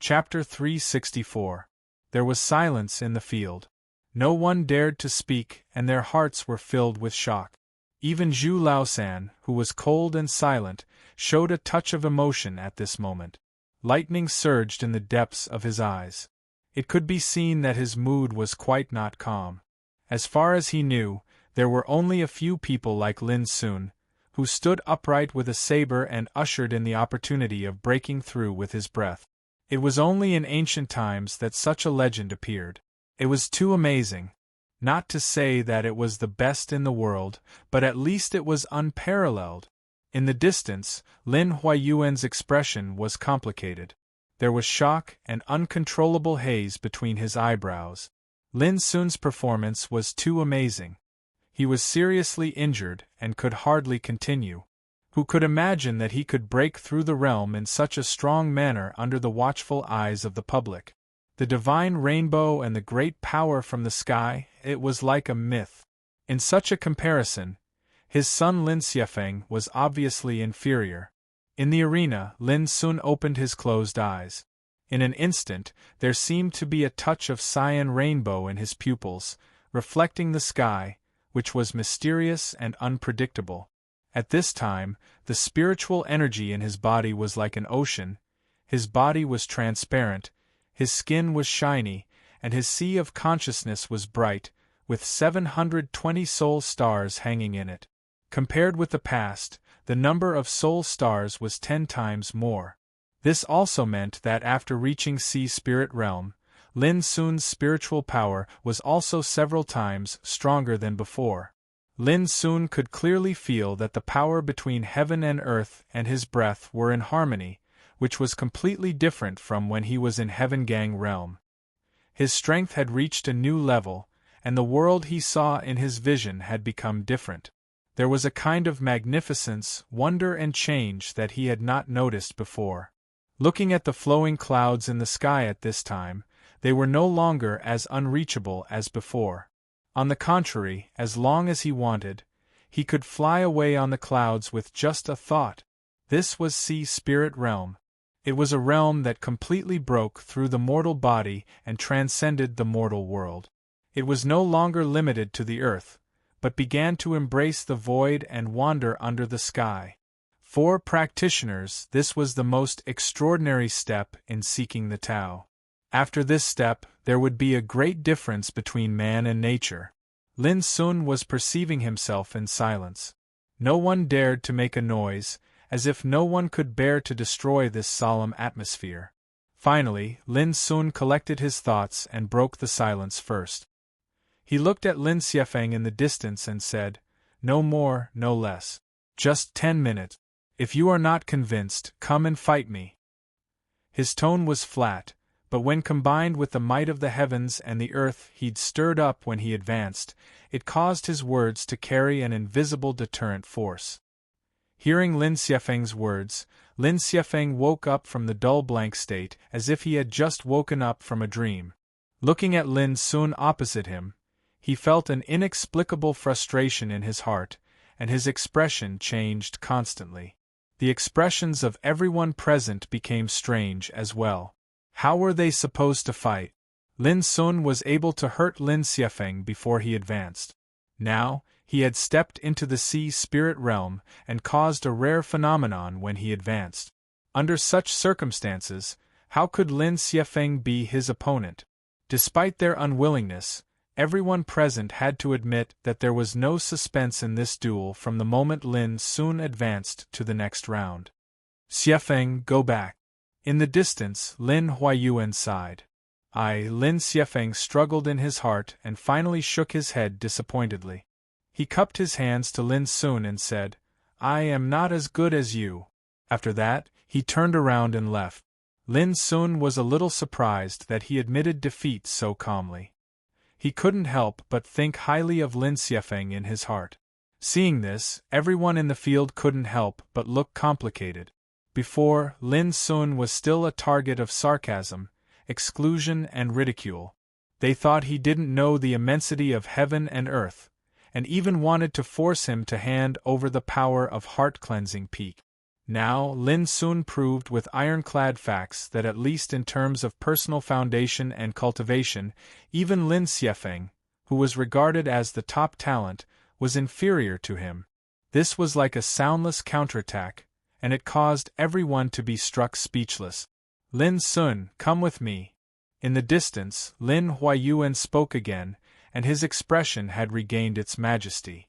Chapter 364. There was silence in the field. No one dared to speak, and their hearts were filled with shock. Even Zhu Laosan, who was cold and silent, showed a touch of emotion at this moment. Lightning surged in the depths of his eyes. It could be seen that his mood was quite not calm. As far as he knew, there were only a few people like Lin Sun, who stood upright with a saber and ushered in the opportunity of breaking through with his breath. It was only in ancient times that such a legend appeared. It was too amazing. Not to say that it was the best in the world, but at least it was unparalleled. In the distance, Lin Huayuan's expression was complicated. There was shock and uncontrollable haze between his eyebrows. Lin Sun's performance was too amazing. He was seriously injured and could hardly continue. Who could imagine that he could break through the realm in such a strong manner under the watchful eyes of the public? The divine rainbow and the great power from the sky, it was like a myth. In such a comparison, his son Lin Xiefeng was obviously inferior. In the arena, Lin Sun opened his closed eyes. In an instant, there seemed to be a touch of cyan rainbow in his pupils, reflecting the sky, which was mysterious and unpredictable. At this time, the spiritual energy in his body was like an ocean. His body was transparent, his skin was shiny, and his sea of consciousness was bright, with 720 soul stars hanging in it. Compared with the past, the number of soul stars was 10 times more. This also meant that after reaching Sea Spirit Realm, Lin Sun's spiritual power was also several times stronger than before. Lin Sun could clearly feel that the power between heaven and earth and his breath were in harmony, which was completely different from when he was in Heaven Gang Realm. His strength had reached a new level, and the world he saw in his vision had become different. There was a kind of magnificence, wonder and change that he had not noticed before. Looking at the flowing clouds in the sky at this time, they were no longer as unreachable as before. On the contrary, as long as he wanted, he could fly away on the clouds with just a thought. This was Sea Spirit Realm. It was a realm that completely broke through the mortal body and transcended the mortal world. It was no longer limited to the earth, but began to embrace the void and wander under the sky. For practitioners, this was the most extraordinary step in seeking the Tao. After this step, there would be a great difference between man and nature. Lin Sun was perceiving himself in silence. No one dared to make a noise, as if no one could bear to destroy this solemn atmosphere. Finally, Lin Sun collected his thoughts and broke the silence first. He looked at Lin Xiefeng in the distance and said, "No more, no less. Just 10 minutes. If you are not convinced, come and fight me." His tone was flat, but when combined with the might of the heavens and the earth he'd stirred up when he advanced, it caused his words to carry an invisible deterrent force. Hearing Lin Xiefeng's words, Lin Xiefeng woke up from the dull blank state as if he had just woken up from a dream. Looking at Lin Sun opposite him, he felt an inexplicable frustration in his heart, and his expression changed constantly. The expressions of everyone present became strange as well. How were they supposed to fight? Lin Sun was able to hurt Lin Xiefeng before he advanced. Now, he had stepped into the Sea Spirit Realm and caused a rare phenomenon when he advanced. Under such circumstances, how could Lin Xiefeng be his opponent? Despite their unwillingness, everyone present had to admit that there was no suspense in this duel from the moment Lin Sun advanced to the next round. "Xiefeng, go back." In the distance, Lin Huayuan sighed. Lin Xiefeng struggled in his heart and finally shook his head disappointedly. He cupped his hands to Lin Sun and said, "I am not as good as you." After that, he turned around and left. Lin Sun was a little surprised that he admitted defeat so calmly. He couldn't help but think highly of Lin Xiefeng in his heart. Seeing this, everyone in the field couldn't help but look complicated. Before, Lin Sun was still a target of sarcasm, exclusion and ridicule. They thought he didn't know the immensity of heaven and earth, and even wanted to force him to hand over the power of heart-cleansing peak. Now, Lin soon proved with ironclad facts that at least in terms of personal foundation and cultivation, even Lin Xiefeng, who was regarded as the top talent, was inferior to him. This was like a soundless counterattack, and it caused everyone to be struck speechless. Lin Sun, come with me. In the distance, Lin Huayuan spoke again, and his expression had regained its majesty.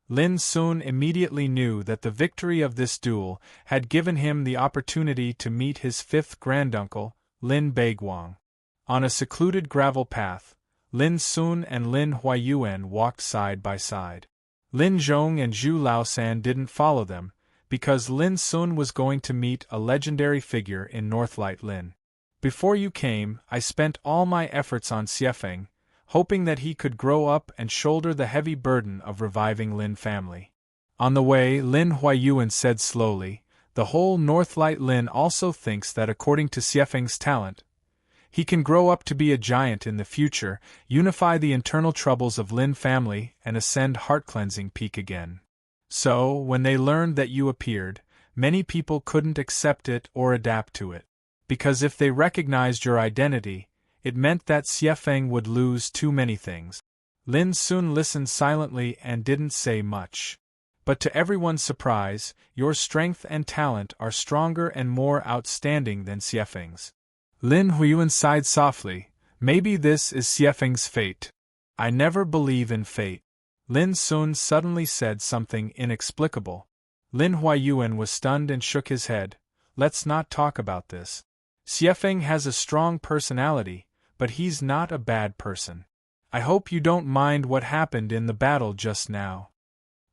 Lin Sun immediately knew that the victory of this duel had given him the opportunity to meet his fifth granduncle, Lin Beiguang. On a secluded gravel path, Lin Sun and Lin Huayuan walked side by side. Lin Zhong and Zhu Laosan didn't follow them, because Lin Sun was going to meet a legendary figure in Northlight Lin. Before you came, I spent all my efforts on Xiefeng, hoping that he could grow up and shoulder the heavy burden of reviving Lin family. On the way, Lin Huayuan said slowly, the whole Northlight Lin also thinks that according to Xiefeng's talent, he can grow up to be a giant in the future, unify the internal troubles of Lin family, and ascend heart-cleansing peak again. So, when they learned that you appeared, many people couldn't accept it or adapt to it. Because if they recognized your identity, it meant that Xiefeng would lose too many things. Lin Sun listened silently and didn't say much. But to everyone's surprise, your strength and talent are stronger and more outstanding than Xiefeng's. Lin Huiyuan sighed softly. Maybe this is Xiefeng's fate. I never believe in fate. Lin Sun suddenly said something inexplicable. Lin Huiyuan was stunned and shook his head. Let's not talk about this. Xiefeng has a strong personality, but he's not a bad person. I hope you don't mind what happened in the battle just now.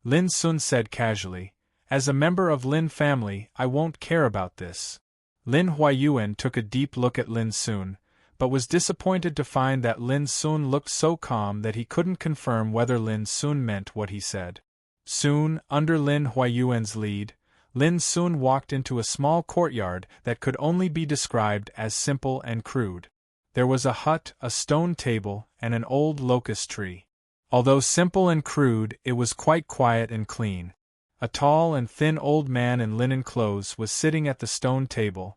Lin Sun said casually, as a member of Lin family, I won't care about this. Lin Huayuan took a deep look at Lin Sun, but was disappointed to find that Lin Sun looked so calm that he couldn't confirm whether Lin Sun meant what he said. Soon, under Lin Huayuan's lead, Lin Sun walked into a small courtyard that could only be described as simple and crude. There was a hut, a stone table, and an old locust tree. Although simple and crude, it was quite quiet and clean. A tall and thin old man in linen clothes was sitting at the stone table,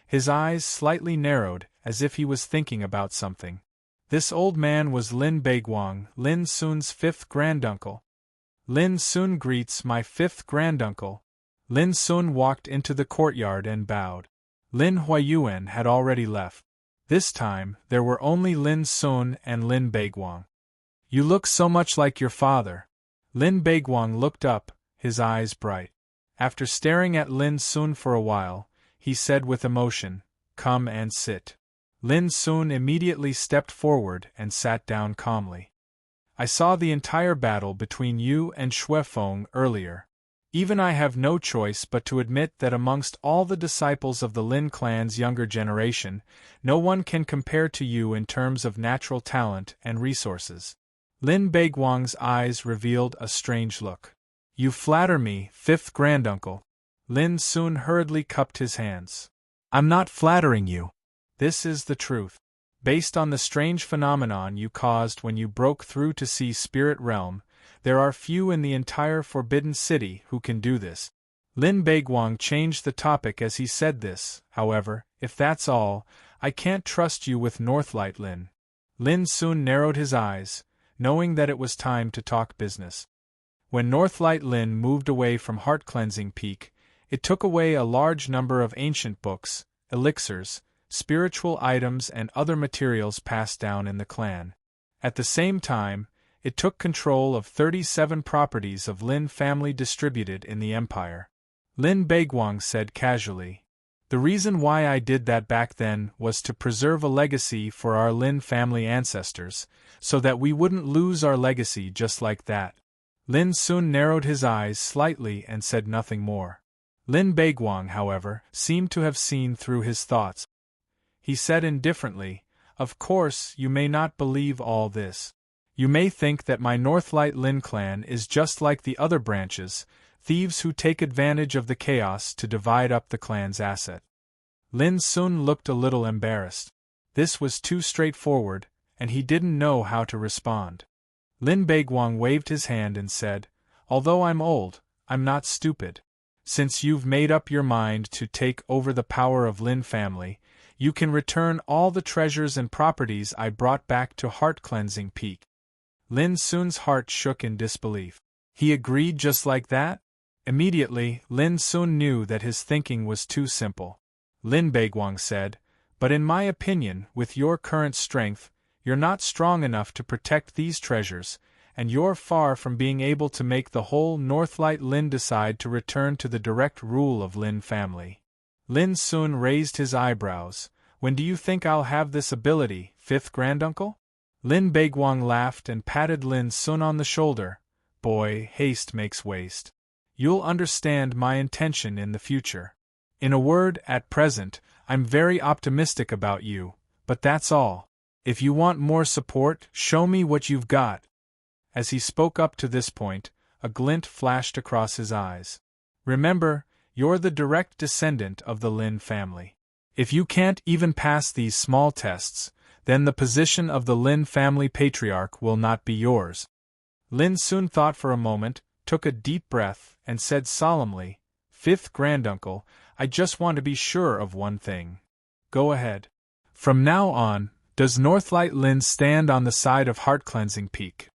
his eyes slightly narrowed, as if he was thinking about something. This old man was Lin Beiguang, Lin Sun's fifth granduncle. Lin Sun greets my fifth granduncle. Lin Sun walked into the courtyard and bowed. Lin Huayuan had already left. This time, there were only Lin Sun and Lin Beiguang. You look so much like your father. Lin Beiguang looked up, his eyes bright. After staring at Lin Sun for a while, he said with emotion, "Come and sit." Lin Sun immediately stepped forward and sat down calmly. I saw the entire battle between you and Shuefeng earlier. Even I have no choice but to admit that amongst all the disciples of the Lin clan's younger generation, no one can compare to you in terms of natural talent and resources. Lin Beiguang's eyes revealed a strange look. You flatter me, fifth granduncle. Lin Sun hurriedly cupped his hands. I'm not flattering you. This is the truth. Based on the strange phenomenon you caused when you broke through to see Spirit Realm, there are few in the entire Forbidden City who can do this. Lin Beiguang changed the topic as he said this. However, if that's all, I can't trust you with Northlight Lin. Lin Sun narrowed his eyes, knowing that it was time to talk business. When Northlight Lin moved away from Heart Cleansing Peak, it took away a large number of ancient books, elixirs, spiritual items and other materials passed down in the clan. At the same time, it took control of 37 properties of Lin family distributed in the empire. Lin Beiguang said casually, "The reason why I did that back then was to preserve a legacy for our Lin family ancestors, so that we wouldn't lose our legacy just like that." Lin Sun narrowed his eyes slightly and said nothing more. Lin Beiguang, however, seemed to have seen through his thoughts. He said indifferently, "Of course, you may not believe all this. You may think that my Northlight Lin clan is just like the other branches, thieves who take advantage of the chaos to divide up the clan's asset." Lin Sun looked a little embarrassed. This was too straightforward, and he didn't know how to respond. Lin Beiguang waved his hand and said, "Although I'm old, I'm not stupid. Since you've made up your mind to take over the power of Lin family, you can return all the treasures and properties I brought back to Heart-Cleansing Peak. Lin Sun's heart shook in disbelief. He agreed just like that? Immediately, Lin Sun knew that his thinking was too simple. Lin Beiguang said, "But in my opinion, with your current strength, you're not strong enough to protect these treasures, and you're far from being able to make the whole Northlight Lin decide to return to the direct rule of Lin family." Lin Sun raised his eyebrows. "When do you think I'll have this ability, fifth granduncle?" Lin Beiguang laughed and patted Lin Sun on the shoulder. "Boy, haste makes waste. You'll understand my intention in the future. In a word, at present, I'm very optimistic about you, but that's all. If you want more support, show me what you've got." As he spoke up to this point, a glint flashed across his eyes. "Remember, you're the direct descendant of the Lin family. If you can't even pass these small tests, then the position of the Lin family patriarch will not be yours." Lin Sun thought for a moment, took a deep breath, and said solemnly, "Fifth granduncle, I just want to be sure of one thing." "Go ahead." "From now on, does Northlight Lin stand on the side of Heart-Cleansing Peak?"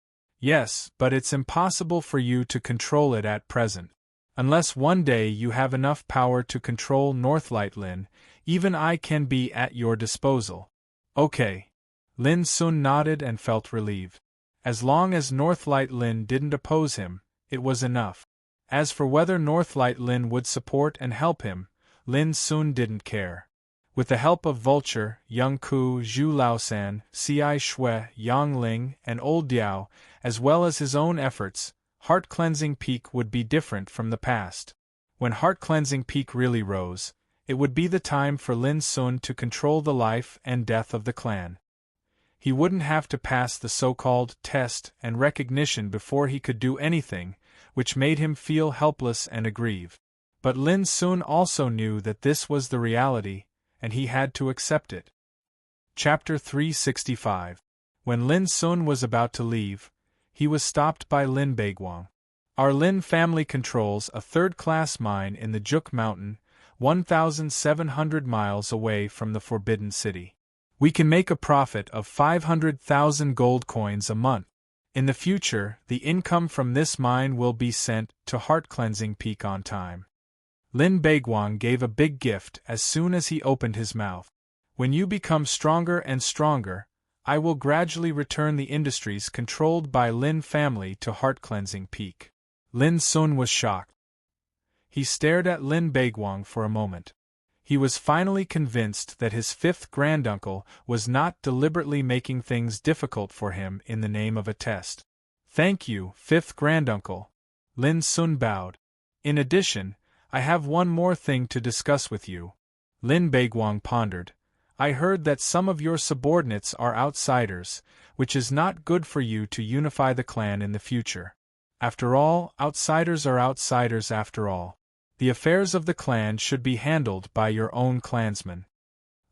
"Yes, but it's impossible for you to control it at present. Unless one day you have enough power to control Northlight Lin, even I can be at your disposal." "Okay." Lin Sun nodded and felt relieved. As long as Northlight Lin didn't oppose him, it was enough. As for whether Northlight Lin would support and help him, Lin Sun didn't care. With the help of Vulture, Young Ku, Zhu Laosan, Ci Shui, Yang Ling, and Old Diao, as well as his own efforts, Heart-Cleansing Peak would be different from the past. When Heart-Cleansing Peak really rose, it would be the time for Lin Sun to control the life and death of the clan. He wouldn't have to pass the so-called test and recognition before he could do anything, which made him feel helpless and aggrieved. But Lin Sun also knew that this was the reality, and he had to accept it. Chapter 365. When Lin Sun was about to leave, he was stopped by Lin Beiguang. "Our Lin family controls a third-class mine in the Juk Mountain, 1,700 miles away from the Forbidden City. We can make a profit of 500,000 gold coins a month. In the future, the income from this mine will be sent to Heart-Cleansing Peak on time." Lin Beiguang gave a big gift as soon as he opened his mouth. "When you become stronger and stronger, I will gradually return the industries controlled by Lin family to Heart-Cleansing Peak." Lin Sun was shocked. He stared at Lin Beiguang for a moment. He was finally convinced that his fifth granduncle was not deliberately making things difficult for him in the name of a test. "Thank you, fifth granduncle." Lin Sun bowed. "In addition, I have one more thing to discuss with you." Lin Beiguang pondered. "I heard that some of your subordinates are outsiders, which is not good for you to unify the clan in the future. After all, outsiders are outsiders after all. The affairs of the clan should be handled by your own clansmen."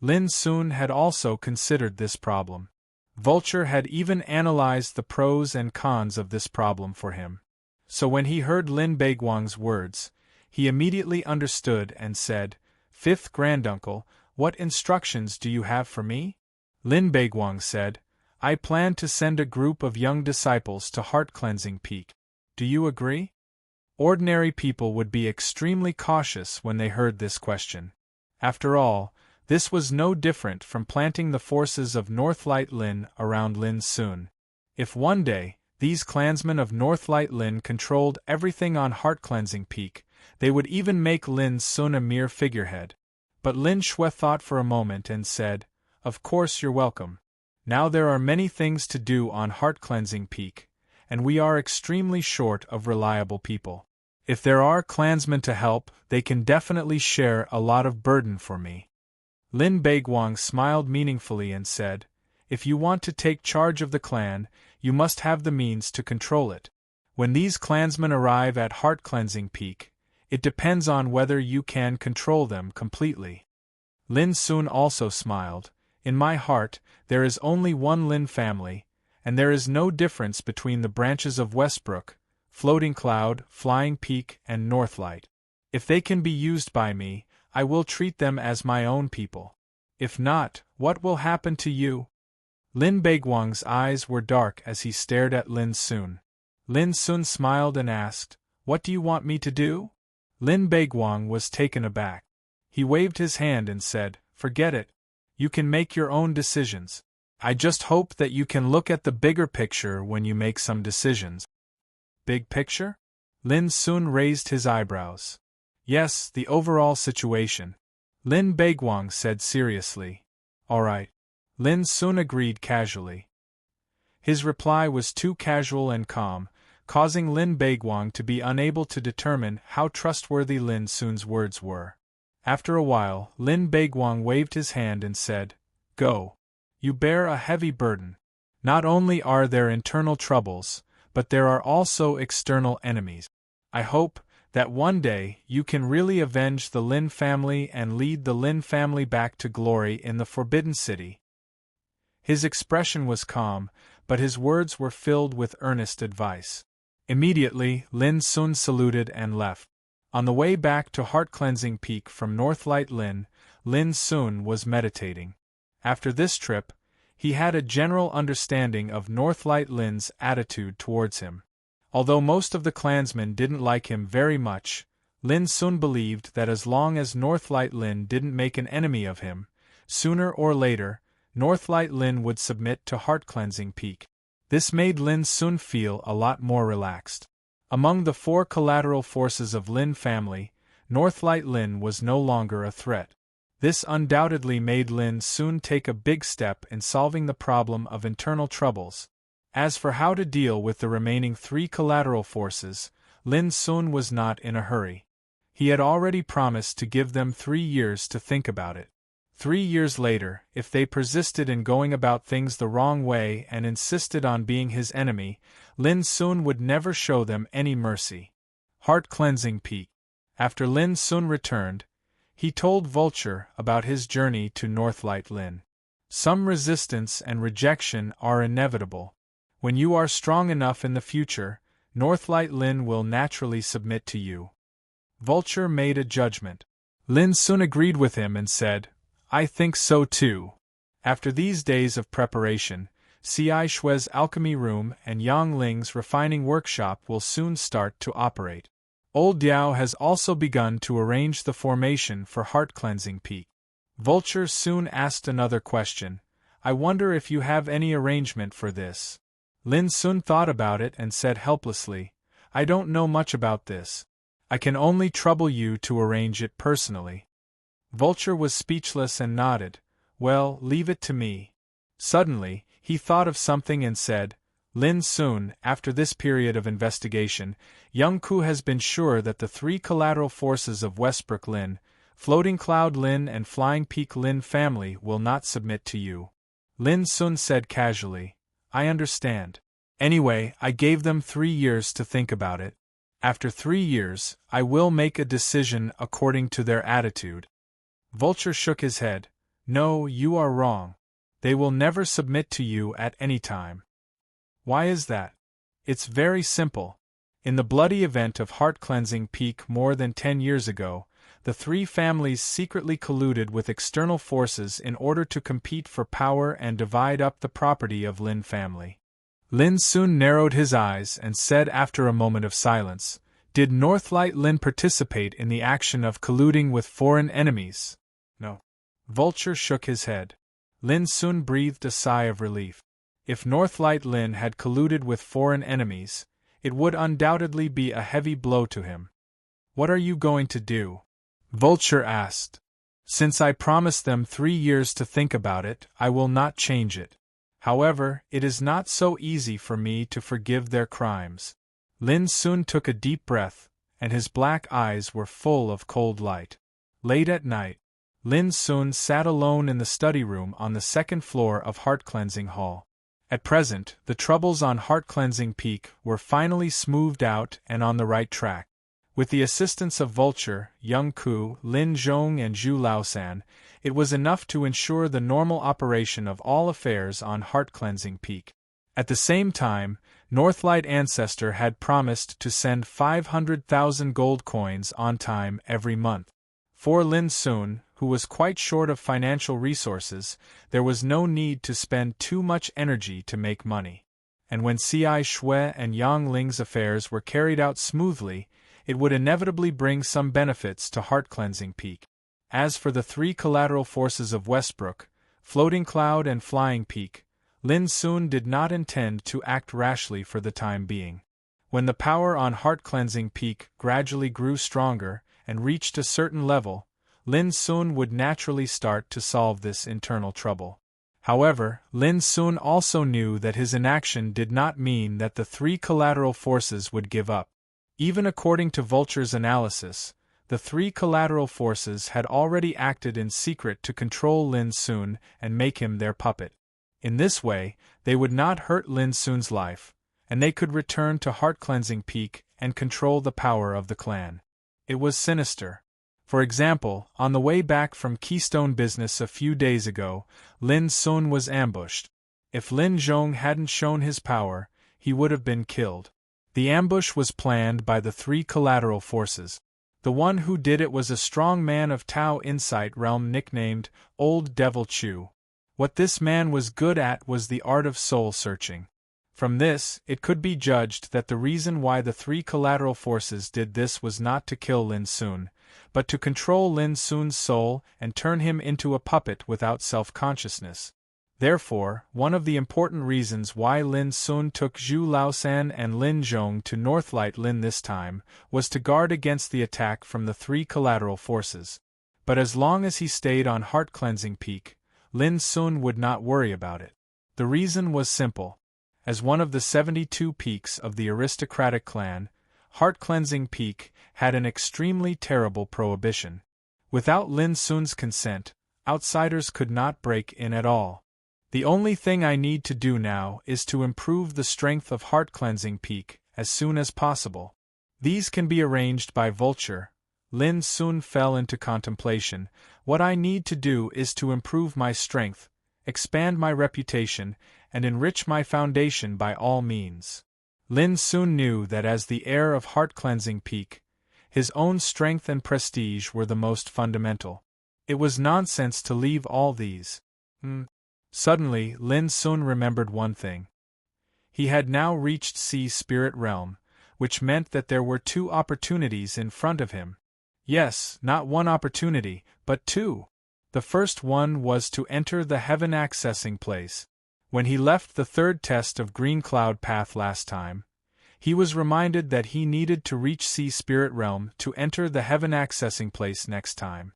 Lin Sun had also considered this problem. Vulture had even analyzed the pros and cons of this problem for him. So when he heard Lin Beiguang's words, he immediately understood and said, "Fifth granduncle, what instructions do you have for me?" Lin Beiguang said, "I plan to send a group of young disciples to Heart-Cleansing Peak. Do you agree?" Ordinary people would be extremely cautious when they heard this question. After all, this was no different from planting the forces of Northlight Lin around Lin Sun. If one day, these clansmen of Northlight Lin controlled everything on Heart-Cleansing Peak, they would even make Lin Sun a mere figurehead. But Lin Shui thought for a moment and said, "Of course you're welcome. Now there are many things to do on Heart-Cleansing Peak, and we are extremely short of reliable people. If there are clansmen to help, they can definitely share a lot of burden for me." Lin Beiguang smiled meaningfully and said, "If you want to take charge of the clan, you must have the means to control it. When these clansmen arrive at Heart-Cleansing Peak, it depends on whether you can control them completely." Lin Sun also smiled. "In my heart, there is only one Lin family, and there is no difference between the branches of Westbrook, Floating Cloud, Flying Peak, and Northlight. If they can be used by me, I will treat them as my own people. If not, what will happen to you? Lin Beiguang's eyes were dark as he stared at Lin Sun. Lin Sun smiled and asked, "What do you want me to do?" Lin Beiguang was taken aback. He waved his hand and said, "Forget it. You can make your own decisions. I just hope that you can look at the bigger picture when you make some decisions." Big picture? Lin Sun raised his eyebrows. Yes, the overall situation. Lin Beiguang said seriously. All right. Lin Sun agreed casually. His reply was too casual and calm, causing Lin Beiguang to be unable to determine how trustworthy Lin Sun's words were. After a while, Lin Beiguang waved his hand and said, "Go. You bear a heavy burden. Not only are there internal troubles, but there are also external enemies. I hope that one day you can really avenge the Lin family and lead the Lin family back to glory in the Forbidden City." His expression was calm, but his words were filled with earnest advice. Immediately, Lin Sun saluted and left. On the way back to Heart Cleansing Peak from Northlight Lin, Lin Sun was meditating. After this trip, he had a general understanding of Northlight Lin's attitude towards him. Although most of the clansmen didn't like him very much, Lin Sun believed that as long as Northlight Lin didn't make an enemy of him, sooner or later, Northlight Lin would submit to Heart Cleansing Peak. This made Lin Sun feel a lot more relaxed. Among the 4 collateral forces of Lin family, Northlight Lin was no longer a threat. This undoubtedly made Lin Sun take a big step in solving the problem of internal troubles. As for how to deal with the remaining 3 collateral forces, Lin Sun was not in a hurry. He had already promised to give them 3 years to think about it. 3 years later, if they persisted in going about things the wrong way and insisted on being his enemy, Lin Sun would never show them any mercy. Heart Cleansing Peak. After Lin Sun returned, he told Vulture about his journey to Northlight Lin. Some resistance and rejection are inevitable. When you are strong enough in the future, Northlight Lin will naturally submit to you. Vulture made a judgment. Lin Sun agreed with him and said, "I think so too." After these days of preparation, Ci Shui's alchemy room and Yang Ling's refining workshop will soon start to operate. Old Diao has also begun to arrange the formation for Heart Cleansing Peak. Vulture soon asked another question. "I wonder if you have any arrangement for this?" Lin Sun thought about it and said helplessly, "I don't know much about this. I can only trouble you to arrange it personally." Vulture was speechless and nodded. "Well, leave it to me." Suddenly, he thought of something and said, "Lin Sun, after this period of investigation, Young Ku has been sure that the 3 collateral forces of Westbrook Lin, Floating Cloud Lin and Flying Peak Lin family will not submit to you." Lin Sun said casually, "I understand. Anyway, I gave them 3 years to think about it. After 3 years, I will make a decision according to their attitude." Vulture shook his head. "No, you are wrong. They will never submit to you at any time." "Why is that?" "It's very simple. In the bloody event of Heart Cleansing Peak more than 10 years ago, the 3 families secretly colluded with external forces in order to compete for power and divide up the property of Lin family." Lin Sun narrowed his eyes and said after a moment of silence, "Did Northlight Lin participate in the action of colluding with foreign enemies?" "No." Vulture shook his head. Lin Sun breathed a sigh of relief. If Northlight Lin had colluded with foreign enemies, it would undoubtedly be a heavy blow to him. "What are you going to do?" Vulture asked. "Since I promised them 3 years to think about it, I will not change it. However, it is not so easy for me to forgive their crimes." Lin Sun took a deep breath, and his black eyes were full of cold light. Late at night, Lin Sun sat alone in the study room on the 2nd floor of Heart Cleansing Hall. At present, the troubles on Heart Cleansing Peak were finally smoothed out and on the right track. With the assistance of Vulture, Young Ku, Lin Zhong and Zhu Laosan, it was enough to ensure the normal operation of all affairs on Heart Cleansing Peak. At the same time, Northlight Ancestor had promised to send 500,000 gold coins on time every month. For Lin Sun, who was quite short of financial resources, there was no need to spend too much energy to make money. And when Ci Shui and Yang Ling's affairs were carried out smoothly, it would inevitably bring some benefits to Heart Cleansing Peak. As for the three collateral forces of Westbrook, Floating Cloud and Flying Peak, Lin Sun did not intend to act rashly for the time being. When the power on Heart Cleansing Peak gradually grew stronger and reached a certain level, Lin Sun would naturally start to solve this internal trouble. However, Lin Sun also knew that his inaction did not mean that the three collateral forces would give up. Even according to Vulture's analysis, the three collateral forces had already acted in secret to control Lin Sun and make him their puppet. In this way, they would not hurt Lin Sun's life, and they could return to Heart Cleansing Peak and control the power of the clan. It was sinister. For example, on the way back from Keystone Business a few days ago, Lin Sun was ambushed. If Lin Zhong hadn't shown his power, he would have been killed. The ambush was planned by the three collateral forces. The one who did it was a strong man of Tao Insight realm nicknamed Old Devil Chu. What this man was good at was the art of soul searching. From this, it could be judged that the reason why the three collateral forces did this was not to kill Lin Sun, but to control Lin Sun's soul and turn him into a puppet without self-consciousness. Therefore, one of the important reasons why Lin Sun took Zhu Laosan and Lin Zhong to Northlight Lin this time was to guard against the attack from the three collateral forces. But as long as he stayed on Heart Cleansing Peak, Lin Sun would not worry about it. The reason was simple. As one of the 72 peaks of the aristocratic clan, Heart Cleansing Peak had an extremely terrible prohibition. Without Lin Sun's consent, outsiders could not break in at all. The only thing I need to do now is to improve the strength of Heart Cleansing Peak as soon as possible. These can be arranged by Vulture. Lin Sun fell into contemplation. What I need to do is to improve my strength, expand my reputation, and enrich my foundation by all means. Lin Sun knew that as the heir of Heart Cleansing Peak, his own strength and prestige were the most fundamental. It was nonsense to leave all these. Suddenly, Lin Sun remembered one thing. He had now reached Sea Spirit Realm, which meant that there were two opportunities in front of him. Yes, not one opportunity, but two. The first one was to enter the Heaven Accessing Place. When he left the third test of Green Cloud Path last time, he was reminded that he needed to reach Sea Spirit Realm to enter the Heaven Accessing Place next time.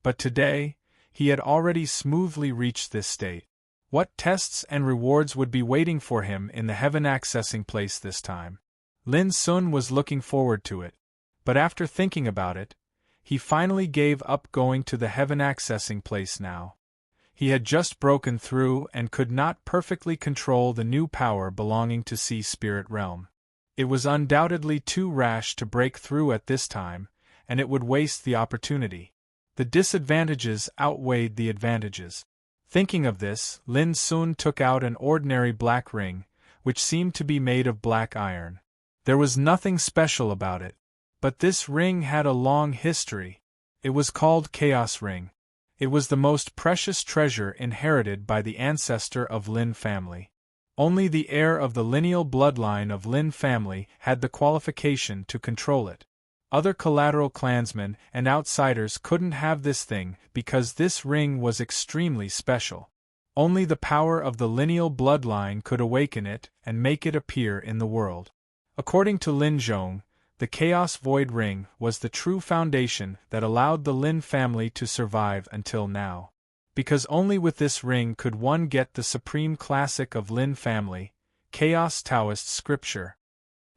But today, he had already smoothly reached this state. What tests and rewards would be waiting for him in the Heaven Accessing Place this time? Lin Sun was looking forward to it. But after thinking about it, he finally gave up going to the Heaven Accessing Place now. He had just broken through and could not perfectly control the new power belonging to Sea Spirit Realm. It was undoubtedly too rash to break through at this time, and it would waste the opportunity. The disadvantages outweighed the advantages. Thinking of this, Lin Sun took out an ordinary black ring, which seemed to be made of black iron. There was nothing special about it. But this ring had a long history. It was called Chaos Ring. It was the most precious treasure inherited by the ancestor of Lin family. Only the heir of the lineal bloodline of Lin family had the qualification to control it. Other collateral clansmen and outsiders couldn't have this thing because this ring was extremely special. Only the power of the lineal bloodline could awaken it and make it appear in the world. According to Lin Zhong, the Chaos Void Ring was the true foundation that allowed the Lin family to survive until now. Because only with this ring could one get the supreme classic of Lin family, Chaos Taoist Scripture.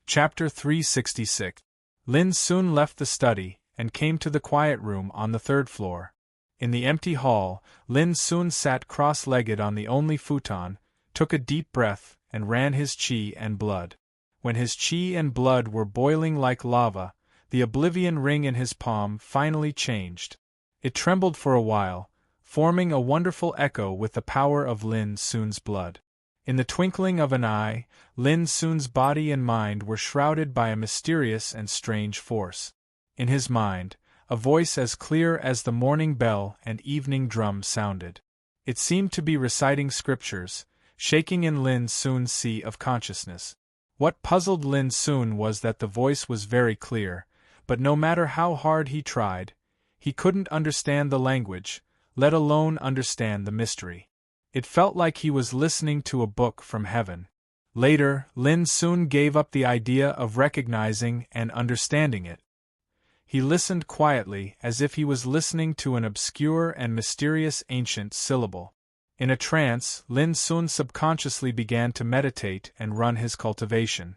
Chapter 366. Lin Sun left the study and came to the quiet room on the third floor. In the empty hall, Lin Sun sat cross-legged on the only futon, took a deep breath, and ran his qi and blood. When his qi and blood were boiling like lava, the oblivion ring in his palm finally changed. It trembled for a while, forming a wonderful echo with the power of Lin Sun's blood. In the twinkling of an eye, Lin Sun's body and mind were shrouded by a mysterious and strange force. In his mind, a voice as clear as the morning bell and evening drum sounded. It seemed to be reciting scriptures, shaking in Lin Sun's sea of consciousness. What puzzled Lin Sun was that the voice was very clear, but no matter how hard he tried, he couldn't understand the language, let alone understand the mystery. It felt like he was listening to a book from heaven. Later, Lin Sun gave up the idea of recognizing and understanding it. He listened quietly, as if he was listening to an obscure and mysterious ancient syllable. In a trance, Lin Sun subconsciously began to meditate and run his cultivation.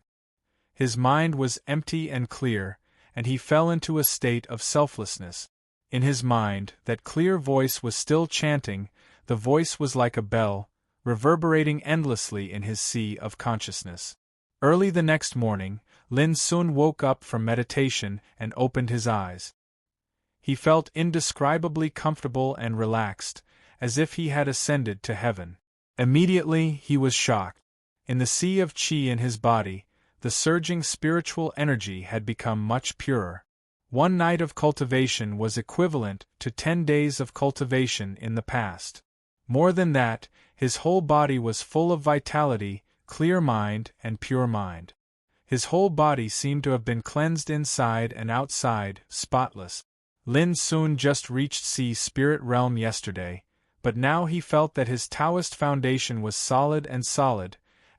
His mind was empty and clear, and he fell into a state of selflessness. In his mind, that clear voice was still chanting. The voice was like a bell, reverberating endlessly in his sea of consciousness. Early the next morning, Lin Sun woke up from meditation and opened his eyes. He felt indescribably comfortable and relaxed, as if he had ascended to heaven. Immediately, he was shocked. In the sea of qi in his body, the surging spiritual energy had become much purer. One night of cultivation was equivalent to 10 days of cultivation in the past. More than that, his whole body was full of vitality, clear mind, and pure mind. His whole body seemed to have been cleansed inside and outside, spotless. Lin Sun just reached Sea Spirit Realm yesterday, but now he felt that his Taoist foundation was solid,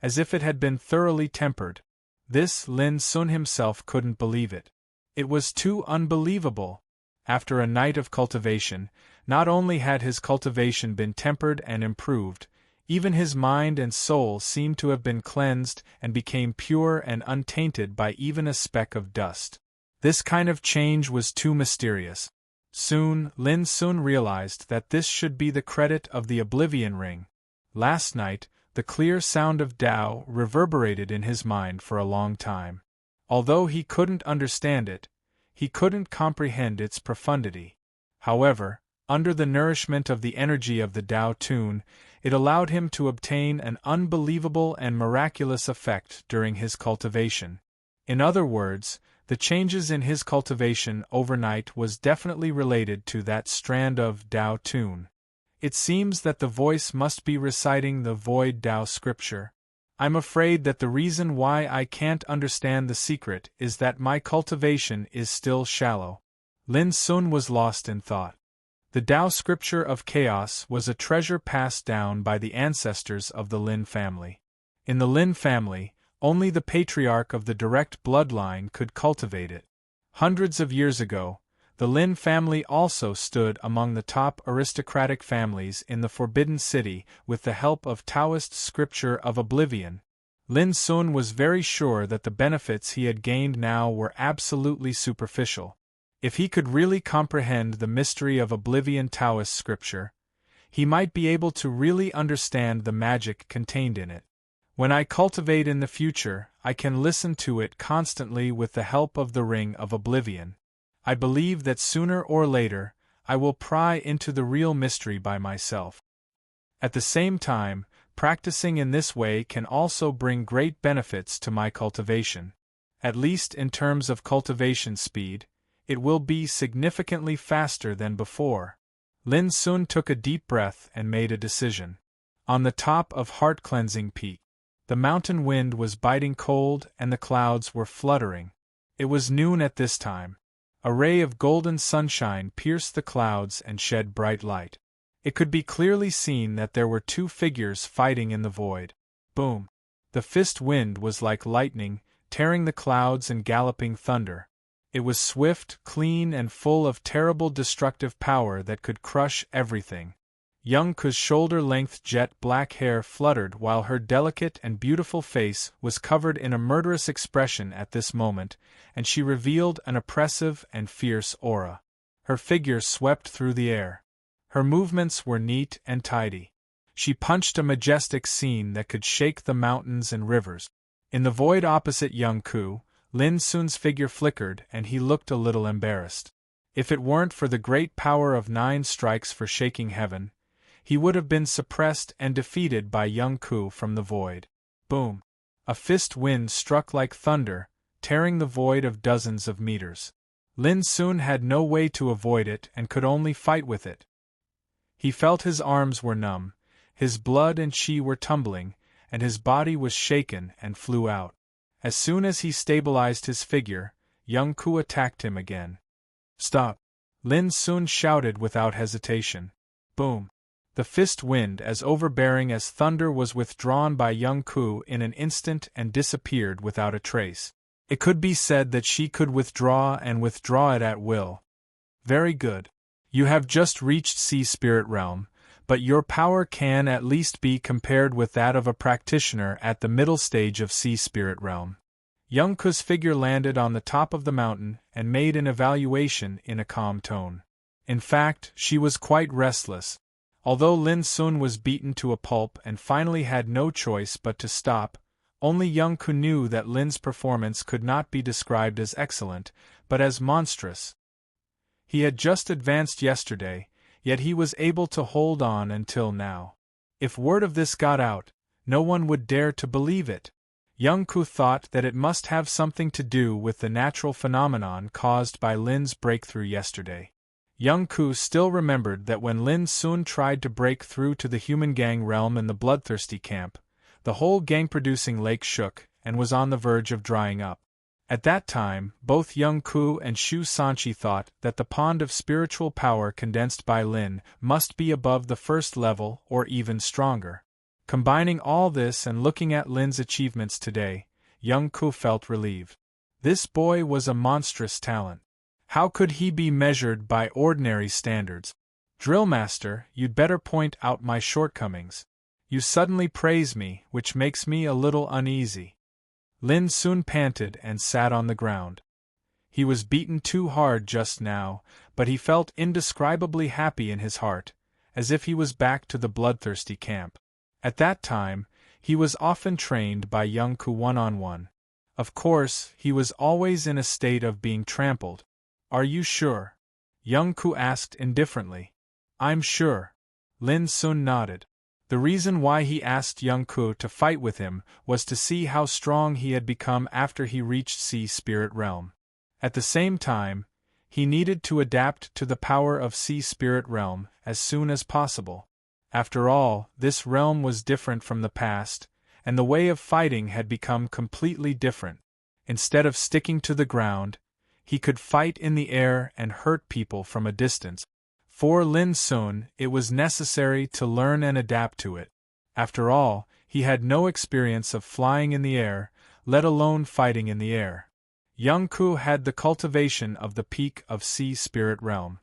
as if it had been thoroughly tempered. This Lin Sun himself couldn't believe it. It was too unbelievable. After a night of cultivation, not only had his cultivation been tempered and improved, even his mind and soul seemed to have been cleansed and became pure and untainted by even a speck of dust. This kind of change was too mysterious. Soon, Lin Sun realized that this should be the credit of the Oblivion Ring. Last night, the clear sound of Tao reverberated in his mind for a long time. Although he couldn't understand it, he couldn't comprehend its profundity. However, under the nourishment of the energy of the Tao tune, it allowed him to obtain an unbelievable and miraculous effect during his cultivation. In other words, the changes in his cultivation overnight was definitely related to that strand of Tao tune. It seems that the voice must be reciting the void Tao scripture. I'm afraid that the reason why I can't understand the secret is that my cultivation is still shallow. Lin Sun was lost in thought. The Tao scripture of chaos was a treasure passed down by the ancestors of the Lin family. In the Lin family, only the patriarch of the direct bloodline could cultivate it. Hundreds of years ago, the Lin family also stood among the top aristocratic families in the Forbidden City with the help of Taoist scripture of oblivion. Lin Sun was very sure that the benefits he had gained now were absolutely superficial. If he could really comprehend the mystery of oblivion Taoist scripture, he might be able to really understand the magic contained in it. When I cultivate in the future, I can listen to it constantly with the help of the Ring of Oblivion. I believe that sooner or later, I will pry into the real mystery by myself. At the same time, practicing in this way can also bring great benefits to my cultivation. At least in terms of cultivation speed, it will be significantly faster than before. Lin Sun took a deep breath and made a decision. On the top of Heart-Cleansing Peak, the mountain wind was biting cold and the clouds were fluttering. It was noon at this time. A ray of golden sunshine pierced the clouds and shed bright light. It could be clearly seen that there were two figures fighting in the void. Boom! The fist wind was like lightning, tearing the clouds and galloping thunder. It was swift, clean, and full of terrible destructive power that could crush everything. Young Ku's shoulder-length jet-black hair fluttered while her delicate and beautiful face was covered in a murderous expression at this moment, and she revealed an oppressive and fierce aura. Her figure swept through the air. Her movements were neat and tidy. She punched a majestic scene that could shake the mountains and rivers. In the void opposite young Ku, Lin Sun's figure flickered and he looked a little embarrassed. If it weren't for the great power of 9 strikes for shaking heaven, he would have been suppressed and defeated by young Ku from the void. Boom! A fist wind struck like thunder, tearing the void of dozens of meters. Lin Sun had no way to avoid it and could only fight with it. He felt his arms were numb, his blood and chi were tumbling, and his body was shaken and flew out. As soon as he stabilized his figure, young Ku attacked him again. Stop! Lin Sun shouted without hesitation. Boom! The fist wind, as overbearing as thunder, was withdrawn by young Ku in an instant and disappeared without a trace. It could be said that she could withdraw it at will. Very good. You have just reached Sea Spirit Realm, but your power can at least be compared with that of a practitioner at the middle stage of Sea Spirit Realm. Young Ku's figure landed on the top of the mountain and made an evaluation in a calm tone. In fact, she was quite restless. Although Lin Sun was beaten to a pulp and finally had no choice but to stop, only young Ku knew that Lin's performance could not be described as excellent, but as monstrous. He had just advanced yesterday, yet he was able to hold on until now. If word of this got out, no one would dare to believe it. Young Ku thought that it must have something to do with the natural phenomenon caused by Lin's breakthrough yesterday. Young Ku still remembered that when Lin Sun tried to break through to the human gang realm in the bloodthirsty camp, the whole gang-producing lake shook and was on the verge of drying up. At that time, both young Ku and Shu Sanchi thought that the pond of spiritual power condensed by Lin must be above the first level or even stronger. Combining all this and looking at Lin's achievements today, young Ku felt relieved. This boy was a monstrous talent. How could he be measured by ordinary standards? Drillmaster, you'd better point out my shortcomings. You suddenly praise me, which makes me a little uneasy. Lin Sun panted and sat on the ground. He was beaten too hard just now, but he felt indescribably happy in his heart, as if he was back to the bloodthirsty camp. At that time, he was often trained by young Ku one-on-one. Of course, he was always in a state of being trampled. Are you sure? Young Ku asked indifferently. I'm sure. Lin Sun nodded. The reason why he asked young Ku to fight with him was to see how strong he had become after he reached Sea Spirit Realm. At the same time, he needed to adapt to the power of Sea Spirit Realm as soon as possible. After all, this realm was different from the past, and the way of fighting had become completely different. Instead of sticking to the ground, he could fight in the air and hurt people from a distance. For Lin Sun, it was necessary to learn and adapt to it. After all, he had no experience of flying in the air, let alone fighting in the air. Young Ku had the cultivation of the peak of Sea Spirit Realm.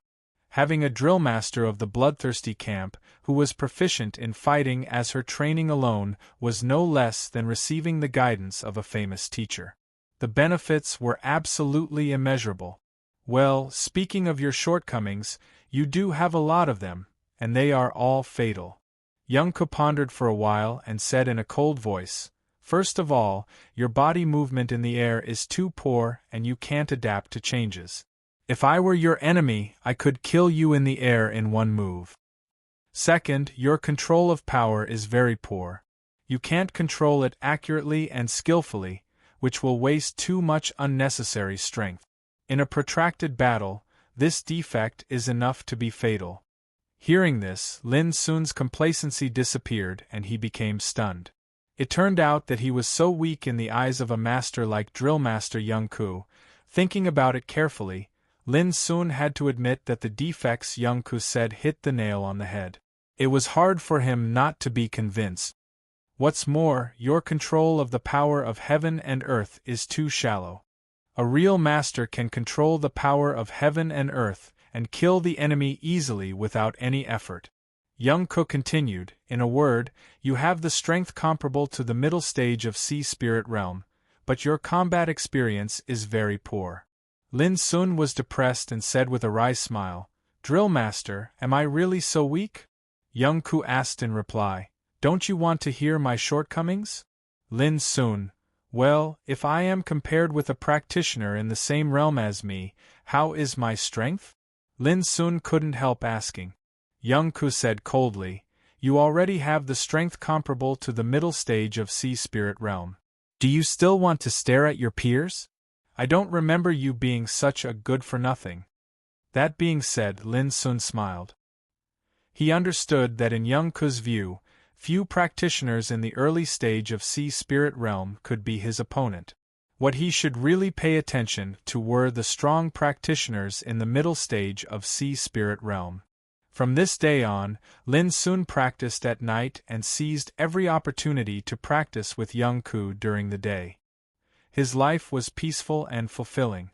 Having a drill master of the bloodthirsty camp who was proficient in fighting as her training alone was no less than receiving the guidance of a famous teacher. The benefits were absolutely immeasurable. Well, speaking of your shortcomings, you do have a lot of them, and they are all fatal. Young Ku pondered for a while and said in a cold voice, First of all, your body movement in the air is too poor and you can't adapt to changes. If I were your enemy, I could kill you in the air in one move. Second, your control of power is very poor. You can't control it accurately and skillfully, which will waste too much unnecessary strength. In a protracted battle, this defect is enough to be fatal. Hearing this, Lin Sun's complacency disappeared and he became stunned. It turned out that he was so weak in the eyes of a master like Drill Master Young Ku. Thinking about it carefully, Lin Sun had to admit that the defects Young Ku said hit the nail on the head. It was hard for him not to be convinced. What's more, your control of the power of heaven and earth is too shallow. A real master can control the power of heaven and earth and kill the enemy easily without any effort. Young Ku continued, in a word, you have the strength comparable to the middle stage of Sea Spirit Realm, but your combat experience is very poor. Lin Sun was depressed and said with a wry smile, Drill Master, am I really so weak? Young Ku asked in reply, Don't you want to hear my shortcomings? Lin Sun, well, if I am compared with a practitioner in the same realm as me, how is my strength? Lin Sun couldn't help asking. Young Ku said coldly, You already have the strength comparable to the middle stage of sea spirit realm. Do you still want to stare at your peers? I don't remember you being such a good-for-nothing. That being said, Lin Sun smiled. He understood that in young Ku's view, few practitioners in the early stage of sea spirit realm could be his opponent. What he should really pay attention to were the strong practitioners in the middle stage of sea spirit realm. From this day on, Lin Sun practiced at night and seized every opportunity to practice with young Ku during the day. His life was peaceful and fulfilling.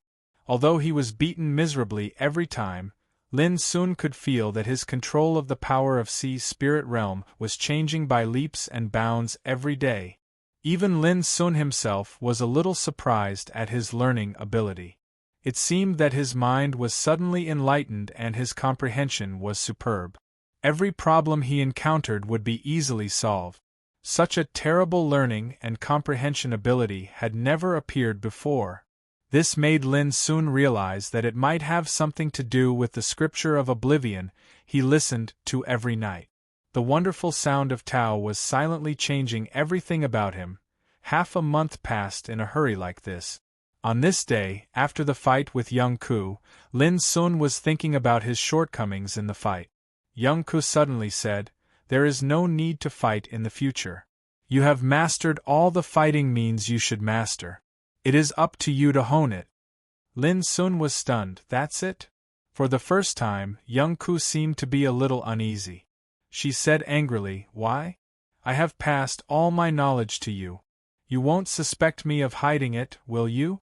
Although he was beaten miserably every time, Lin Sun could feel that his control of the power of sea spirit realm was changing by leaps and bounds every day. Even Lin Sun himself was a little surprised at his learning ability. It seemed that his mind was suddenly enlightened and his comprehension was superb. Every problem he encountered would be easily solved. Such a terrible learning and comprehension ability had never appeared before. This made Lin Sun realize that it might have something to do with the scripture of oblivion he listened to every night. The wonderful sound of Tao was silently changing everything about him. Half a month passed in a hurry like this. On this day, after the fight with young Ku, Lin Sun was thinking about his shortcomings in the fight. Young Ku suddenly said, "There is no need to fight in the future. You have mastered all the fighting means you should master. It is up to you to hone it." Lin Sun was stunned. That's it? For the first time, young Ku seemed to be a little uneasy. She said angrily, "Why? I have passed all my knowledge to you. You won't suspect me of hiding it, will you?"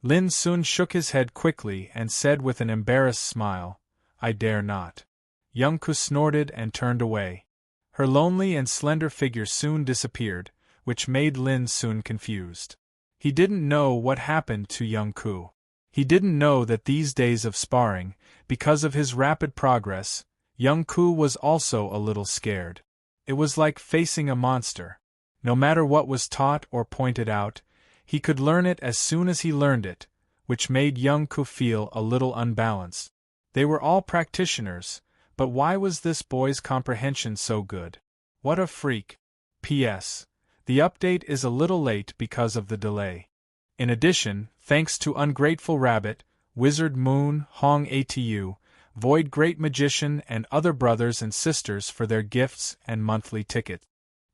Lin Sun shook his head quickly and said with an embarrassed smile, "I dare not." Young Ku snorted and turned away. Her lonely and slender figure soon disappeared, which made Lin Sun confused. He didn't know what happened to young Ku. He didn't know that these days of sparring, because of his rapid progress, young Ku was also a little scared. It was like facing a monster. No matter what was taught or pointed out, he could learn it as soon as he learned it, which made young Ku feel a little unbalanced. They were all practitioners, but why was this boy's comprehension so good? What a freak! P.S. The update is a little late because of the delay. In addition, thanks to Ungrateful Rabbit, Wizard Moon, Hong Atu, Void Great Magician and other brothers and sisters for their gifts and monthly tickets.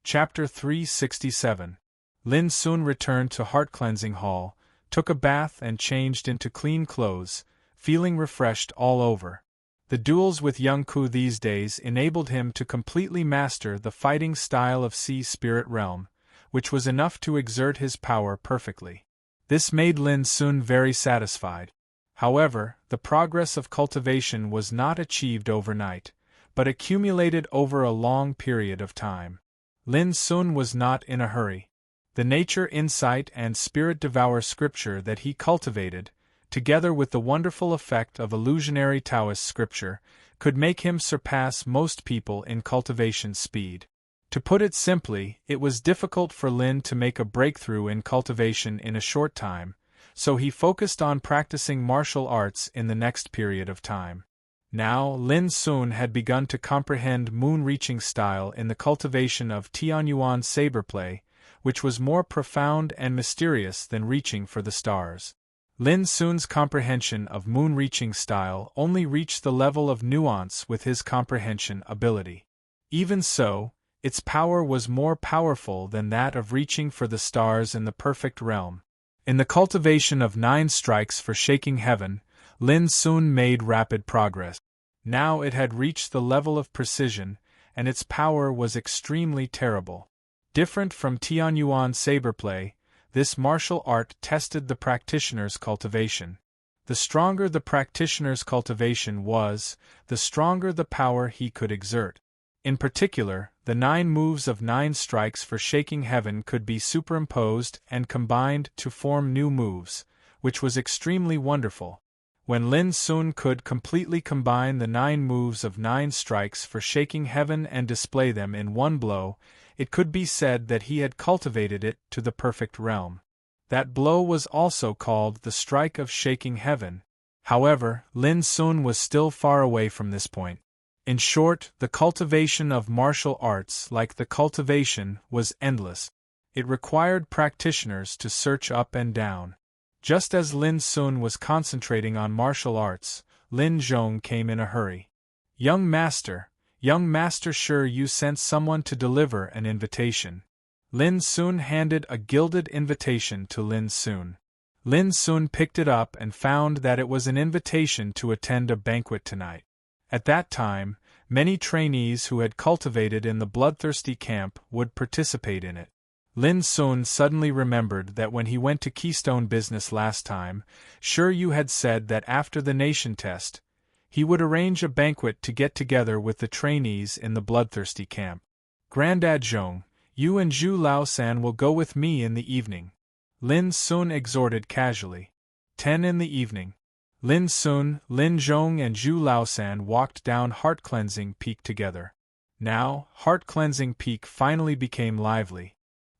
Chapter 367. Lin Sun returned to Heart Cleansing Hall, took a bath and changed into clean clothes, feeling refreshed all over. The duels with young Ku these days enabled him to completely master the fighting style of sea spirit realm, which was enough to exert his power perfectly. This made Lin Sun very satisfied. However, the progress of cultivation was not achieved overnight, but accumulated over a long period of time. Lin Sun was not in a hurry. The nature insight and spirit devour scripture that he cultivated, together with the wonderful effect of illusionary Taoist scripture, could make him surpass most people in cultivation speed. To put it simply, it was difficult for Lin to make a breakthrough in cultivation in a short time, so he focused on practicing martial arts in the next period of time. Now, Lin Sun had begun to comprehend moon-reaching style in the cultivation of Tianyuan saberplay, which was more profound and mysterious than reaching for the stars. Lin Sun's comprehension of moon-reaching style only reached the level of nuance with his comprehension ability. Even so, its power was more powerful than that of reaching for the stars in the perfect realm. In the cultivation of 9 strikes for shaking heaven, Lin Sun made rapid progress. Now it had reached the level of precision, and its power was extremely terrible. Different from Tianyuan saberplay, this martial art tested the practitioner's cultivation. The stronger the practitioner's cultivation was, the stronger the power he could exert. In particular, the 9 moves of 9 strikes for shaking heaven could be superimposed and combined to form new moves, which was extremely wonderful. When Lin Sun could completely combine the 9 moves of 9 strikes for shaking heaven and display them in one blow, it could be said that he had cultivated it to the perfect realm. That blow was also called the strike of shaking heaven. However, Lin Sun was still far away from this point. In short, the cultivation of martial arts, like the cultivation, was endless. It required practitioners to search up and down. Just as Lin Sun was concentrating on martial arts, Lin Zhong came in a hurry. Young master, sure you sent someone to deliver an invitation." Lin Sun handed a gilded invitation to Lin Sun. Lin Sun picked it up and found that it was an invitation to attend a banquet tonight. At that time, many trainees who had cultivated in the bloodthirsty camp would participate in it. Lin Sun suddenly remembered that when he went to Keystone Business last time, sure you had said that after the nation test, he would arrange a banquet to get together with the trainees in the bloodthirsty camp. "Grandad Zhong, you and Zhu Laosan will go with me in the evening," Lin Sun exhorted casually. 10 in the evening. Lin Sun, Lin Zhong and Zhu Laosan walked down Heart Cleansing Peak together. Now, Heart Cleansing Peak finally became lively.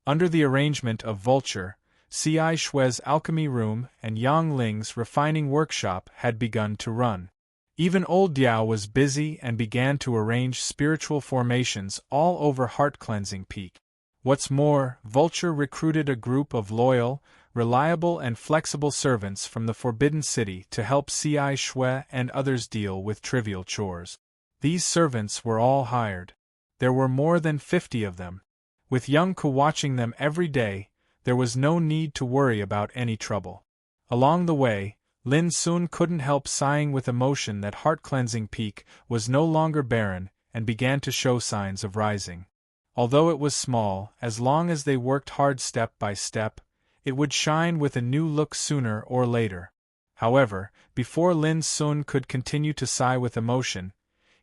Under the arrangement of Vulture, Ci Shue's alchemy room and Yang Ling's refining workshop had begun to run. Even old Diao was busy and began to arrange spiritual formations all over Heart Cleansing Peak. What's more, Vulture recruited a group of loyal, reliable and flexible servants from the Forbidden City to help Ci Shue and others deal with trivial chores. These servants were all hired. There were more than 50 of them. With Young Ku watching them every day, there was no need to worry about any trouble. Along the way, Lin Sun couldn't help sighing with emotion that Heart Cleansing Peak was no longer barren and began to show signs of rising. Although it was small, as long as they worked hard step by step, it would shine with a new look sooner or later. However, before Lin Sun could continue to sigh with emotion,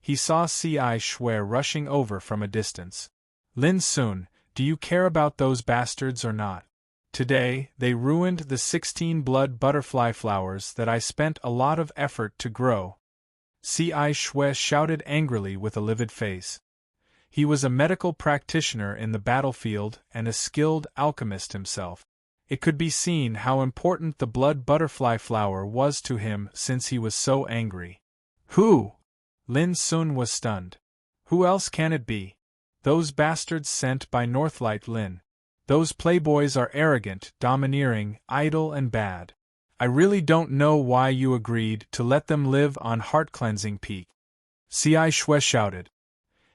he saw Ci Shue rushing over from a distance. "Lin Sun, do you care about those bastards or not? Today, they ruined the 16 blood butterfly flowers that I spent a lot of effort to grow." Ci Shue shouted angrily with a livid face. He was a medical practitioner in the battlefield and a skilled alchemist himself. It could be seen how important the blood butterfly flower was to him since he was so angry. "Who?" Lin Sun was stunned. "Who else can it be? Those bastards sent by Northlight Lin. Those playboys are arrogant, domineering, idle and bad. I really don't know why you agreed to let them live on Heart Cleansing Peak." Ci Shue shouted.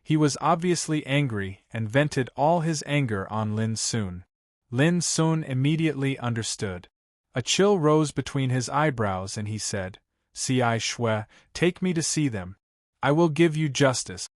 He was obviously angry and vented all his anger on Lin Sun. Lin Sun immediately understood. A chill rose between his eyebrows and he said, "Ci Shue, take me to see them. I will give you justice."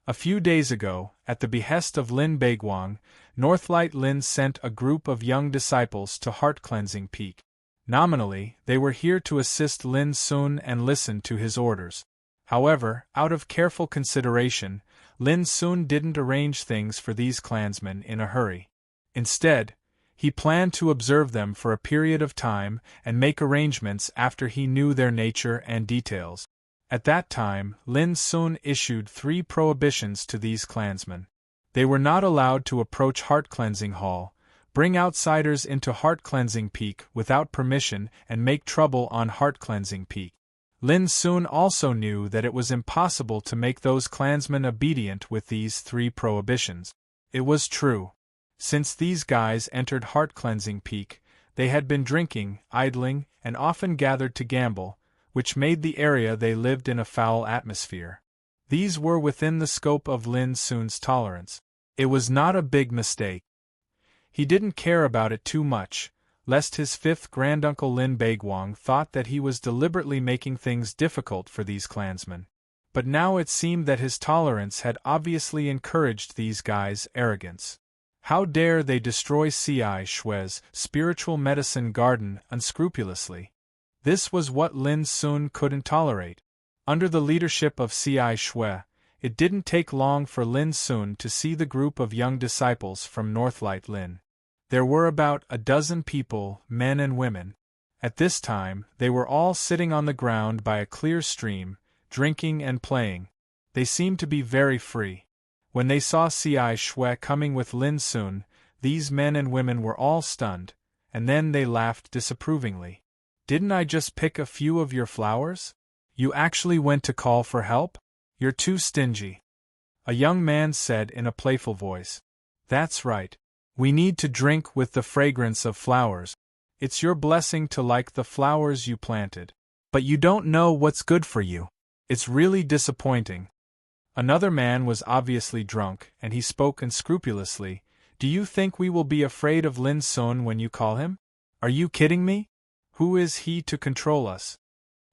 A few days ago, at the behest of Lin Beiguang, Northlight Lin sent a group of young disciples to Heart Cleansing Peak. Nominally, they were here to assist Lin Sun and listen to his orders. However, out of careful consideration, Lin Sun didn't arrange things for these clansmen in a hurry. Instead, he planned to observe them for a period of time and make arrangements after he knew their nature and details. At that time, Lin Sun issued 3 prohibitions to these clansmen. They were not allowed to approach Heart Cleansing Hall, bring outsiders into Heart Cleansing Peak without permission and make trouble on Heart Cleansing Peak. Lin Sun also knew that it was impossible to make those clansmen obedient with these 3 prohibitions. It was true. Since these guys entered Heart Cleansing Peak, they had been drinking, idling, and often gathered to gamble, which made the area they lived in a foul atmosphere. These were within the scope of Lin Sun's tolerance. It was not a big mistake. He didn't care about it too much, lest his 5th granduncle Lin Beiguang thought that he was deliberately making things difficult for these clansmen. But now it seemed that his tolerance had obviously encouraged these guys' arrogance. How dare they destroy Ci Shue's spiritual medicine garden unscrupulously? This was what Lin Sun couldn't tolerate. Under the leadership of Ci Shue, it didn't take long for Lin Sun to see the group of young disciples from Northlight Lin. There were about a dozen people, men and women. At this time, they were all sitting on the ground by a clear stream, drinking and playing. They seemed to be very free. When they saw Ci Shue coming with Lin Sun, these men and women were all stunned, and then they laughed disapprovingly. "Didn't I just pick a few of your flowers? You actually went to call for help? You're too stingy. A young man said in a playful voice. That's right. We need to drink with the fragrance of flowers. It's your blessing to like the flowers you planted. But you don't know what's good for you. It's really disappointing. Another man was obviously drunk, and he spoke unscrupulously. Do you think we will be afraid of Lin Sun when you call him? Are you kidding me? Who is he to control us?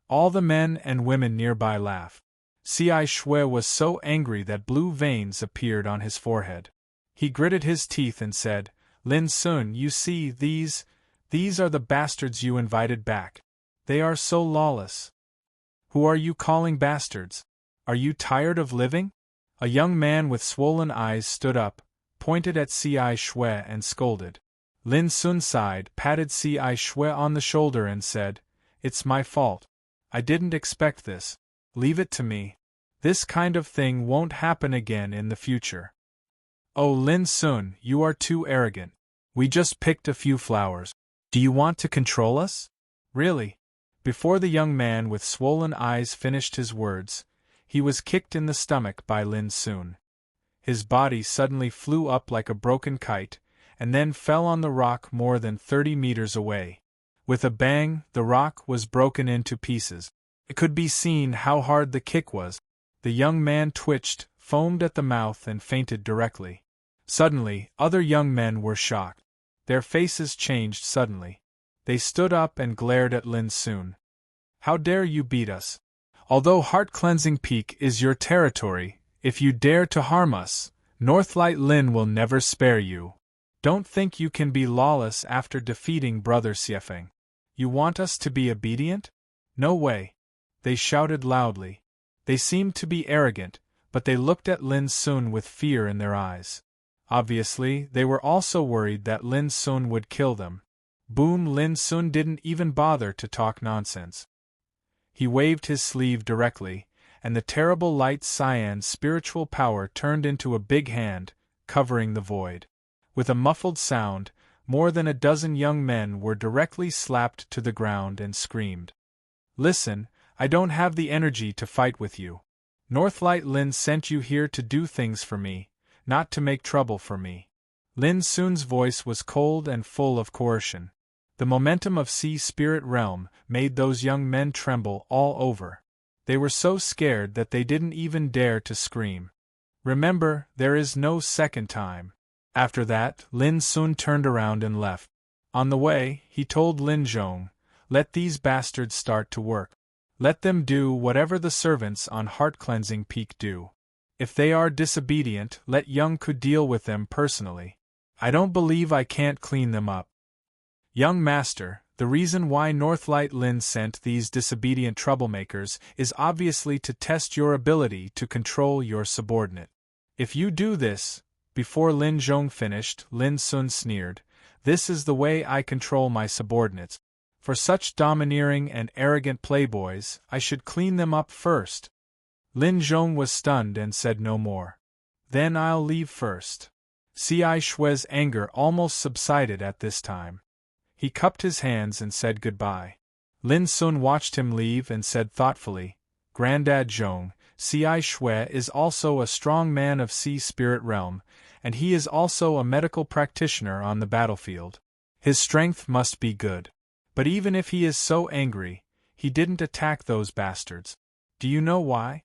All the men and women nearby laughed. Cai Shui was so angry that blue veins appeared on his forehead. He gritted his teeth and said, Lin Sun, you see, these are the bastards you invited back. They are so lawless. Who are you calling bastards? Are you tired of living? A young man with swollen eyes stood up, pointed at Cai Shui and scolded. Lin Sun sighed, patted Cai Shui on the shoulder and said, It's my fault. I didn't expect this. Leave it to me. This kind of thing won't happen again in the future. Oh, Lin Sun, you are too arrogant. We just picked a few flowers. Do you want to control us? Really? Before the young man with swollen eyes finished his words, he was kicked in the stomach by Lin Sun. His body suddenly flew up like a broken kite, and then fell on the rock more than 30 meters away. With a bang, the rock was broken into pieces. It could be seen how hard the kick was. The young man twitched, foamed at the mouth and fainted directly. Suddenly, other young men were shocked. Their faces changed suddenly. They stood up and glared at Lin Sun. How dare you beat us? Although Heart-Cleansing Peak is your territory, if you dare to harm us, Northlight Lin will never spare you. Don't think you can be lawless after defeating Brother Xiefeng. You want us to be obedient? No way. They shouted loudly. They seemed to be arrogant, but they looked at Lin Sun with fear in their eyes. Obviously, they were also worried that Lin Sun would kill them. Boom! Lin Sun didn't even bother to talk nonsense. He waved his sleeve directly, and the terrible light cyan spiritual power turned into a big hand, covering the void. With a muffled sound, more than a dozen young men were directly slapped to the ground and screamed. Listen, I don't have the energy to fight with you. Northlight Lin sent you here to do things for me, not to make trouble for me. Lin Sun's voice was cold and full of coercion. The momentum of Sea Spirit Realm made those young men tremble all over. They were so scared that they didn't even dare to scream. Remember, there is no second time. After that, Lin Sun turned around and left. On the way, he told Lin Zhong, Let these bastards start to work. Let them do whatever the servants on Heart-Cleansing Peak do. If they are disobedient, let Young Ku deal with them personally. I don't believe I can't clean them up. Young Master, the reason why Northlight Lin sent these disobedient troublemakers is obviously to test your ability to control your subordinate. If you do this, before Lin Zhong finished, Lin Sun sneered, This is the way I control my subordinates. For such domineering and arrogant playboys, I should clean them up first. Lin Zhong was stunned and said no more. Then I'll leave first. Cai Shui's anger almost subsided at this time. He cupped his hands and said goodbye. Lin Sun watched him leave and said thoughtfully, Grandad Zhong, Cai Shui is also a strong man of Sea Spirit Realm, and he is also a medical practitioner on the battlefield. His strength must be good. But even if he is so angry, he didn't attack those bastards. Do you know why?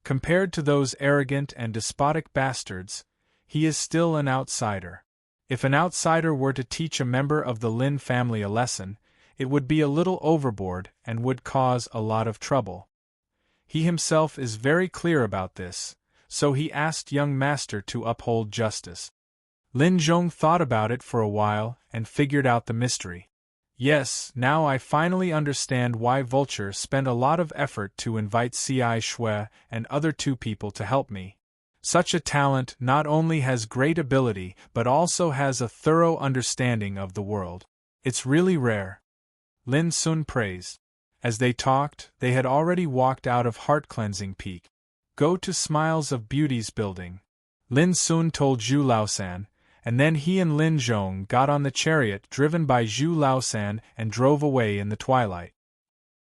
Compared to those arrogant and despotic bastards, he is still an outsider. If an outsider were to teach a member of the Lin family a lesson, it would be a little overboard and would cause a lot of trouble. He himself is very clear about this, so he asked young master to uphold justice. Lin Zhong thought about it for a while and figured out the mystery. Yes, now I finally understand why Vulture spent a lot of effort to invite Cai Shui and other two people to help me. Such a talent not only has great ability but also has a thorough understanding of the world. It's really rare. Lin Sun praised. As they talked, they had already walked out of Heart-Cleansing Peak. Go to Smiles of Beauty's building. Lin Sun told Zhu Laosan, and then he and Lin Zhong got on the chariot driven by Zhu Laosan and drove away in the twilight.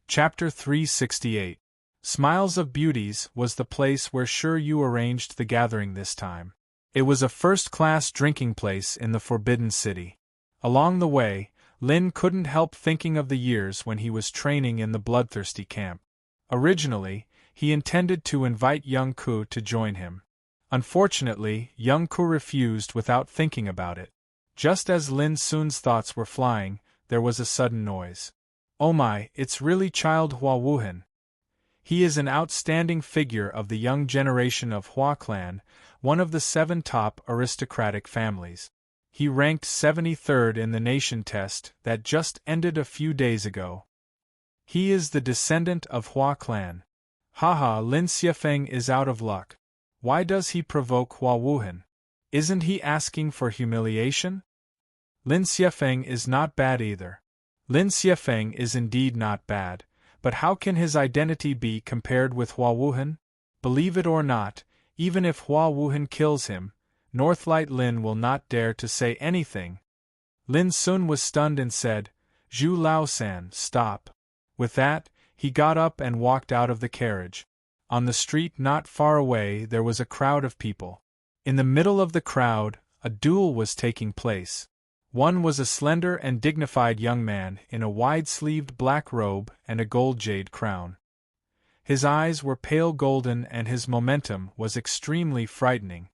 Chapter 368. Smiles of Beauties was the place where Sure You arranged the gathering this time. It was a first-class drinking place in the Forbidden City. Along the way, Lin couldn't help thinking of the years when he was training in the bloodthirsty camp. Originally, he intended to invite young Ku to join him. Unfortunately, young Ku refused without thinking about it. Just as Lin Sun's thoughts were flying, there was a sudden noise. Oh my, it's really Child Hua Wuhan. He is an outstanding figure of the young generation of Hua clan, one of the 7 top aristocratic families. He ranked 73rd in the nation test that just ended a few days ago. He is the descendant of Hua clan. Haha, Lin Xiefeng is out of luck. Why does he provoke Hua Wuhan? Isn't he asking for humiliation? Lin Xiefeng is not bad either. Lin Xiefeng is indeed not bad, but how can his identity be compared with Hua Wuhan? Believe it or not, even if Hua Wuhan kills him, Northlight Lin will not dare to say anything. Lin Sun was stunned and said, "Zhu Lao-san, stop." With that, he got up and walked out of the carriage. On the street not far away there was a crowd of people. In the middle of the crowd, a duel was taking place. One was a slender and dignified young man in a wide-sleeved black robe and a gold jade crown. His eyes were pale golden and his momentum was extremely frightening.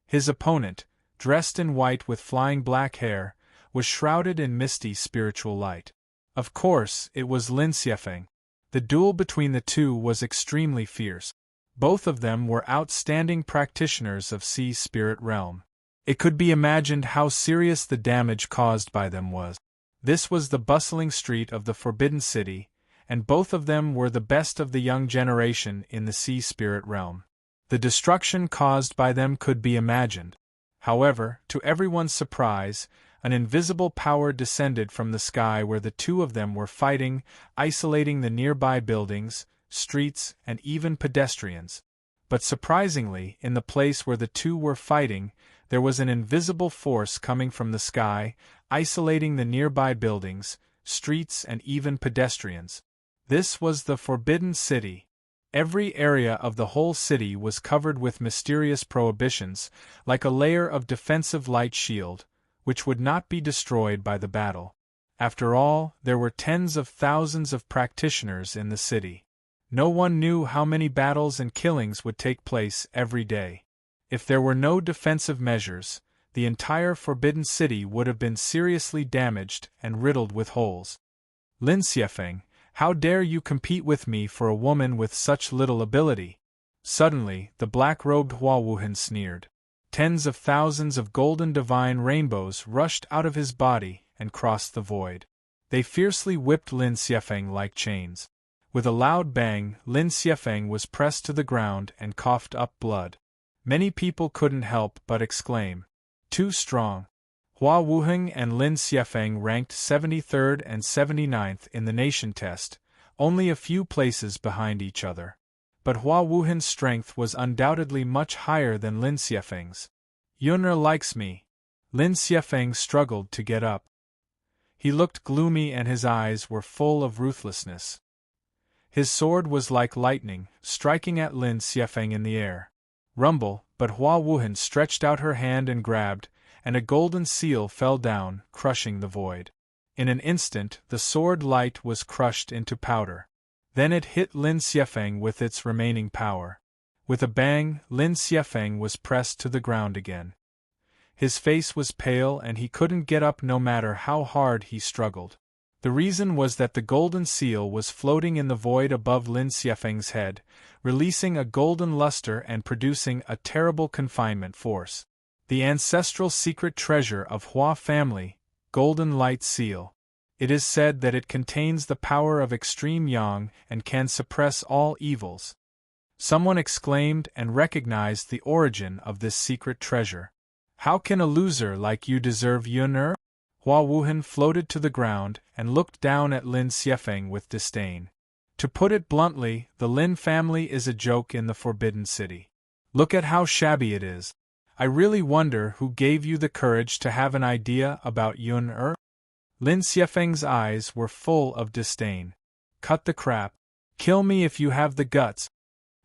His opponent, dressed in white with flying black hair, was shrouded in misty spiritual light. Of course, it was Lin Xiefeng. The duel between the two was extremely fierce. Both of them were outstanding practitioners of Sea Spirit Realm. It could be imagined how serious the damage caused by them was. This was the bustling street of the Forbidden City, and both of them were the best of the young generation in the Sea Spirit Realm. The destruction caused by them could be imagined. However, to everyone's surprise, an invisible power descended from the sky where the two of them were fighting, isolating the nearby buildings, streets, and even pedestrians. But surprisingly, in the place where the two were fighting, there was an invisible force coming from the sky, isolating the nearby buildings, streets, and even pedestrians. This was the Forbidden City. Every area of the whole city was covered with mysterious prohibitions, like a layer of defensive light shield, which would not be destroyed by the battle. After all, there were tens of thousands of practitioners in the city. No one knew how many battles and killings would take place every day. If there were no defensive measures, the entire Forbidden City would have been seriously damaged and riddled with holes. Lin Xiefeng, how dare you compete with me for a woman with such little ability? Suddenly, the black-robed Hua Wuhan sneered. Tens of thousands of golden divine rainbows rushed out of his body and crossed the void. They fiercely whipped Lin Xiefeng like chains. With a loud bang, Lin Xiefeng was pressed to the ground and coughed up blood. Many people couldn't help but exclaim, "Too strong." Hua Wuhan and Lin Xiefeng ranked 73rd and 79th in the nation test, only a few places behind each other. But Hua Wuhan's strength was undoubtedly much higher than Lin Xiefeng's. "Yun'er likes me." Lin Xiefeng struggled to get up. He looked gloomy and his eyes were full of ruthlessness. His sword was like lightning, striking at Lin Xiefeng in the air. Rumble, but Hua Wuhan stretched out her hand and grabbed, and a golden seal fell down, crushing the void. In an instant, the sword light was crushed into powder. Then it hit Lin Xiefeng with its remaining power. With a bang, Lin Xiefeng was pressed to the ground again. His face was pale and he couldn't get up no matter how hard he struggled. The reason was that the golden seal was floating in the void above Lin Xiefeng's head, releasing a golden luster and producing a terrible confinement force. The ancestral secret treasure of Hua family, Golden Light Seal. It is said that it contains the power of extreme yang and can suppress all evils. Someone exclaimed and recognized the origin of this secret treasure. "How can a loser like you deserve Yun'er?" Hua Wuhan floated to the ground and looked down at Lin Xiefeng with disdain. To put it bluntly, the Lin family is a joke in the Forbidden City. Look at how shabby it is. I really wonder who gave you the courage to have an idea about Yun'er? Lin Xiefeng's eyes were full of disdain. Cut the crap. Kill me if you have the guts.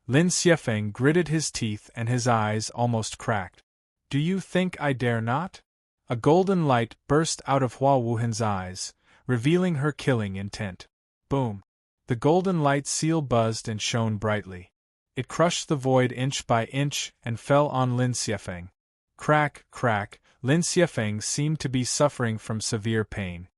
Lin Xiefeng gritted his teeth and his eyes almost cracked. Do you think I dare not? A golden light burst out of Hua Wuhan's eyes, revealing her killing intent. Boom! The golden light seal buzzed and shone brightly. It crushed the void inch by inch and fell on Lin Xiefeng. Crack, crack, Lin Xiefeng seemed to be suffering from severe pain.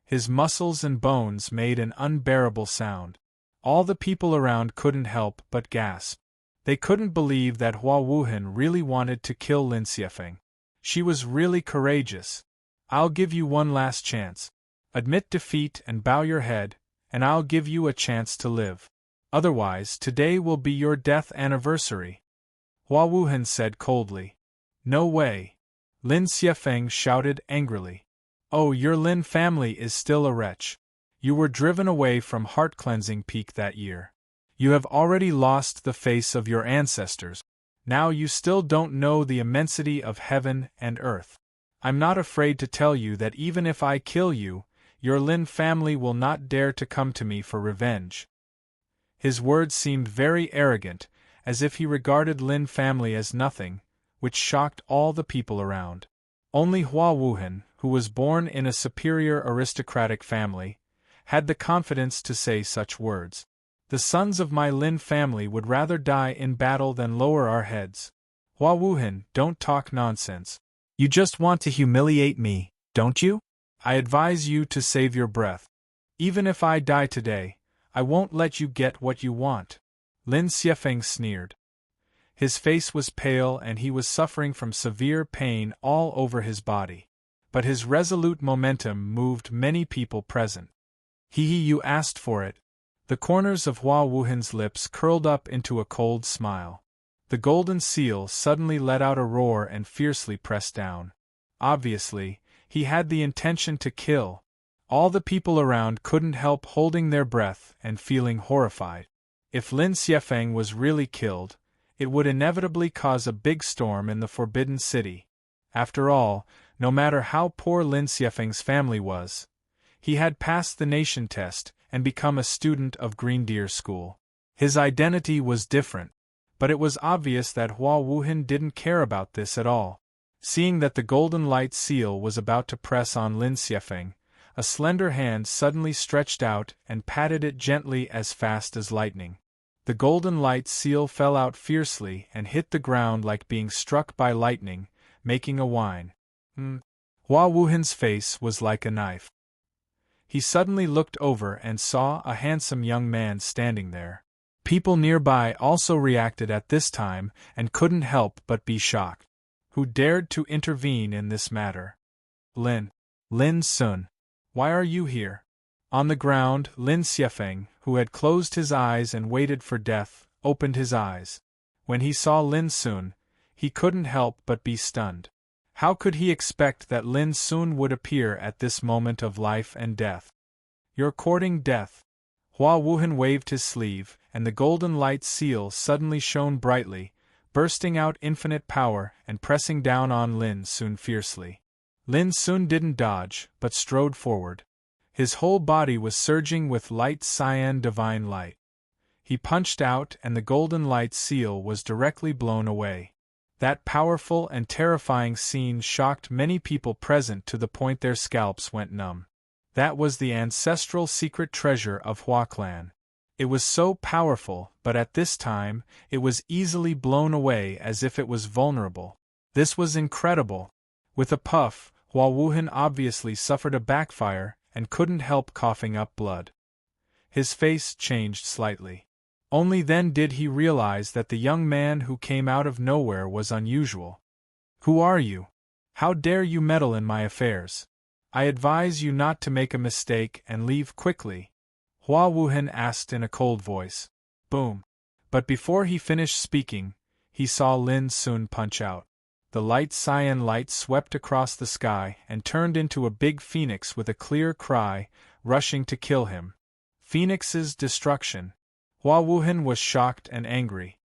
His muscles and bones made an unbearable sound. All the people around couldn't help but gasp. They couldn't believe that Hua Wuhan really wanted to kill Lin Xiefeng. She was really courageous. I'll give you one last chance. Admit defeat and bow your head, and I'll give you a chance to live. Otherwise, today will be your death anniversary. Hua Wuhan said coldly. No way. Lin Xiefeng shouted angrily. Oh, your Lin family is still a wretch. You were driven away from Heart-Cleansing Peak that year. You have already lost the face of your ancestors. Now you still don't know the immensity of heaven and earth. I'm not afraid to tell you that even if I kill you, your Lin family will not dare to come to me for revenge. His words seemed very arrogant, as if he regarded Lin family as nothing, which shocked all the people around. Only Hua Wuhan, who was born in a superior aristocratic family, had the confidence to say such words. The sons of my Lin family would rather die in battle than lower our heads. Hua Wuhan, don't talk nonsense. You just want to humiliate me, don't you? I advise you to save your breath. Even if I die today, I won't let you get what you want. Lin Xiefeng sneered. His face was pale and he was suffering from severe pain all over his body. But his resolute momentum moved many people present. You asked for it. The corners of Hua Wuhan's lips curled up into a cold smile. The golden seal suddenly let out a roar and fiercely pressed down. Obviously, he had the intention to kill. All the people around couldn't help holding their breath and feeling horrified. If Lin Xiefeng was really killed, it would inevitably cause a big storm in the Forbidden City. After all, no matter how poor Lin Xiefeng's family was, he had passed the nation test and become a student of Green Deer School. His identity was different, but it was obvious that Hua Wuhan didn't care about this at all. Seeing that the golden light seal was about to press on Lin Xiefeng, a slender hand suddenly stretched out and patted it gently as fast as lightning. The golden light seal fell out fiercely and hit the ground like being struck by lightning, making a whine. Hua Wuhan's face was like a knife. He suddenly looked over and saw a handsome young man standing there. People nearby also reacted at this time and couldn't help but be shocked. Who dared to intervene in this matter? Lin Sun. Why are you here? On the ground, Lin Xiefeng, who had closed his eyes and waited for death, opened his eyes. When he saw Lin Sun, he couldn't help but be stunned. How could he expect that Lin Sun would appear at this moment of life and death? You're courting death. Hua Wuhan waved his sleeve, and the golden light seal suddenly shone brightly, bursting out infinite power and pressing down on Lin Sun fiercely. Lin Sun didn't dodge, but strode forward. His whole body was surging with light cyan divine light. He punched out and the golden light seal was directly blown away. That powerful and terrifying scene shocked many people present to the point their scalps went numb. That was the ancestral secret treasure of Hua clan. It was so powerful, but at this time, it was easily blown away as if it was vulnerable. This was incredible. With a puff, Hua Wuhan obviously suffered a backfire and couldn't help coughing up blood. His face changed slightly. Only then did he realize that the young man who came out of nowhere was unusual. Who are you? How dare you meddle in my affairs? I advise you not to make a mistake and leave quickly, Hua Wuhan asked in a cold voice. Boom. But before he finished speaking, he saw Lin Sun punch out. The light cyan light swept across the sky and turned into a big phoenix with a clear cry, rushing to kill him. Phoenix's destruction. Hua Wuhan was shocked and angry.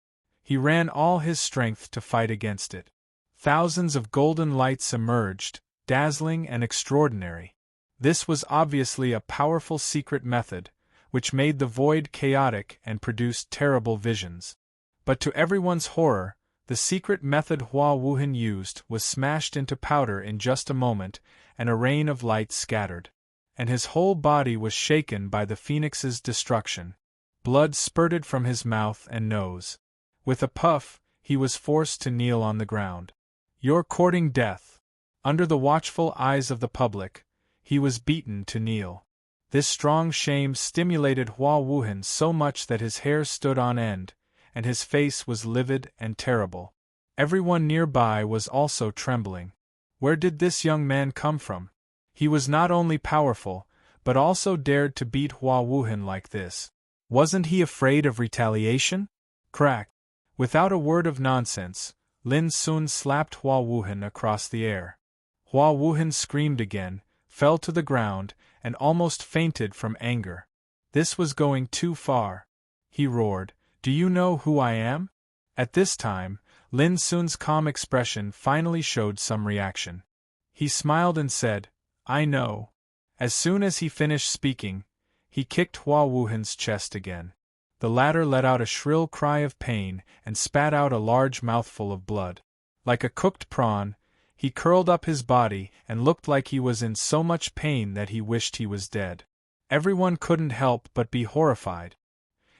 He ran all his strength to fight against it. Thousands of golden lights emerged, dazzling and extraordinary. This was obviously a powerful secret method, which made the void chaotic and produced terrible visions. But to everyone's horror, the secret method Hua Wuhan used was smashed into powder in just a moment, and a rain of light scattered. And his whole body was shaken by the phoenix's destruction. Blood spurted from his mouth and nose. With a puff, he was forced to kneel on the ground. "You're courting death." Under the watchful eyes of the public, he was beaten to kneel. This strong shame stimulated Hua Wuhan so much that his hair stood on end, and his face was livid and terrible. Everyone nearby was also trembling. Where did this young man come from? He was not only powerful, but also dared to beat Hua Wuhan like this. Wasn't he afraid of retaliation? Crack! Without a word of nonsense, Lin Sun slapped Hua Wuhan across the air. Hua Wuhan screamed again, fell to the ground, and almost fainted from anger. This was going too far. He roared, "Do you know who I am?" At this time, Lin Sun's calm expression finally showed some reaction. He smiled and said, "I know." As soon as he finished speaking, he kicked Hua Wuhan's chest again. The latter let out a shrill cry of pain and spat out a large mouthful of blood. Like a cooked prawn, he curled up his body and looked like he was in so much pain that he wished he was dead. Everyone couldn't help but be horrified.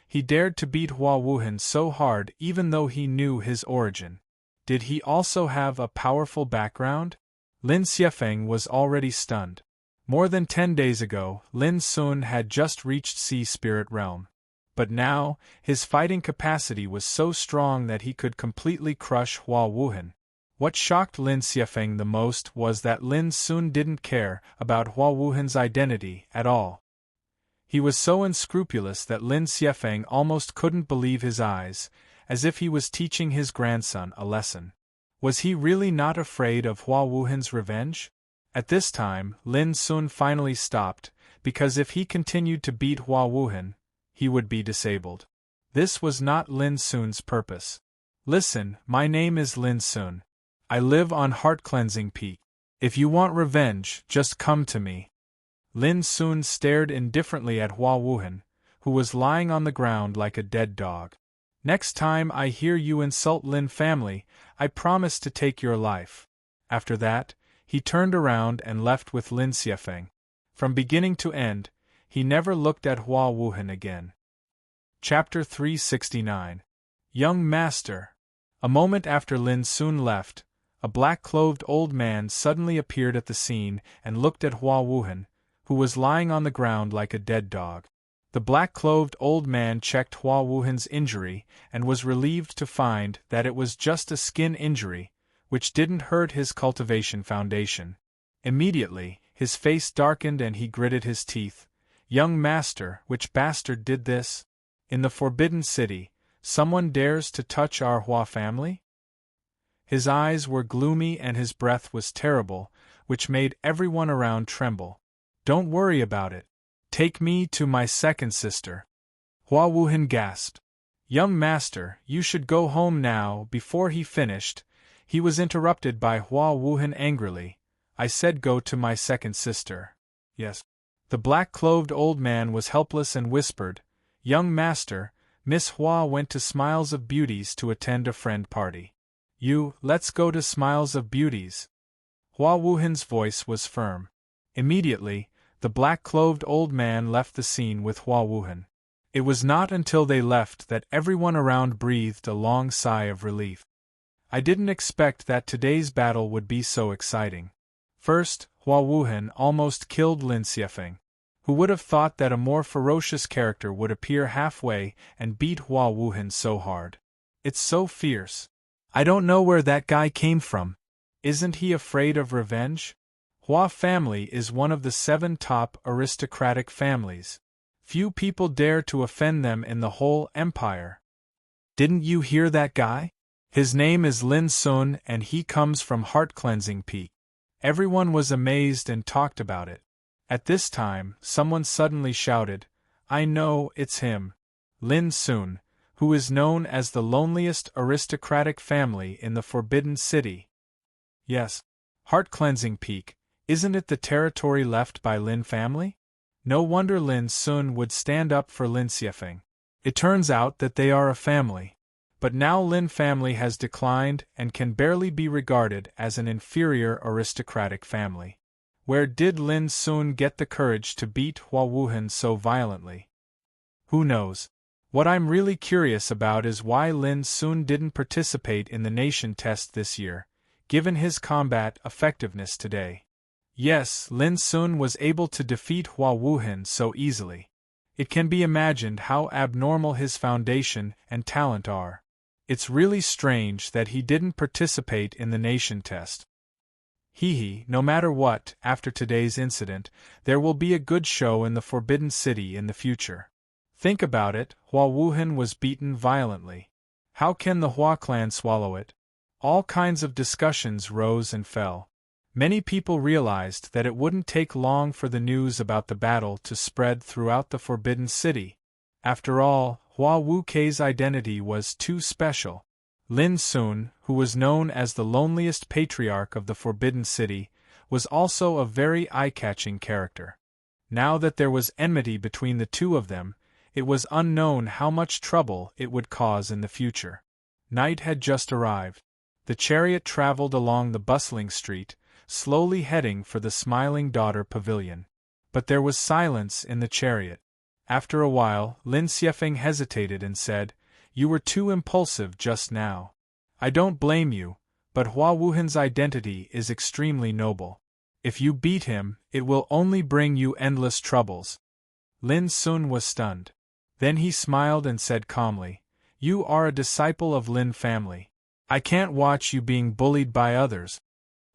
He dared to beat Hua Wuhan so hard even though he knew his origin. Did he also have a powerful background? Lin Xiefeng was already stunned. More than 10 days ago, Lin Sun had just reached Sea Spirit Realm. But now, his fighting capacity was so strong that he could completely crush Hua Wuhan. What shocked Lin Xiefeng the most was that Lin Sun didn't care about Hua Wuhan's identity at all. He was so unscrupulous that Lin Xiefeng almost couldn't believe his eyes, as if he was teaching his grandson a lesson. Was he really not afraid of Hua Wuhan's revenge? At this time, Lin Sun finally stopped, because if he continued to beat Hua Wuhan, he would be disabled. This was not Lin Sun's purpose. "Listen, my name is Lin Sun. I live on Heart Cleansing Peak. If you want revenge, just come to me." Lin Sun stared indifferently at Hua Wuhan, who was lying on the ground like a dead dog. "Next time I hear you insult Lin family, I promise to take your life." After that, he turned around and left with Lin Xiefeng. From beginning to end, he never looked at Hua Wuhan again. Chapter 369. Young Master. A moment after Lin Sun left, a black-clothed old man suddenly appeared at the scene and looked at Hua Wuhan, who was lying on the ground like a dead dog. The black-clothed old man checked Hua Wuhan's injury and was relieved to find that it was just a skin injury, which didn't hurt his cultivation foundation. Immediately, his face darkened and he gritted his teeth. "Young Master, which bastard did this? In the Forbidden City, someone dares to touch our Hua family?" His eyes were gloomy and his breath was terrible, which made everyone around tremble. "Don't worry about it. Take me to my second sister." Hua Wuhan gasped. "Young Master, you should go home now." Before he finished, he was interrupted by Hua Wuhan angrily. "I said go to my second sister." "Yes." The black-clothed old man was helpless and whispered, "Young Master, Miss Hua went to Smiles of Beauties to attend a friend party. Let's go to Smiles of Beauties." Hua Wuhan's voice was firm. Immediately, the black-clothed old man left the scene with Hua Wuhan. It was not until they left that everyone around breathed a long sigh of relief. I didn't expect that today's battle would be so exciting. First, Hua Wuhan almost killed Lin Xiefeng. Who would have thought that a more ferocious character would appear halfway and beat Hua Wuhan so hard? It's so fierce. I don't know where that guy came from. Isn't he afraid of revenge? Hua family is one of the 7 top aristocratic families. Few people dare to offend them in the whole empire. Didn't you hear that guy? His name is Lin Sun and he comes from Heart Cleansing Peak. Everyone was amazed and talked about it. At this time, someone suddenly shouted, "I know, it's him. Lin Sun, who is known as the loneliest aristocratic family in the Forbidden City." Yes. Heart Cleansing Peak, isn't it the territory left by Lin family? No wonder Lin Sun would stand up for Lin Xiefeng. It turns out that they are a family. But now Lin family has declined and can barely be regarded as an inferior aristocratic family. Where did Lin Sun get the courage to beat Hua Wuhan so violently? Who knows? What I'm really curious about is why Lin Sun didn't participate in the nation test this year, given his combat effectiveness today. Yes, Lin Sun was able to defeat Hua Wuhan so easily. It can be imagined how abnormal his foundation and talent are. It's really strange that he didn't participate in the nation test. No matter what, after today's incident, there will be a good show in the Forbidden City in the future. Think about it, Hua Wuhan was beaten violently. How can the Hua clan swallow it? All kinds of discussions rose and fell. Many people realized that it wouldn't take long for the news about the battle to spread throughout the Forbidden City. After all, Hua Wukei's identity was too special. Lin Sun, who was known as the loneliest patriarch of the Forbidden City, was also a very eye-catching character. Now that there was enmity between the two of them, it was unknown how much trouble it would cause in the future. Night had just arrived. The chariot traveled along the bustling street, slowly heading for the Smiling Daughter Pavilion. But there was silence in the chariot. After a while, Lin Xiefeng hesitated and said, "You were too impulsive just now. I don't blame you, but Hua Wuhan's identity is extremely noble. If you beat him, it will only bring you endless troubles." Lin Sun was stunned. Then he smiled and said calmly, "You are a disciple of Lin family. I can't watch you being bullied by others."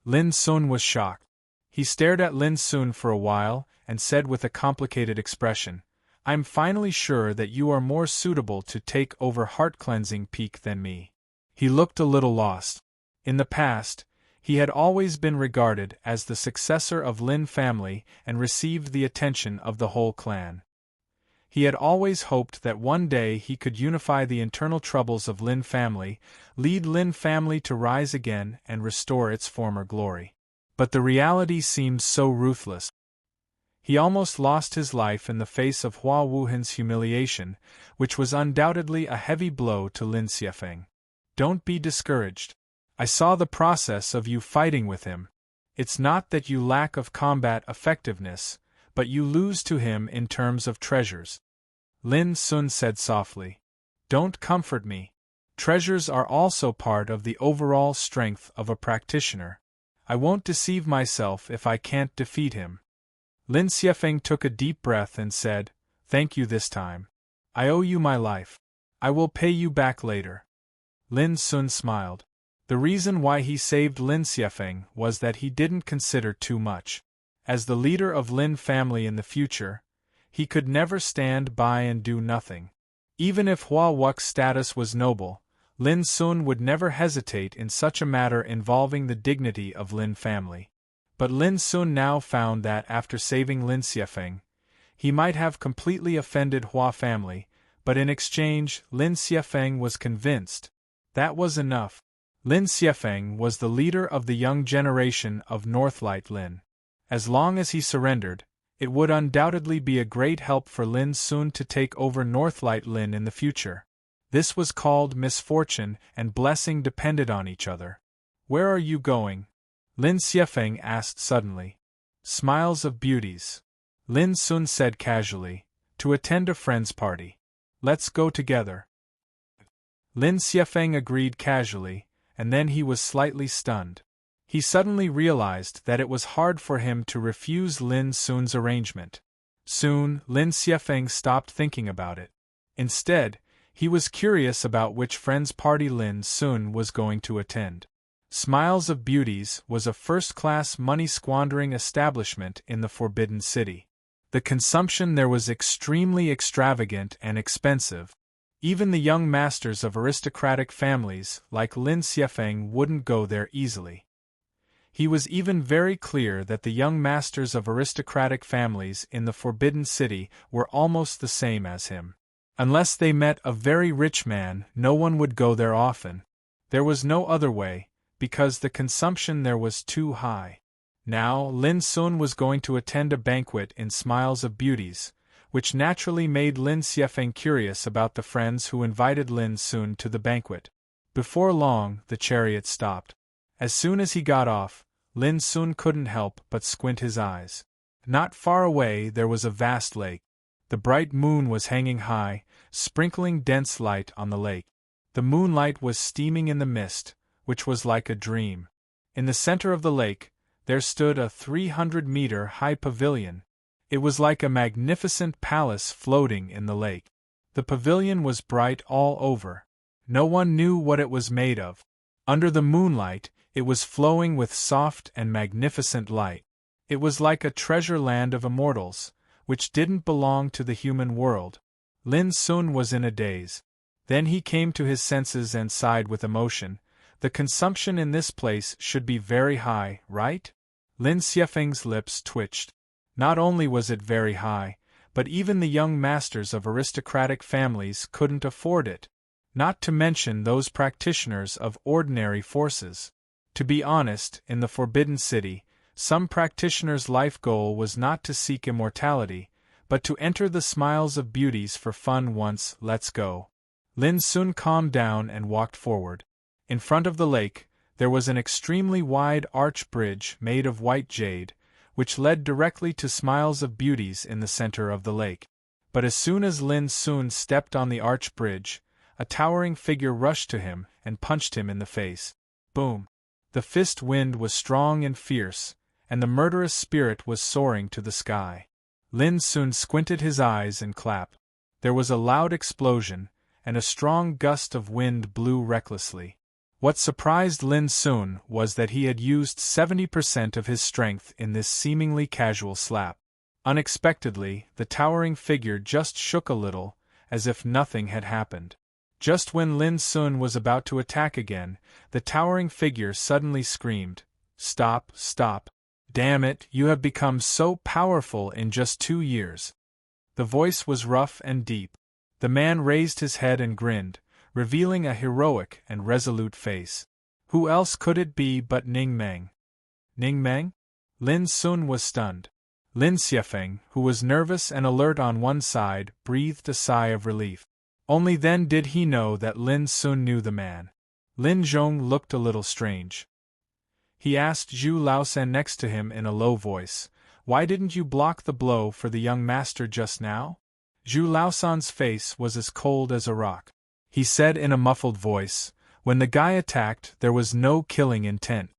Lin Sun was shocked. He stared at Lin Sun for a while and said with a complicated expression, "I'm finally sure that you are more suitable to take over heart-cleansing peak than me." He looked a little lost. In the past, he had always been regarded as the successor of Lin family and received the attention of the whole clan. He had always hoped that one day he could unify the internal troubles of Lin family, lead Lin family to rise again and restore its former glory. But the reality seemed so ruthless. He almost lost his life in the face of Hua Wuhan's humiliation, which was undoubtedly a heavy blow to Lin Xiefeng. Don't be discouraged. I saw the process of you fighting with him. It's not that you lack of combat effectiveness, but you lose to him in terms of treasures. Lin Sun said softly. Don't comfort me. Treasures are also part of the overall strength of a practitioner. I won't deceive myself if I can't defeat him. Lin Xiefeng took a deep breath and said, "Thank you this time. I owe you my life. I will pay you back later." Lin Sun smiled. The reason why he saved Lin Xiefeng was that he didn't consider too much. As the leader of Lin family in the future, he could never stand by and do nothing. Even if Hua Wu's status was noble, Lin Sun would never hesitate in such a matter involving the dignity of Lin family. But Lin Sun now found that after saving Lin Xiefeng, he might have completely offended Hua family, but in exchange Lin Xiefeng was convinced. That was enough. Lin Xiefeng was the leader of the young generation of Northlight Lin. As long as he surrendered, it would undoubtedly be a great help for Lin Sun to take over Northlight Lin in the future. This was called misfortune, and blessing depended on each other. "Where are you going?" Lin Xiefeng asked suddenly. "Smiles of Beauties," Lin Sun said casually, "to attend a friend's party. Let's go together." Lin Xiefeng agreed casually, and then he was slightly stunned. He suddenly realized that it was hard for him to refuse Lin Sun's arrangement. Soon, Lin Xiefeng stopped thinking about it. Instead, he was curious about which friend's party Lin Sun was going to attend. Smiles of Beauties was a first-class money-squandering establishment in the Forbidden City. The consumption there was extremely extravagant and expensive. Even the young masters of aristocratic families like Lin Xiefeng wouldn't go there easily. He was even very clear that the young masters of aristocratic families in the Forbidden City were almost the same as him. Unless they met a very rich man, no one would go there often. There was no other way, because the consumption there was too high. Now, Lin Sun was going to attend a banquet in Smiles of Beauties, which naturally made Lin Xiefeng curious about the friends who invited Lin Sun to the banquet. Before long, the chariot stopped. As soon as he got off, Lin Sun couldn't help but squint his eyes. Not far away there was a vast lake. The bright moon was hanging high, sprinkling dense light on the lake. The moonlight was steaming in the mist, which was like a dream. In the center of the lake, there stood a 300-meter-high pavilion. It was like a magnificent palace floating in the lake. The pavilion was bright all over. No one knew what it was made of. Under the moonlight, it was flowing with soft and magnificent light. It was like a treasure land of immortals, which didn't belong to the human world. Lin Sun was in a daze. Then he came to his senses and sighed with emotion. The consumption in this place should be very high, right? Lin Xiefeng's lips twitched. Not only was it very high, but even the young masters of aristocratic families couldn't afford it. Not to mention those practitioners of ordinary forces. To be honest, in the Forbidden City, some practitioners' life goal was not to seek immortality, but to enter the Smiles of Beauties for fun once. Let's go. Lin Sun calmed down and walked forward. In front of the lake, there was an extremely wide arch bridge made of white jade, which led directly to Smiles of Beauties in the center of the lake. But as soon as Lin Sun stepped on the arch bridge, a towering figure rushed to him and punched him in the face. Boom! The fist wind was strong and fierce, and the murderous spirit was soaring to the sky. Lin Sun squinted his eyes and clapped. There was a loud explosion, and a strong gust of wind blew recklessly. What surprised Lin Sun was that he had used 70% of his strength in this seemingly casual slap. Unexpectedly, the towering figure just shook a little, as if nothing had happened. Just when Lin Sun was about to attack again, the towering figure suddenly screamed, "Stop, stop! Damn it, you have become so powerful in just 2 years." The voice was rough and deep. The man raised his head and grinned, revealing a heroic and resolute face. Who else could it be but Ning Meng? Ning Meng? Lin Sun was stunned. Lin Xiefeng, who was nervous and alert on one side, breathed a sigh of relief. Only then did he know that Lin Sun knew the man. Lin Zhong looked a little strange. He asked Zhu Laosan next to him in a low voice, "Why didn't you block the blow for the young master just now?" Zhu Laosan's face was as cold as a rock. He said in a muffled voice, "When the guy attacked, there was no killing intent.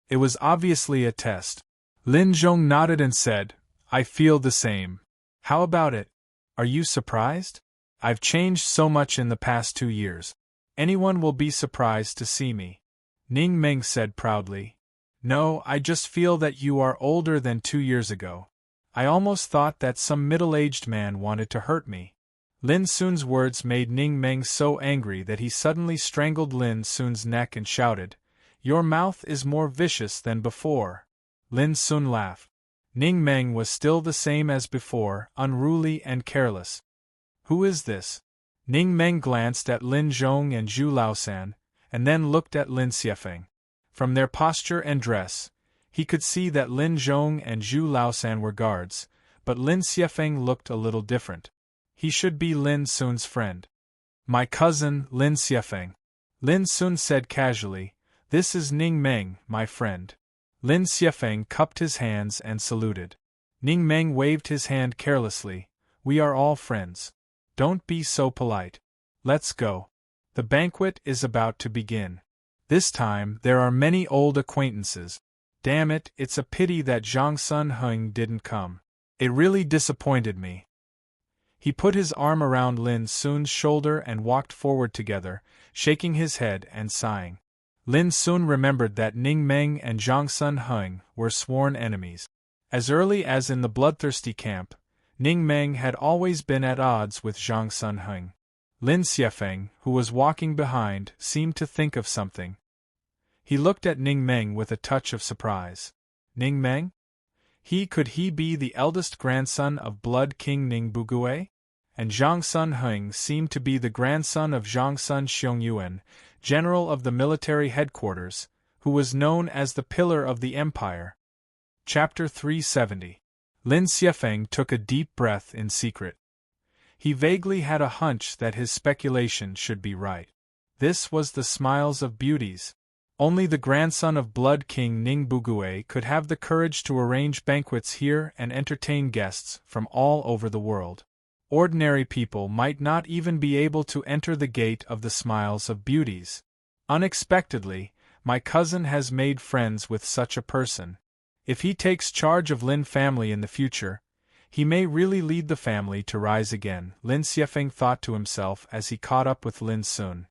It was obviously a test." Lin Zhong nodded and said, "I feel the same. How about it? Are you surprised? I've changed so much in the past 2 years. Anyone will be surprised to see me." Ning Meng said proudly, "No, I just feel that you are older than 2 years ago. I almost thought that some middle-aged man wanted to hurt me." Lin Sun's words made Ning Meng so angry that he suddenly strangled Lin Sun's neck and shouted, "Your mouth is more vicious than before." Lin Sun laughed. Ning Meng was still the same as before, unruly and careless. "Who is this?" Ning Meng glanced at Lin Zhong and Zhu Laosan, and then looked at Lin Xiefeng. From their posture and dress, he could see that Lin Zhong and Zhu Laosan were guards, but Lin Xiefeng looked a little different. He should be Lin Sun's friend. "My cousin, Lin Xiefeng." Lin Sun said casually, "This is Ning Meng, my friend." Lin Xiefeng cupped his hands and saluted. Ning Meng waved his hand carelessly, "We are all friends. Don't be so polite. Let's go. The banquet is about to begin. This time there are many old acquaintances. Damn it, it's a pity that Zhang Sun Heng didn't come. It really disappointed me." He put his arm around Lin Sun's shoulder and walked forward together, shaking his head and sighing. Lin Sun remembered that Ning Meng and Zhang Sun Heng were sworn enemies. As early as in the bloodthirsty camp, Ning Meng had always been at odds with Zhang Sun Heng. Lin Xiefeng, who was walking behind, seemed to think of something. He looked at Ning Meng with a touch of surprise. Ning Meng? Could he be the eldest grandson of Blood King Ning Bugue? And Zhang Sun Heng seemed to be the grandson of Zhang Sun Xiong general of the military headquarters, who was known as the Pillar of the Empire. Chapter 370. Lin Xiefeng took a deep breath in secret. He vaguely had a hunch that his speculation should be right. This was the Smiles of Beauties. Only the grandson of Blood King Ning Bugue could have the courage to arrange banquets here and entertain guests from all over the world. Ordinary people might not even be able to enter the gate of the Smiles of Beauties. Unexpectedly, my cousin has made friends with such a person. If he takes charge of Lin family in the future, he may really lead the family to rise again, Lin Xiefeng thought to himself as he caught up with Lin Sun.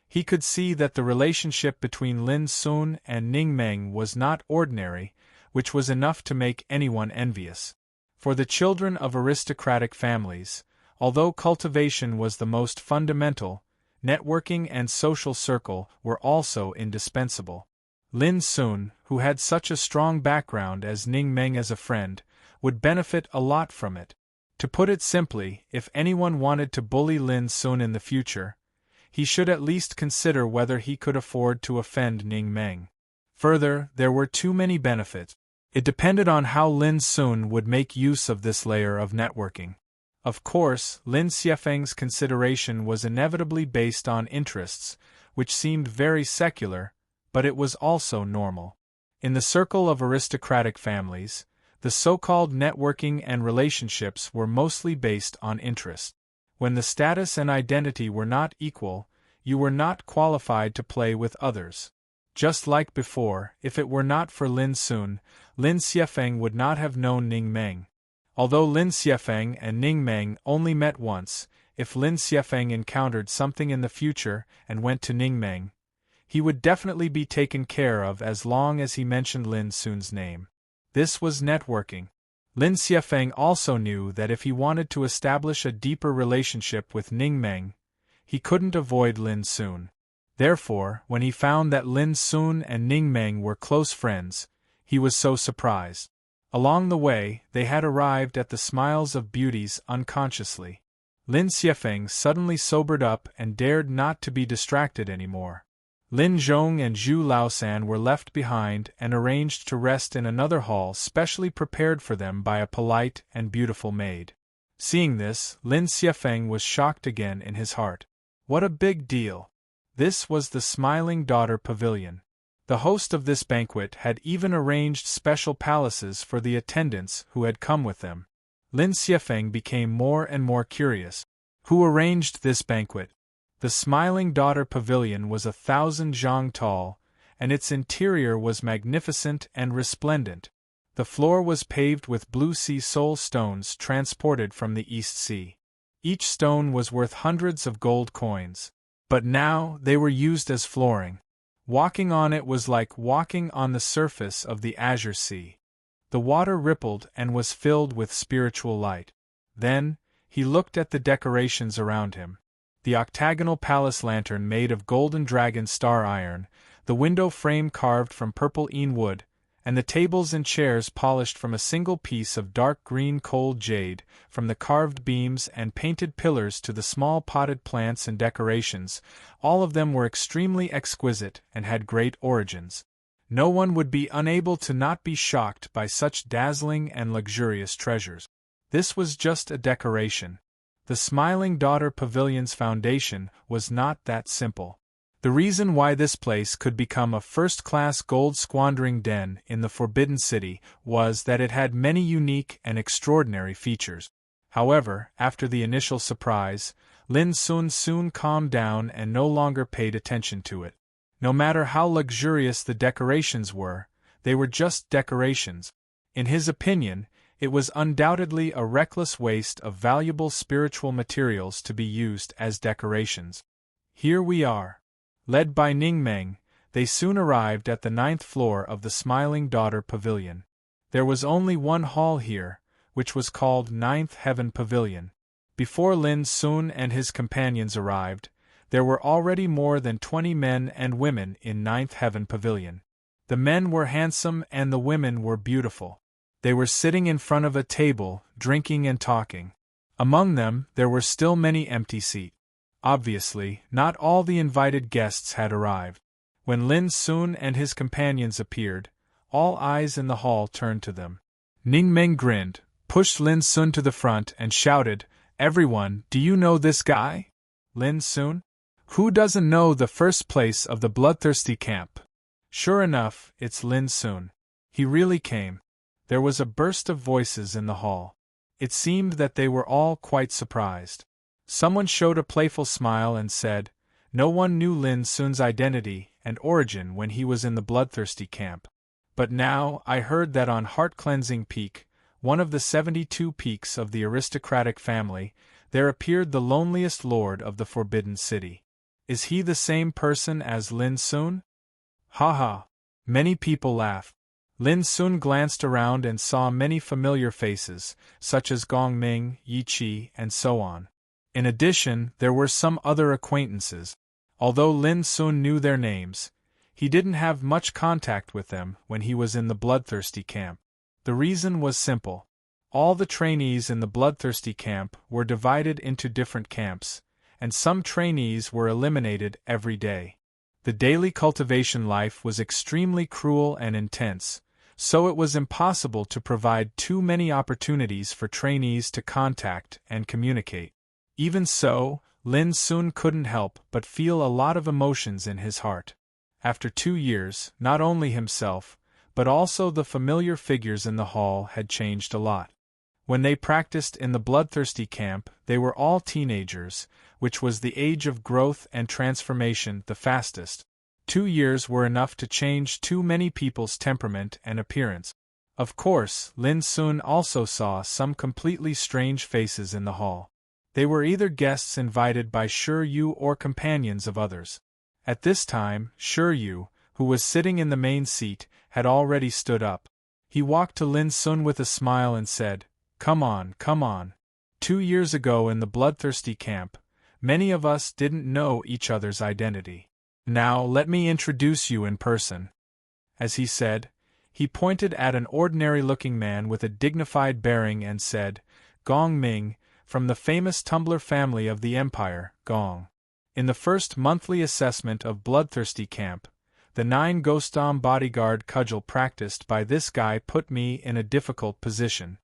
He could see that the relationship between Lin Sun and Ning Meng was not ordinary, which was enough to make anyone envious. For the children of aristocratic families, although cultivation was the most fundamental, networking and social circle were also indispensable. Lin Sun, who had such a strong background as Ning Meng as a friend, would benefit a lot from it. To put it simply, if anyone wanted to bully Lin Sun in the future, he should at least consider whether he could afford to offend Ning Meng. Further, there were too many benefits. It depended on how Lin Sun would make use of this layer of networking. Of course, Lin Xiefeng's consideration was inevitably based on interests, which seemed very secular, but it was also normal. In the circle of aristocratic families, the so-called networking and relationships were mostly based on interest. When the status and identity were not equal, you were not qualified to play with others. Just like before, if it were not for Lin Sun, Lin Xiefeng would not have known Ning Meng. Although Lin Xiefeng and Ning Meng only met once, if Lin Xiefeng encountered something in the future and went to Ning Meng, he would definitely be taken care of as long as he mentioned Lin Sun's name. This was networking. Lin Xiefeng also knew that if he wanted to establish a deeper relationship with Ning Meng, he couldn't avoid Lin Sun. Therefore, when he found that Lin Sun and Ning Meng were close friends, he was so surprised. Along the way, they had arrived at the Smiles of Beauties unconsciously. Lin Xiefeng suddenly sobered up and dared not to be distracted anymore. Lin Zhong and Zhu Laosan were left behind and arranged to rest in another hall specially prepared for them by a polite and beautiful maid. Seeing this, Lin Xiefeng was shocked again in his heart. What a big deal! This was the Smiling Daughter Pavilion. The host of this banquet had even arranged special palaces for the attendants who had come with them. Lin Xiefeng became more and more curious. Who arranged this banquet? The Smiling Daughter Pavilion was 1,000 zhang tall, and its interior was magnificent and resplendent. The floor was paved with blue sea soul stones transported from the East Sea. Each stone was worth hundreds of gold coins. But now they were used as flooring. Walking on it was like walking on the surface of the azure sea. The water rippled and was filled with spiritual light. Then, he looked at the decorations around him. The octagonal palace lantern made of golden dragon star iron, the window frame carved from purple een wood, and the tables and chairs polished from a single piece of dark green cold jade, from the carved beams and painted pillars to the small potted plants and decorations, all of them were extremely exquisite and had great origins. No one would be unable to not be shocked by such dazzling and luxurious treasures. This was just a decoration. The Smiling Daughter Pavilion's foundation was not that simple. The reason why this place could become a first-class gold-squandering den in the Forbidden City was that it had many unique and extraordinary features. However, after the initial surprise, Lin Sun soon calmed down and no longer paid attention to it. No matter how luxurious the decorations were, they were just decorations. In his opinion, it was undoubtedly a reckless waste of valuable spiritual materials to be used as decorations. Here we are. Led by Ning Meng, they soon arrived at the 9th floor of the Smiling Daughter Pavilion. There was only one hall here, which was called 9th Heaven Pavilion. Before Lin Sun and his companions arrived, there were already more than 20 men and women in 9th Heaven Pavilion. The men were handsome and the women were beautiful. They were sitting in front of a table, drinking and talking. Among them, there were still many empty seats. Obviously, not all the invited guests had arrived. When Lin Sun and his companions appeared, All eyes in the hall turned to them. Ning Meng grinned, pushed Lin Sun to the front and shouted, "Everyone, do you know this guy? Lin Sun? Who doesn't know the first place of the bloodthirsty camp?" Sure enough, it's Lin Sun. He really came. There was a burst of voices in the hall. It seemed that they were all quite surprised. Someone showed a playful smile and said, "No one knew Lin Sun's identity and origin when he was in the bloodthirsty camp. But now, I heard that on Heart-Cleansing Peak, one of the 72 peaks of the aristocratic family, there appeared the loneliest lord of the Forbidden City. Is he the same person as Lin Sun?" Ha ha! Many people laughed. Lin Sun glanced around and saw many familiar faces, such as Gong Ming, Yi Qi, and so on. In addition, there were some other acquaintances. Although Lin Sun knew their names, he didn't have much contact with them when he was in the bloodthirsty camp. The reason was simple. All the trainees in the bloodthirsty camp were divided into different camps, and some trainees were eliminated every day. The daily cultivation life was extremely cruel and intense, so it was impossible to provide too many opportunities for trainees to contact and communicate. Even so, Lin Sun couldn't help but feel a lot of emotions in his heart. After 2 years, not only himself, but also the familiar figures in the hall had changed a lot. When they practiced in the bloodthirsty camp, they were all teenagers, which was the age of growth and transformation the fastest. 2 years were enough to change too many people's temperament and appearance. Of course, Lin Sun also saw some completely strange faces in the hall. They were either guests invited by Shi Yu or companions of others. At this time, Shi Yu, who was sitting in the main seat, had already stood up. He walked to Lin Sun with a smile and said, Come on, come on. 2 years ago in the bloodthirsty camp, many of us didn't know each other's identity. Now let me introduce you in person." As he said, he pointed at an ordinary-looking man with a dignified bearing and said, "Gong Ming, from the famous tumbler family of the Empire, Gong. In the first monthly assessment of bloodthirsty camp, the 9 Ghostam bodyguard cudgel practiced by this guy put me in a difficult position."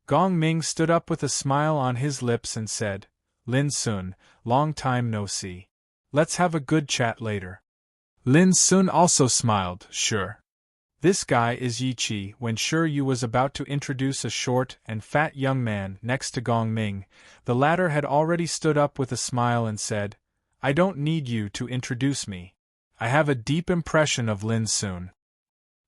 Gong Ming stood up with a smile on his lips and said, "Lin Sun, long time no see. Let's have a good chat later." Lin Sun also smiled, "Sure." "This guy is Yi Qi." When Shi Yu was about to introduce a short and fat young man next to Gong Ming, the latter had already stood up with a smile and said, "I don't need you to introduce me. I have a deep impression of Lin Sun.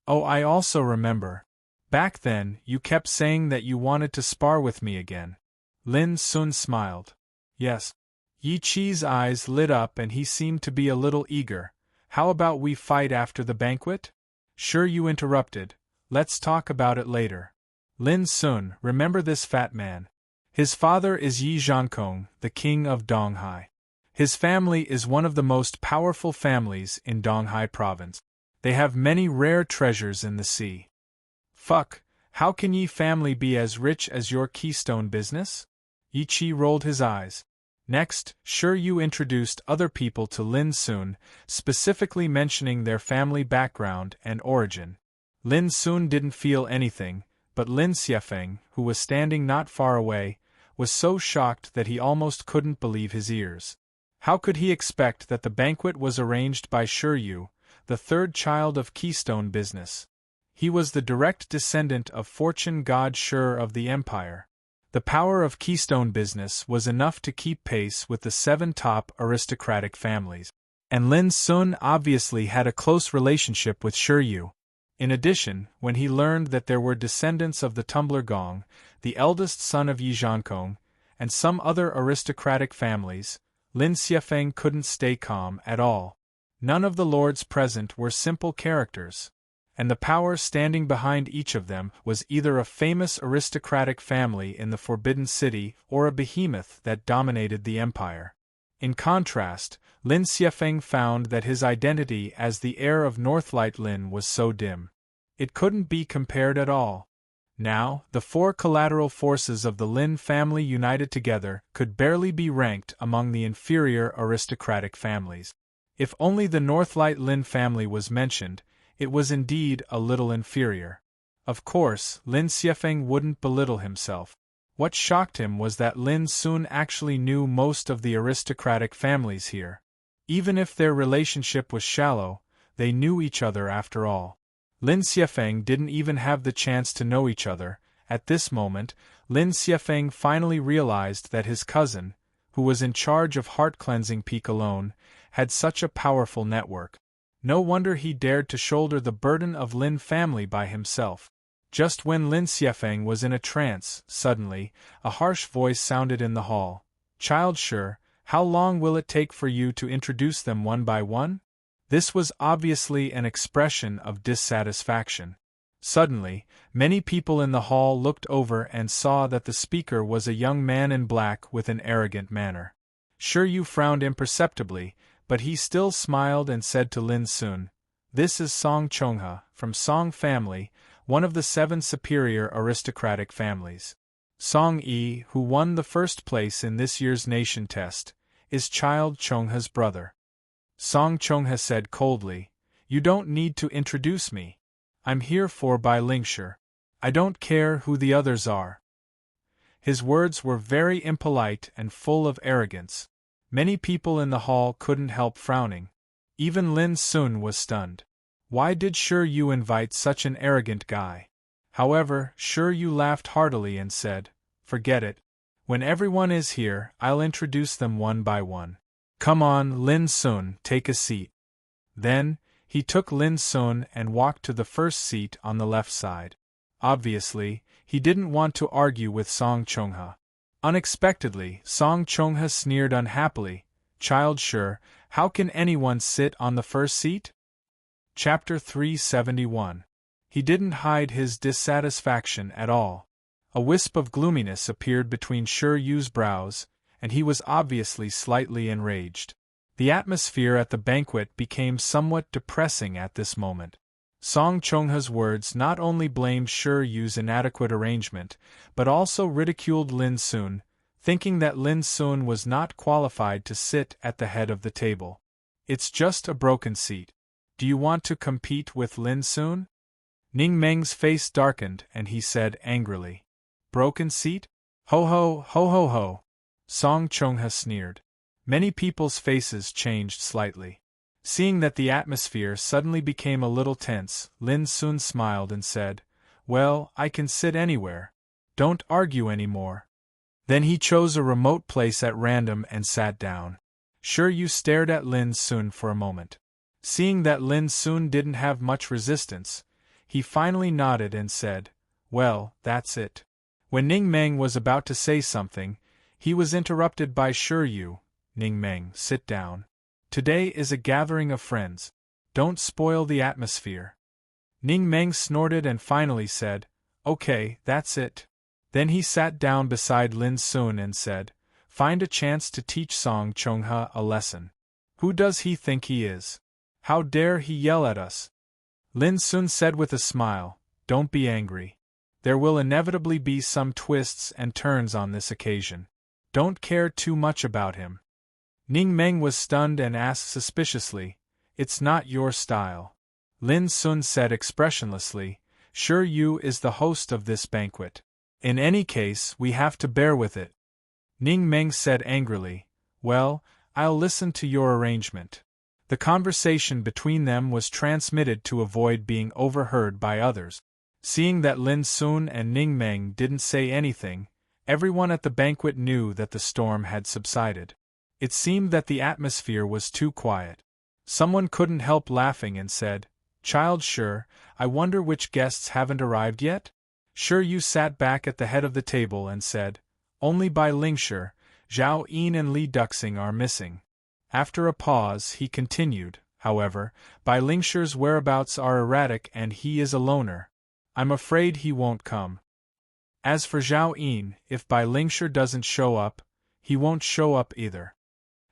Oh, I also remember. Back then, you kept saying that you wanted to spar with me again." Lin Sun smiled. "Yes." Yi Qi's eyes lit up and he seemed to be a little eager. "How about we fight after the banquet?" Shi Yu interrupted, "Let's talk about it later. Lin Sun, remember this fat man. His father is Yi Zhankong, the king of Donghai. His family is one of the most powerful families in Donghai province. They have many rare treasures in the sea." "Fuck, how can Yi family be as rich as your keystone business?" Yi Qi rolled his eyes. Next, Shi Yu introduced other people to Lin Sun, specifically mentioning their family background and origin. Lin Sun didn't feel anything, but Lin Xiefeng, who was standing not far away, was so shocked that he almost couldn't believe his ears. How could he expect that the banquet was arranged by Shi Yu, the third child of Keystone business? He was the direct descendant of fortune god Shur of the Empire. The power of Keystone business was enough to keep pace with the 7 top aristocratic families. And Lin Sun obviously had a close relationship with Shi Yu. In addition, when he learned that there were descendants of the Tumbler Gong, the eldest son of Yi Zhankong, and some other aristocratic families, Lin Xiefeng couldn't stay calm at all. None of the lords present were simple characters, and the power standing behind each of them was either a famous aristocratic family in the Forbidden City or a behemoth that dominated the empire. In contrast, Lin Xiefeng found that his identity as the heir of Northlight Lin was so dim. It couldn't be compared at all. Now, the 4 collateral forces of the Lin family united together could barely be ranked among the inferior aristocratic families. If only the Northlight Lin family was mentioned, It was indeed a little inferior. Of course, Lin Xiefeng wouldn't belittle himself. What shocked him was that Lin Sun actually knew most of the aristocratic families here. Even if their relationship was shallow, they knew each other after all. Lin Xiefeng didn't even have the chance to know each other. At this moment, Lin Xiefeng finally realized that his cousin, who was in charge of heart-cleansing Peak alone, had such a powerful network. No wonder he dared to shoulder the burden of Lin family by himself. Just when Lin Xiefeng was in a trance, suddenly, a harsh voice sounded in the hall. "Child Shi, how long will it take for you to introduce them one by one?" This was obviously an expression of dissatisfaction. Suddenly, many people in the hall looked over and saw that the speaker was a young man in black with an arrogant manner. Shi Yu frowned imperceptibly, but he still smiled and said to Lin Sun, "This is Song Chonghe, from Song family, one of the 7 superior aristocratic families. Song Yi, who won the first place in this year's nation test, is Child Chonghe's brother." Song Chonghe said coldly, "You don't need to introduce me. I'm here for Bai Lingshi. I don't care who the others are." His words were very impolite and full of arrogance. Many people in the hall couldn't help frowning. Even Lin Sun was stunned. Why did Shi Yu invite such an arrogant guy? However, Shi Yu laughed heartily and said, "Forget it. When everyone is here, I'll introduce them one by one. Come on, Lin Sun, take a seat." Then, he took Lin Sun and walked to the first seat on the left side. Obviously, he didn't want to argue with Song Chonghe. Unexpectedly, Song Chonghe sneered unhappily, "Child Shi, how can anyone sit on the first seat?" Chapter 371. He didn't hide his dissatisfaction at all. A wisp of gloominess appeared between Shi Yu's brows, and he was obviously slightly enraged. The atmosphere at the banquet became somewhat depressing at this moment. Song Chonghe's words not only blamed Shi Yu's inadequate arrangement, but also ridiculed Lin Sun, thinking that Lin Sun was not qualified to sit at the head of the table. "It's just a broken seat. Do you want to compete with Lin Sun?" Ning Meng's face darkened and he said angrily, "Broken seat? Ho ho, ho ho ho." Song Chonghe sneered. Many people's faces changed slightly. Seeing that the atmosphere suddenly became a little tense, Lin Sun smiled and said, "Well, I can sit anywhere. Don't argue anymore." Then he chose a remote place at random and sat down. Shi Yu stared at Lin Sun for a moment. Seeing that Lin Sun didn't have much resistance, he finally nodded and said, "Well, that's it." When Ning Meng was about to say something, he was interrupted by Shi Yu. "Ning Meng, sit down. Today is a gathering of friends. Don't spoil the atmosphere." Ning Meng snorted and finally said, "Okay, that's it." Then he sat down beside Lin Sun and said, "Find a chance to teach Song Chonghe a lesson. Who does he think he is? How dare he yell at us?" Lin Sun said with a smile, "Don't be angry. There will inevitably be some twists and turns on this occasion. Don't care too much about him." Ning Meng was stunned and asked suspiciously, "It's not your style." Lin Sun said expressionlessly, "Shi Yu is the host of this banquet. In any case, we have to bear with it." Ning Meng said angrily, "Well, I'll listen to your arrangement." The conversation between them was transmitted to avoid being overheard by others. Seeing that Lin Sun and Ning Meng didn't say anything, everyone at the banquet knew that the storm had subsided. It seemed that the atmosphere was too quiet. Someone couldn't help laughing and said, "Child Shi, I wonder which guests haven't arrived yet?" Shi Yu sat back at the head of the table and said, "Only Bai Lingshi, Zhao Yin and Li Duxing are missing." After a pause, he continued, "However, Bai Lingshi's whereabouts are erratic and he is a loner. I'm afraid he won't come. As for Zhao Yin, if Bai Lingshi doesn't show up, he won't show up either."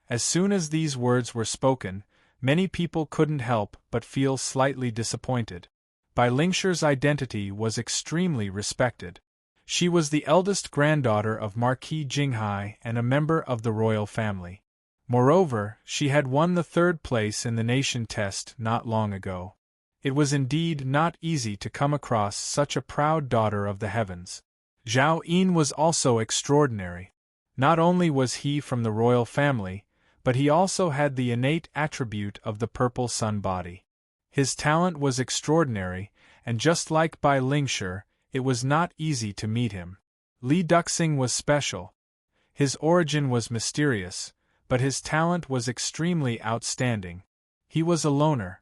As soon as these words were spoken, many people couldn't help but feel slightly disappointed. Bai Lingshi's identity was extremely respected. She was the eldest granddaughter of Marquis Jinghai and a member of the royal family. Moreover, she had won the 3rd place in the nation test not long ago. It was indeed not easy to come across such a proud daughter of the heavens. Zhao Yin was also extraordinary. Not only was he from the royal family, but he also had the innate attribute of the purple sun body. His talent was extraordinary, and just like Bai Lingshi, it was not easy to meet him. Li Duxing was special. His origin was mysterious, but his talent was extremely outstanding. He was a loner.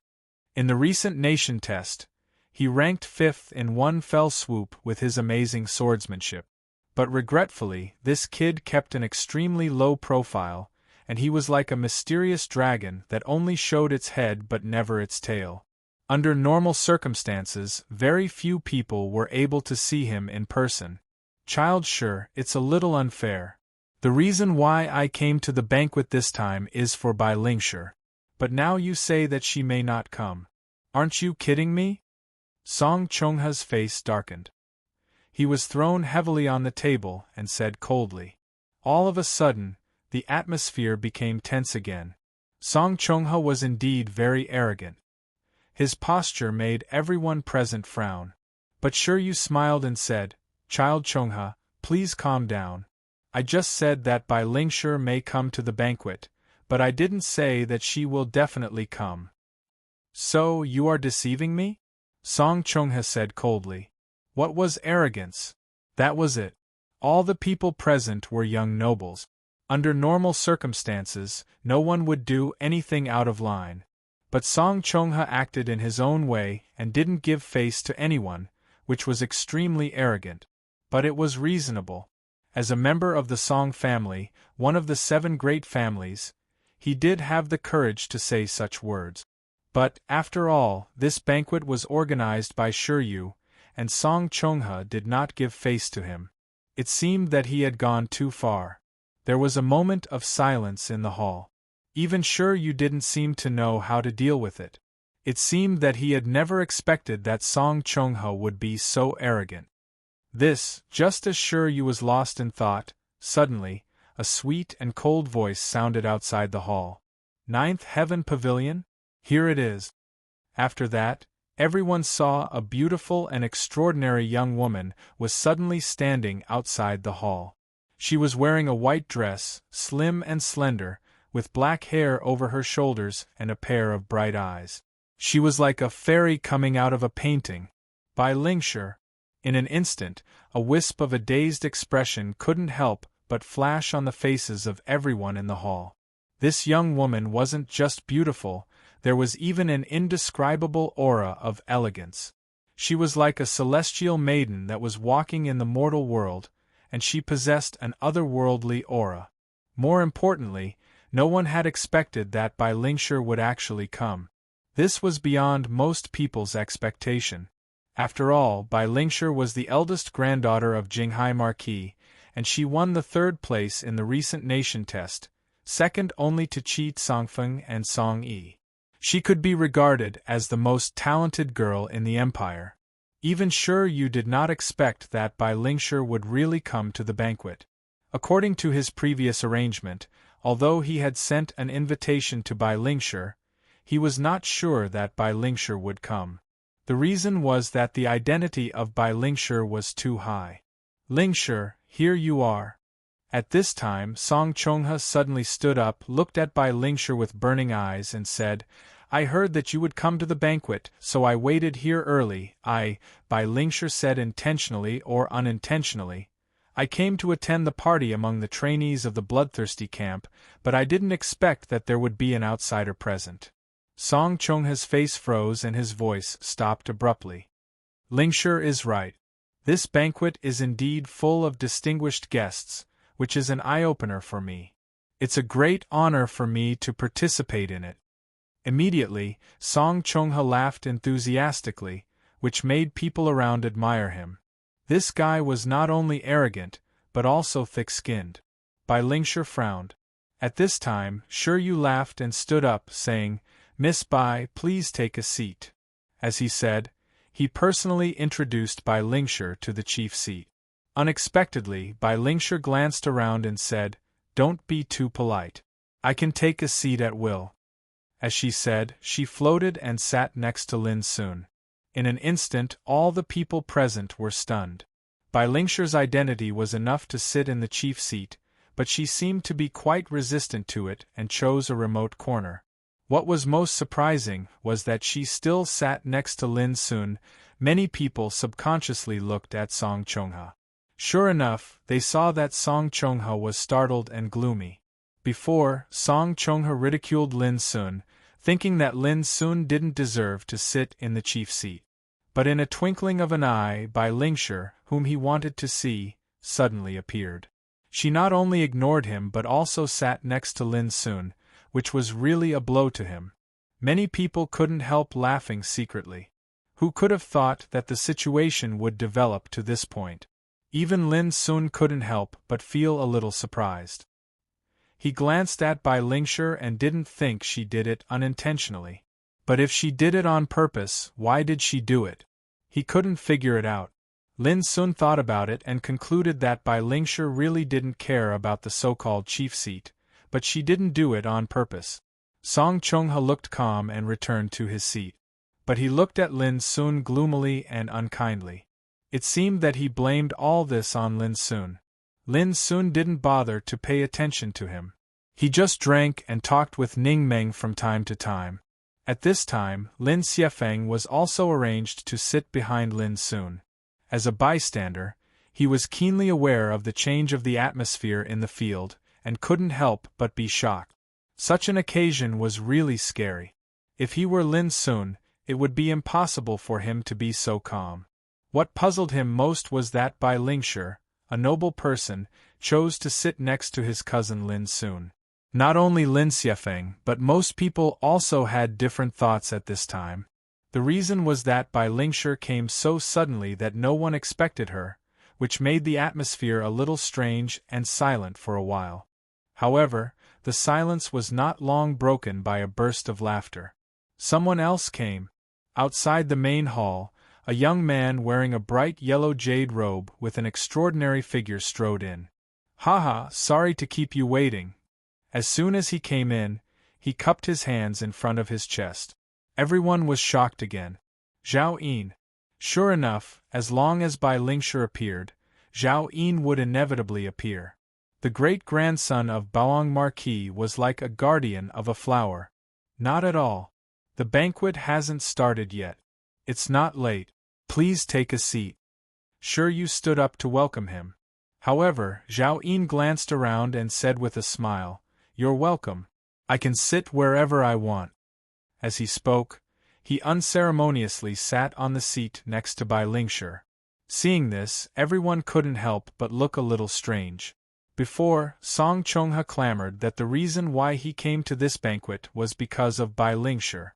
In the recent nation test, he ranked 5th in one fell swoop with his amazing swordsmanship. But regretfully, this kid kept an extremely low profile, and he was like a mysterious dragon that only showed its head but never its tail. Under normal circumstances, very few people were able to see him in person. Child, sure, it's a little unfair. The reason why I came to the banquet this time is for Bai Lingshi. But now you say that she may not come. Aren't you kidding me? Song Chongha's face darkened. He was thrown heavily on the table and said coldly. All of a sudden, the atmosphere became tense again. Song Chongha was indeed very arrogant. His posture made everyone present frown. But sure, you smiled and said, Child Chongha, please calm down. I just said that Bai Lingshi may come to the banquet, but I didn't say that she will definitely come. So, you are deceiving me? Song Chongha said coldly. What was arrogance? That was it. All the people present were young nobles. Under normal circumstances, no one would do anything out of line. But Song Chongha acted in his own way and didn't give face to anyone, which was extremely arrogant. But it was reasonable. As a member of the Song family, one of the 7 great families, he did have the courage to say such words. But, after all, this banquet was organized by Shiryu, and Song Chongha did not give face to him. It seemed that he had gone too far. There was a moment of silence in the hall. Even Shiryu didn't seem to know how to deal with it. It seemed that he had never expected that Song Chongha would be so arrogant. Just as Shiryu was lost in thought, suddenly, a sweet and cold voice sounded outside the hall. 9th Heaven Pavilion? Here it is. After that, everyone saw a beautiful and extraordinary young woman was suddenly standing outside the hall. She was wearing a white dress, slim and slender, with black hair over her shoulders and a pair of bright eyes. She was like a fairy coming out of a painting. Bai Lingshi. In an instant, a wisp of a dazed expression couldn't help but flash on the faces of everyone in the hall. This young woman wasn't just beautiful, there was even an indescribable aura of elegance. She was like a celestial maiden that was walking in the mortal world, and she possessed an otherworldly aura. More importantly, no one had expected that Bai Lingshi would actually come. This was beyond most people's expectation. After all, Bai Lingshi was the eldest granddaughter of Jinghai Marquis, and she won the 3rd place in the recent nation test, second only to Qi Songfeng and Song Yi. She could be regarded as the most talented girl in the empire. Even Shiryu did not expect that Bai Lingshi would really come to the banquet. According to his previous arrangement, although he had sent an invitation to Bai Lingshi, he was not sure that Bai Lingshi would come. The reason was that the identity of Bai Lingshi was too high. Lingshi, here you are. At this time, Song Chongha suddenly stood up, looked at Bai Lingshi with burning eyes, and said, I heard that you would come to the banquet, so I waited here early. Bai Lingshi said intentionally or unintentionally. I came to attend the party among the trainees of the bloodthirsty camp, but I didn't expect that there would be an outsider present. Song Chongha's face froze and his voice stopped abruptly. Lingshi is right. This banquet is indeed full of distinguished guests, which is an eye-opener for me. It's a great honor for me to participate in it. Immediately, Song Chongha laughed enthusiastically, which made people around admire him. This guy was not only arrogant, but also thick-skinned. Bai Lingshi frowned. At this time, Shiryu laughed and stood up, saying, Miss Bai, please take a seat. As he said, he personally introduced Bai Lingshi to the chief seat. Unexpectedly, Bai Lingshi glanced around and said, Don't be too polite. I can take a seat at will. As she said, she floated and sat next to Lin Sun. In an instant, all the people present were stunned. Bai Lingshi's identity was enough to sit in the chief seat, but she seemed to be quite resistant to it and chose a remote corner. What was most surprising was that she still sat next to Lin Sun. Many people subconsciously looked at Song Chongha. Sure enough, they saw that Song Chongha was startled and gloomy. Before, Song Chongha ridiculed Lin Sun, thinking that Lin Sun didn't deserve to sit in the chief seat. But in a twinkling of an eye, Bai Lingshi, whom he wanted to see, suddenly appeared. She not only ignored him but also sat next to Lin Sun, which was really a blow to him. Many people couldn't help laughing secretly. Who could have thought that the situation would develop to this point? Even Lin Sun couldn't help but feel a little surprised. He glanced at Bai Lingshi and didn't think she did it unintentionally. But if she did it on purpose, why did she do it? He couldn't figure it out. Lin Sun thought about it and concluded that Bai Lingshi really didn't care about the so-called chief seat, but she didn't do it on purpose. Song Chongha looked calm and returned to his seat. But he looked at Lin Sun gloomily and unkindly. It seemed that he blamed all this on Lin Sun. Lin Sun didn't bother to pay attention to him. He just drank and talked with Ning Meng from time to time. At this time, Lin Xiefeng was also arranged to sit behind Lin Sun. As a bystander, he was keenly aware of the change of the atmosphere in the field, and couldn't help but be shocked. Such an occasion was really scary. If he were Lin Sun, it would be impossible for him to be so calm. What puzzled him most was that Bai Lingshi, a noble person, chose to sit next to his cousin Lin Sun. Not only Lin Xiefeng, but most people also had different thoughts at this time. The reason was that Bai Lingshi came so suddenly that no one expected her, which made the atmosphere a little strange and silent for a while. However, the silence was not long broken by a burst of laughter. Someone else came. Outside the main hall, a young man wearing a bright yellow jade robe with an extraordinary figure strode in. "Haha, sorry to keep you waiting." As soon as he came in, he cupped his hands in front of his chest. Everyone was shocked again. Zhao Yin. Sure enough, as long as Bai Lingshi appeared, Zhao Yin would inevitably appear. The great-grandson of Baoang Marquis was like a guardian of a flower. Not at all. The banquet hasn't started yet. It's not late. Please take a seat. Sure, you stood up to welcome him. However, Zhao Yin glanced around and said with a smile, "You're welcome. I can sit wherever I want." As he spoke, he unceremoniously sat on the seat next to Bai Lingshi. Seeing this, everyone couldn't help but look a little strange. Before, Song Chongha clamored that the reason why he came to this banquet was because of Bai Lingshi.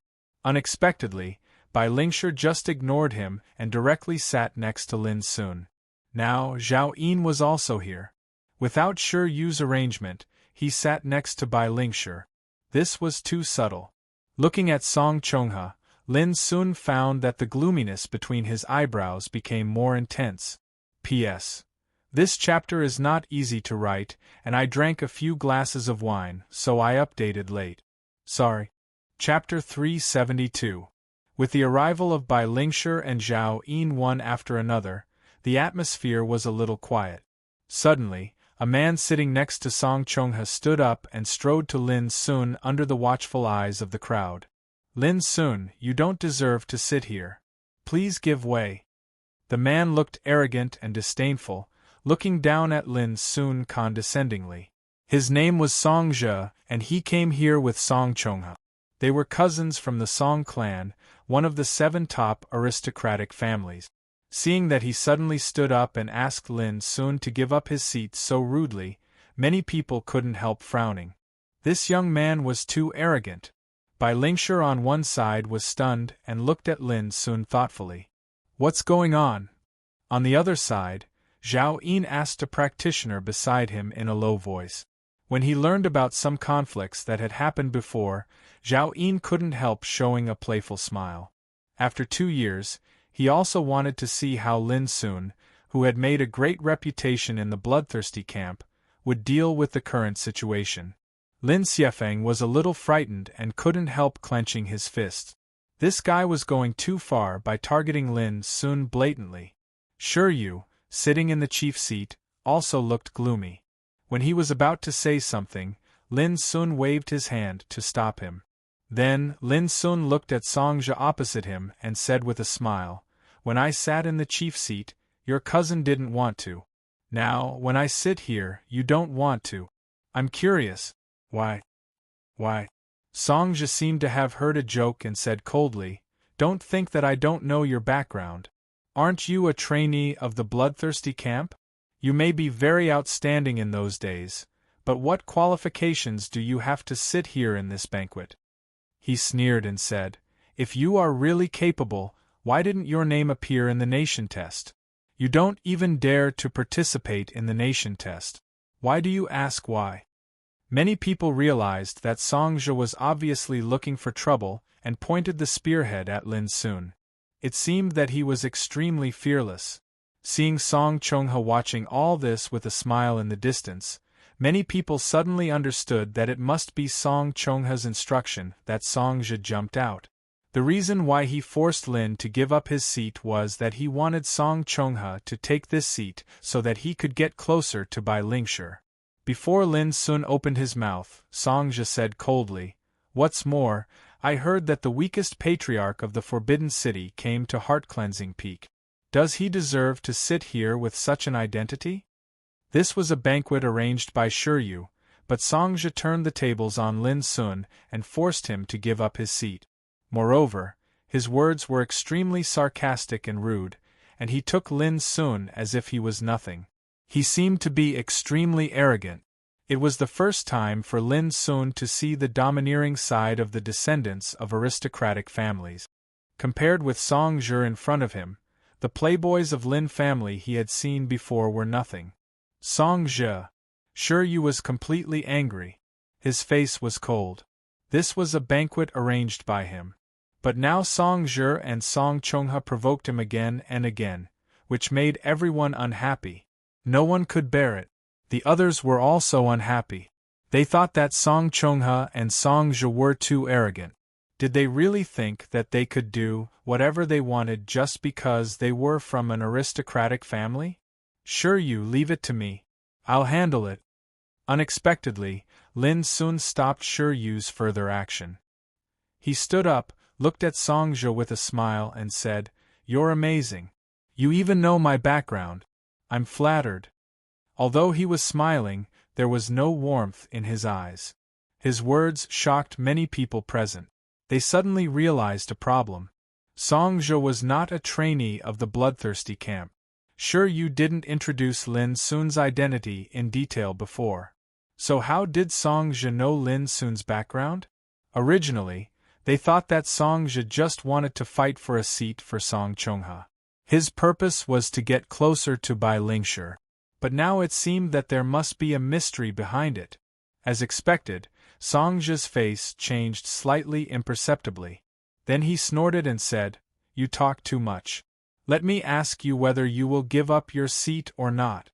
Unexpectedly, Bai Lingshi just ignored him and directly sat next to Lin Sun. Now, Zhao Yin was also here. Without Shi Yu's arrangement, he sat next to Bai Lingshi. This was too subtle. Looking at Song Chongha, Lin Sun found that the gloominess between his eyebrows became more intense. P.S. This chapter is not easy to write, and I drank a few glasses of wine, so I updated late. Sorry. Chapter 372. With the arrival of Bai Lingshi and Zhao Yin one after another, the atmosphere was a little quiet. Suddenly, a man sitting next to Song Chongha stood up and strode to Lin Sun under the watchful eyes of the crowd. "Lin Sun, you don't deserve to sit here. Please give way." The man looked arrogant and disdainful, looking down at Lin Sun condescendingly. His name was Song Zhe, and he came here with Song Chongha. They were cousins from the Song clan, one of the 7 top aristocratic families. Seeing that he suddenly stood up and asked Lin Sun to give up his seat so rudely, many people couldn't help frowning. This young man was too arrogant. Bai Lingshi on one side was stunned and looked at Lin Sun thoughtfully. "What's going on?" On the other side, Zhao Yin asked a practitioner beside him in a low voice. When he learned about some conflicts that had happened before, Zhao Yin couldn't help showing a playful smile. After 2 years, he also wanted to see how Lin Sun, who had made a great reputation in the bloodthirsty camp, would deal with the current situation. Lin Xiefeng was a little frightened and couldn't help clenching his fists. This guy was going too far by targeting Lin Sun blatantly. Sure Yu, sitting in the chief seat, also looked gloomy. When he was about to say something, Lin Sun waved his hand to stop him. Then, Lin Sun looked at Songzhe opposite him and said with a smile, "When I sat in the chief seat, your cousin didn't want to. Now, when I sit here, you don't want to. I'm curious. Why?" Songzhe seemed to have heard a joke and said coldly, "Don't think that I don't know your background. Aren't you a trainee of the bloodthirsty camp? You may be very outstanding in those days, but what qualifications do you have to sit here in this banquet?" He sneered and said, "If you are really capable, why didn't your name appear in the nation test? You don't even dare to participate in the nation test. Why do you ask why?" Many people realized that Songzhe was obviously looking for trouble and pointed the spearhead at Lin Sun. It seemed that he was extremely fearless. Seeing Song Chonghe watching all this with a smile in the distance, many people suddenly understood that it must be Song Chonghe's instruction that Songzhe jumped out. The reason why he forced Lin to give up his seat was that he wanted Song Chonghe to take this seat so that he could get closer to Bai Lingshi. Before Lin Sun opened his mouth, Songzhe said coldly, "What's more, I heard that the weakest patriarch of the Forbidden City came to Heart-Cleansing Peak. Does he deserve to sit here with such an identity?" This was a banquet arranged by Shiryu, but Songzhe turned the tables on Lin Sun and forced him to give up his seat. Moreover, his words were extremely sarcastic and rude, and he took Lin Sun as if he was nothing. He seemed to be extremely arrogant. It was the first time for Lin Sun to see the domineering side of the descendants of aristocratic families. Compared with Songzhe in front of him, the playboys of Lin family he had seen before were nothing. Songzhe. Shiryu was completely angry. His face was cold. This was a banquet arranged by him. But now Songzhe and Song Chonghe provoked him again and again, which made everyone unhappy. No one could bear it. The others were also unhappy. They thought that Song Chonghe and Songzhe were too arrogant. Did they really think that they could do whatever they wanted just because they were from an aristocratic family? Shiryu, leave it to me. I'll handle it. Unexpectedly, Lin Sun stopped Shiryu's further action. He stood up, looked at Songzhe with a smile and said, "You're amazing. You even know my background. I'm flattered." Although he was smiling, there was no warmth in his eyes. His words shocked many people present. They suddenly realized a problem. Songzhe was not a trainee of the bloodthirsty camp. Shiryu didn't introduce Lin Sun's identity in detail before. So how did Songzhe know Lin Sun's background? Originally, they thought that Songzhe just wanted to fight for a seat for Song Chonghe. His purpose was to get closer to Bai Lingshi. But now it seemed that there must be a mystery behind it. As expected, Songzhe's face changed slightly imperceptibly. Then he snorted and said, "You talk too much. Let me ask you whether you will give up your seat or not."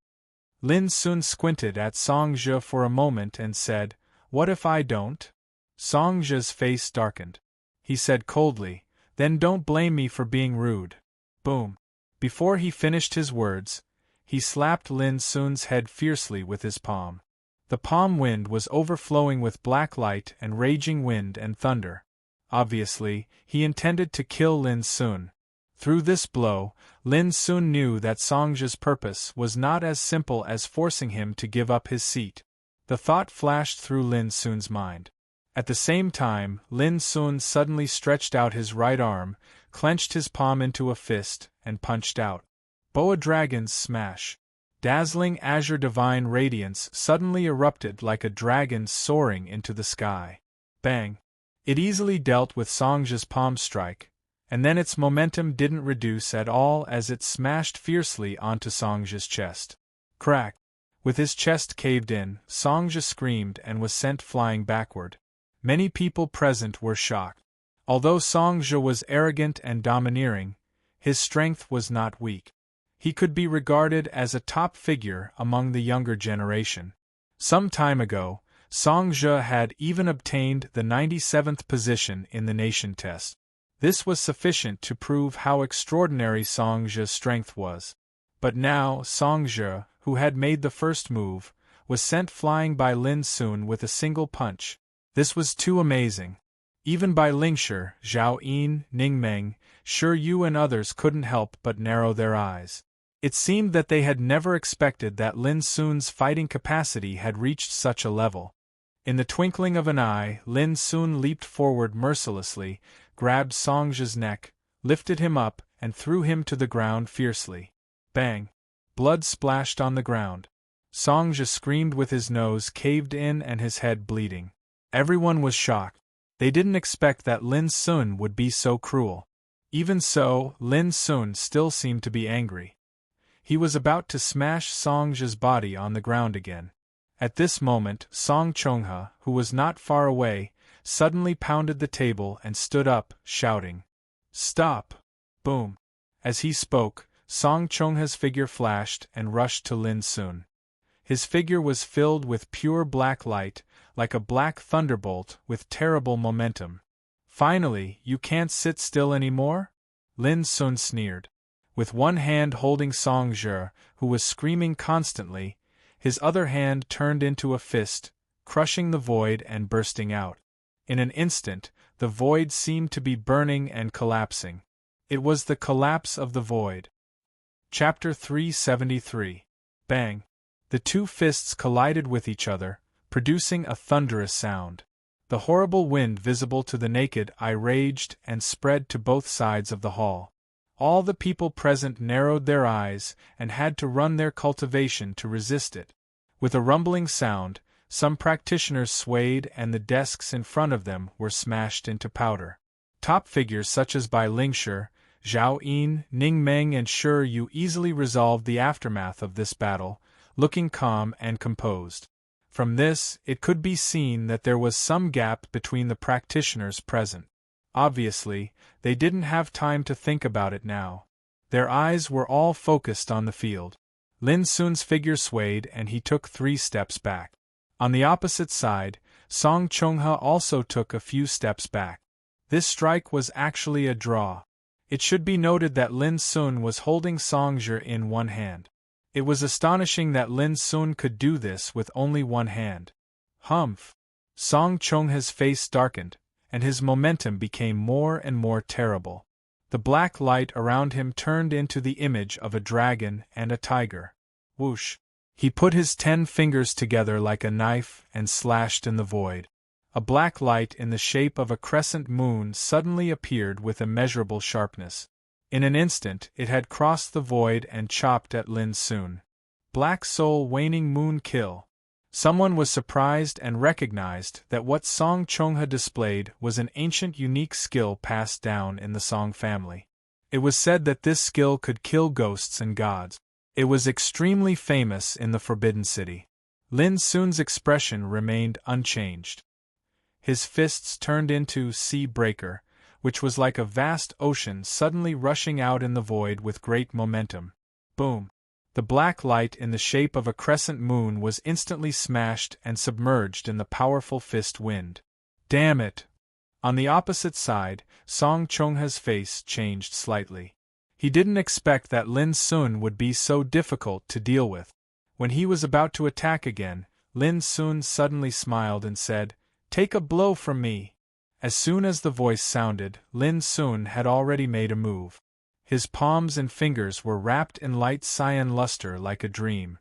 Lin Sun squinted at Songzhe for a moment and said, "What if I don't?" Songzhe's face darkened. He said coldly, "Then don't blame me for being rude." Boom. Before he finished his words, he slapped Lin Sun's head fiercely with his palm. The palm wind was overflowing with black light and raging wind and thunder. Obviously, he intended to kill Lin Sun. Through this blow, Lin Sun knew that Songzhe's purpose was not as simple as forcing him to give up his seat. The thought flashed through Lin Sun's mind. At the same time, Lin Sun suddenly stretched out his right arm, clenched his palm into a fist, and punched out. Boa Dragon's Smash. Dazzling azure divine radiance suddenly erupted like a dragon soaring into the sky. Bang! It easily dealt with Songzhe's palm strike, and then its momentum didn't reduce at all as it smashed fiercely onto Songzhe's chest. Crack! With his chest caved in, Songzhe screamed and was sent flying backward. Many people present were shocked. Although Songzhe was arrogant and domineering, his strength was not weak. He could be regarded as a top figure among the younger generation. Some time ago, Song Zhe had even obtained the 97th position in the nation test. This was sufficient to prove how extraordinary Song Zhe's strength was. But now Song Zhe, who had made the first move, was sent flying by Lin Sun with a single punch. This was too amazing. Even by Lingshi, Zhao Yin, Ning Meng, Shi Yu and others couldn't help but narrow their eyes. It seemed that they had never expected that Lin Sun's fighting capacity had reached such a level. In the twinkling of an eye, Lin Sun leaped forward mercilessly, grabbed Song Zhe's neck, lifted him up, and threw him to the ground fiercely. Bang! Blood splashed on the ground. Song Zhe screamed with his nose caved in and his head bleeding. Everyone was shocked. They didn't expect that Lin Sun would be so cruel. Even so, Lin Sun still seemed to be angry. He was about to smash Song Zhe's body on the ground again. At this moment, Song Chonghe, who was not far away, suddenly pounded the table and stood up, shouting, "Stop!" Boom! As he spoke, Song Chonghe's figure flashed and rushed to Lin Sun. His figure was filled with pure black light, like a black thunderbolt with terrible momentum. "Finally, you can't sit still anymore?" Lin Sun sneered. With one hand holding Song Zhe, who was screaming constantly, his other hand turned into a fist, crushing the void and bursting out. In an instant, the void seemed to be burning and collapsing. It was the collapse of the void. Chapter 373. Bang! The two fists collided with each other, producing a thunderous sound. The horrible wind visible to the naked eye raged and spread to both sides of the hall. All the people present narrowed their eyes and had to run their cultivation to resist it. With a rumbling sound, some practitioners swayed and the desks in front of them were smashed into powder. Top figures such as Bai Lingshi, Zhao Yin, Ning Meng and Shi Yu easily resolved the aftermath of this battle, looking calm and composed. From this, it could be seen that there was some gap between the practitioners present. Obviously, they didn't have time to think about it now. Their eyes were all focused on the field. Lin Sun's figure swayed and he took 3 steps back. On the opposite side, Song Chonghe also took a few steps back. This strike was actually a draw. It should be noted that Lin Sun was holding Song Zhe in one hand. It was astonishing that Lin Sun could do this with only one hand. Humph! Song Chonghe's face darkened, and his momentum became more and more terrible. The black light around him turned into the image of a dragon and a tiger. Whoosh! He put his 10 fingers together like a knife and slashed in the void. A black light in the shape of a crescent moon suddenly appeared with immeasurable sharpness. In an instant it had crossed the void and chopped at Lin Sun. Black Soul Waning Moon Kill. Someone was surprised and recognized that what Song Chonghe displayed was an ancient unique skill passed down in the Song family. It was said that this skill could kill ghosts and gods. It was extremely famous in the Forbidden City. Lin Sun's expression remained unchanged. His fists turned into Sea Breaker, which was like a vast ocean suddenly rushing out in the void with great momentum. Boom! The black light in the shape of a crescent moon was instantly smashed and submerged in the powerful fist wind. Damn it! On the opposite side, Song Chonghe's face changed slightly. He didn't expect that Lin Sun would be so difficult to deal with. When he was about to attack again, Lin Sun suddenly smiled and said, "Take a blow from me." As soon as the voice sounded, Lin Sun had already made a move. His palms and fingers were wrapped in light cyan luster like a dream.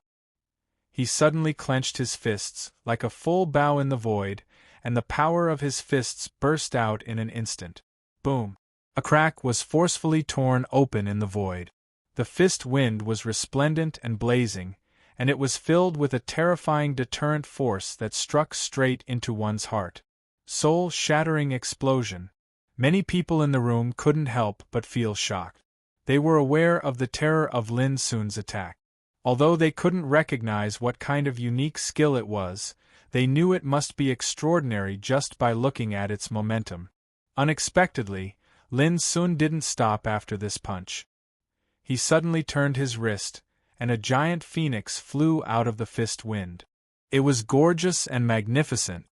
He suddenly clenched his fists, like a full bow in the void, and the power of his fists burst out in an instant. Boom! A crack was forcefully torn open in the void. The fist wind was resplendent and blazing, and it was filled with a terrifying deterrent force that struck straight into one's heart. Soul-shattering explosion. Many people in the room couldn't help but feel shocked. They were aware of the terror of Lin Sun's attack. Although they couldn't recognize what kind of unique skill it was, they knew it must be extraordinary just by looking at its momentum. Unexpectedly, Lin Sun didn't stop after this punch. He suddenly turned his wrist, and a giant phoenix flew out of the fist wind. It was gorgeous and magnificent.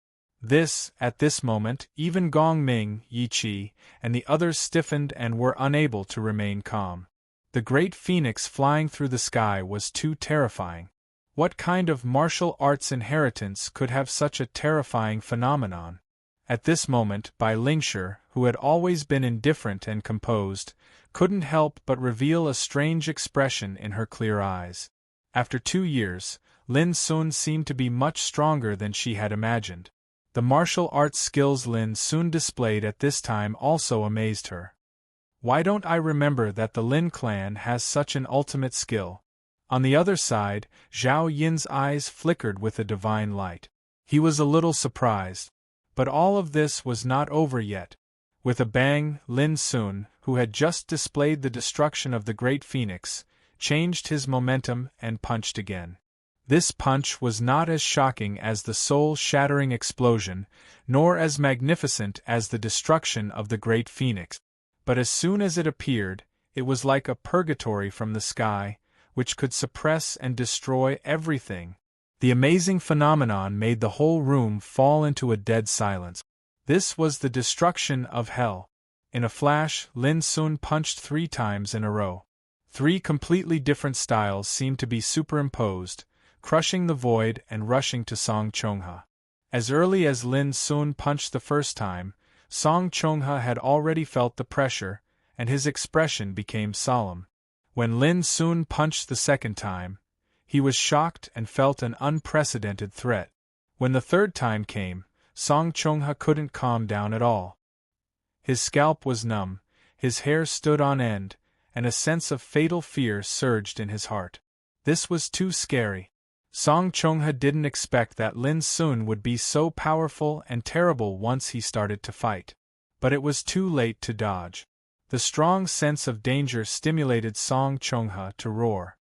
At this moment, even Gong Ming, Yi Qi, and the others stiffened and were unable to remain calm. The great phoenix flying through the sky was too terrifying. What kind of martial arts inheritance could have such a terrifying phenomenon? At this moment, Bai Lingshi, who had always been indifferent and composed, couldn't help but reveal a strange expression in her clear eyes. After 2 years, Lin Sun seemed to be much stronger than she had imagined. The martial arts skills Lin Sun displayed at this time also amazed her. Why don't I remember that the Lin clan has such an ultimate skill? On the other side, Zhao Yin's eyes flickered with a divine light. He was a little surprised. But all of this was not over yet. With a bang, Lin Sun, who had just displayed the destruction of the great phoenix, changed his momentum and punched again. This punch was not as shocking as the soul-shattering explosion, nor as magnificent as the destruction of the great phoenix. But as soon as it appeared, it was like a purgatory from the sky, which could suppress and destroy everything. The amazing phenomenon made the whole room fall into a dead silence. This was the destruction of hell. In a flash, Lin Sun punched 3 times in a row. 3 completely different styles seemed to be superimposed, crushing the void and rushing to Song Chongha. As early as Lin Sun punched the first time, Song Chongha had already felt the pressure, and his expression became solemn. When Lin Sun punched the second time, he was shocked and felt an unprecedented threat. When the third time came, Song Chongha couldn't calm down at all. His scalp was numb, his hair stood on end, and a sense of fatal fear surged in his heart. This was too scary. Song Chongha didn't expect that Lin Sun would be so powerful and terrible once he started to fight. But it was too late to dodge. The strong sense of danger stimulated Song Chongha to roar.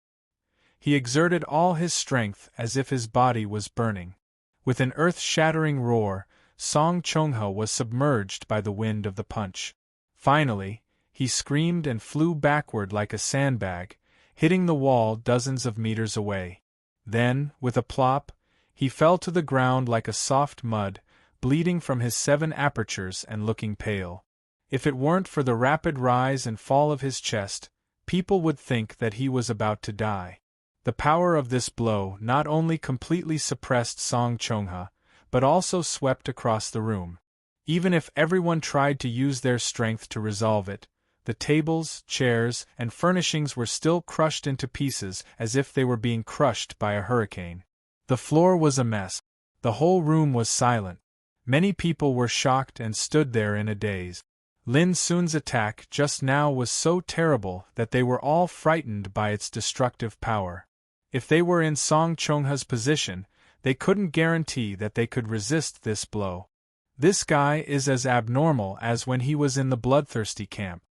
He exerted all his strength as if his body was burning. With an earth-shattering roar, Song Chongha was submerged by the wind of the punch. Finally, he screamed and flew backward like a sandbag, hitting the wall dozens of meters away. Then, with a plop, he fell to the ground like a soft mud, bleeding from his 7 apertures and looking pale. If it weren't for the rapid rise and fall of his chest, people would think that he was about to die. The power of this blow not only completely suppressed Song Chongha, but also swept across the room. Even if everyone tried to use their strength to resolve it, the tables, chairs, and furnishings were still crushed into pieces as if they were being crushed by a hurricane. The floor was a mess. The whole room was silent. Many people were shocked and stood there in a daze. Lin Sun's attack just now was so terrible that they were all frightened by its destructive power. If they were in Song Chongha's position, they couldn't guarantee that they could resist this blow. This guy is as abnormal as when he was in the bloodthirsty camp.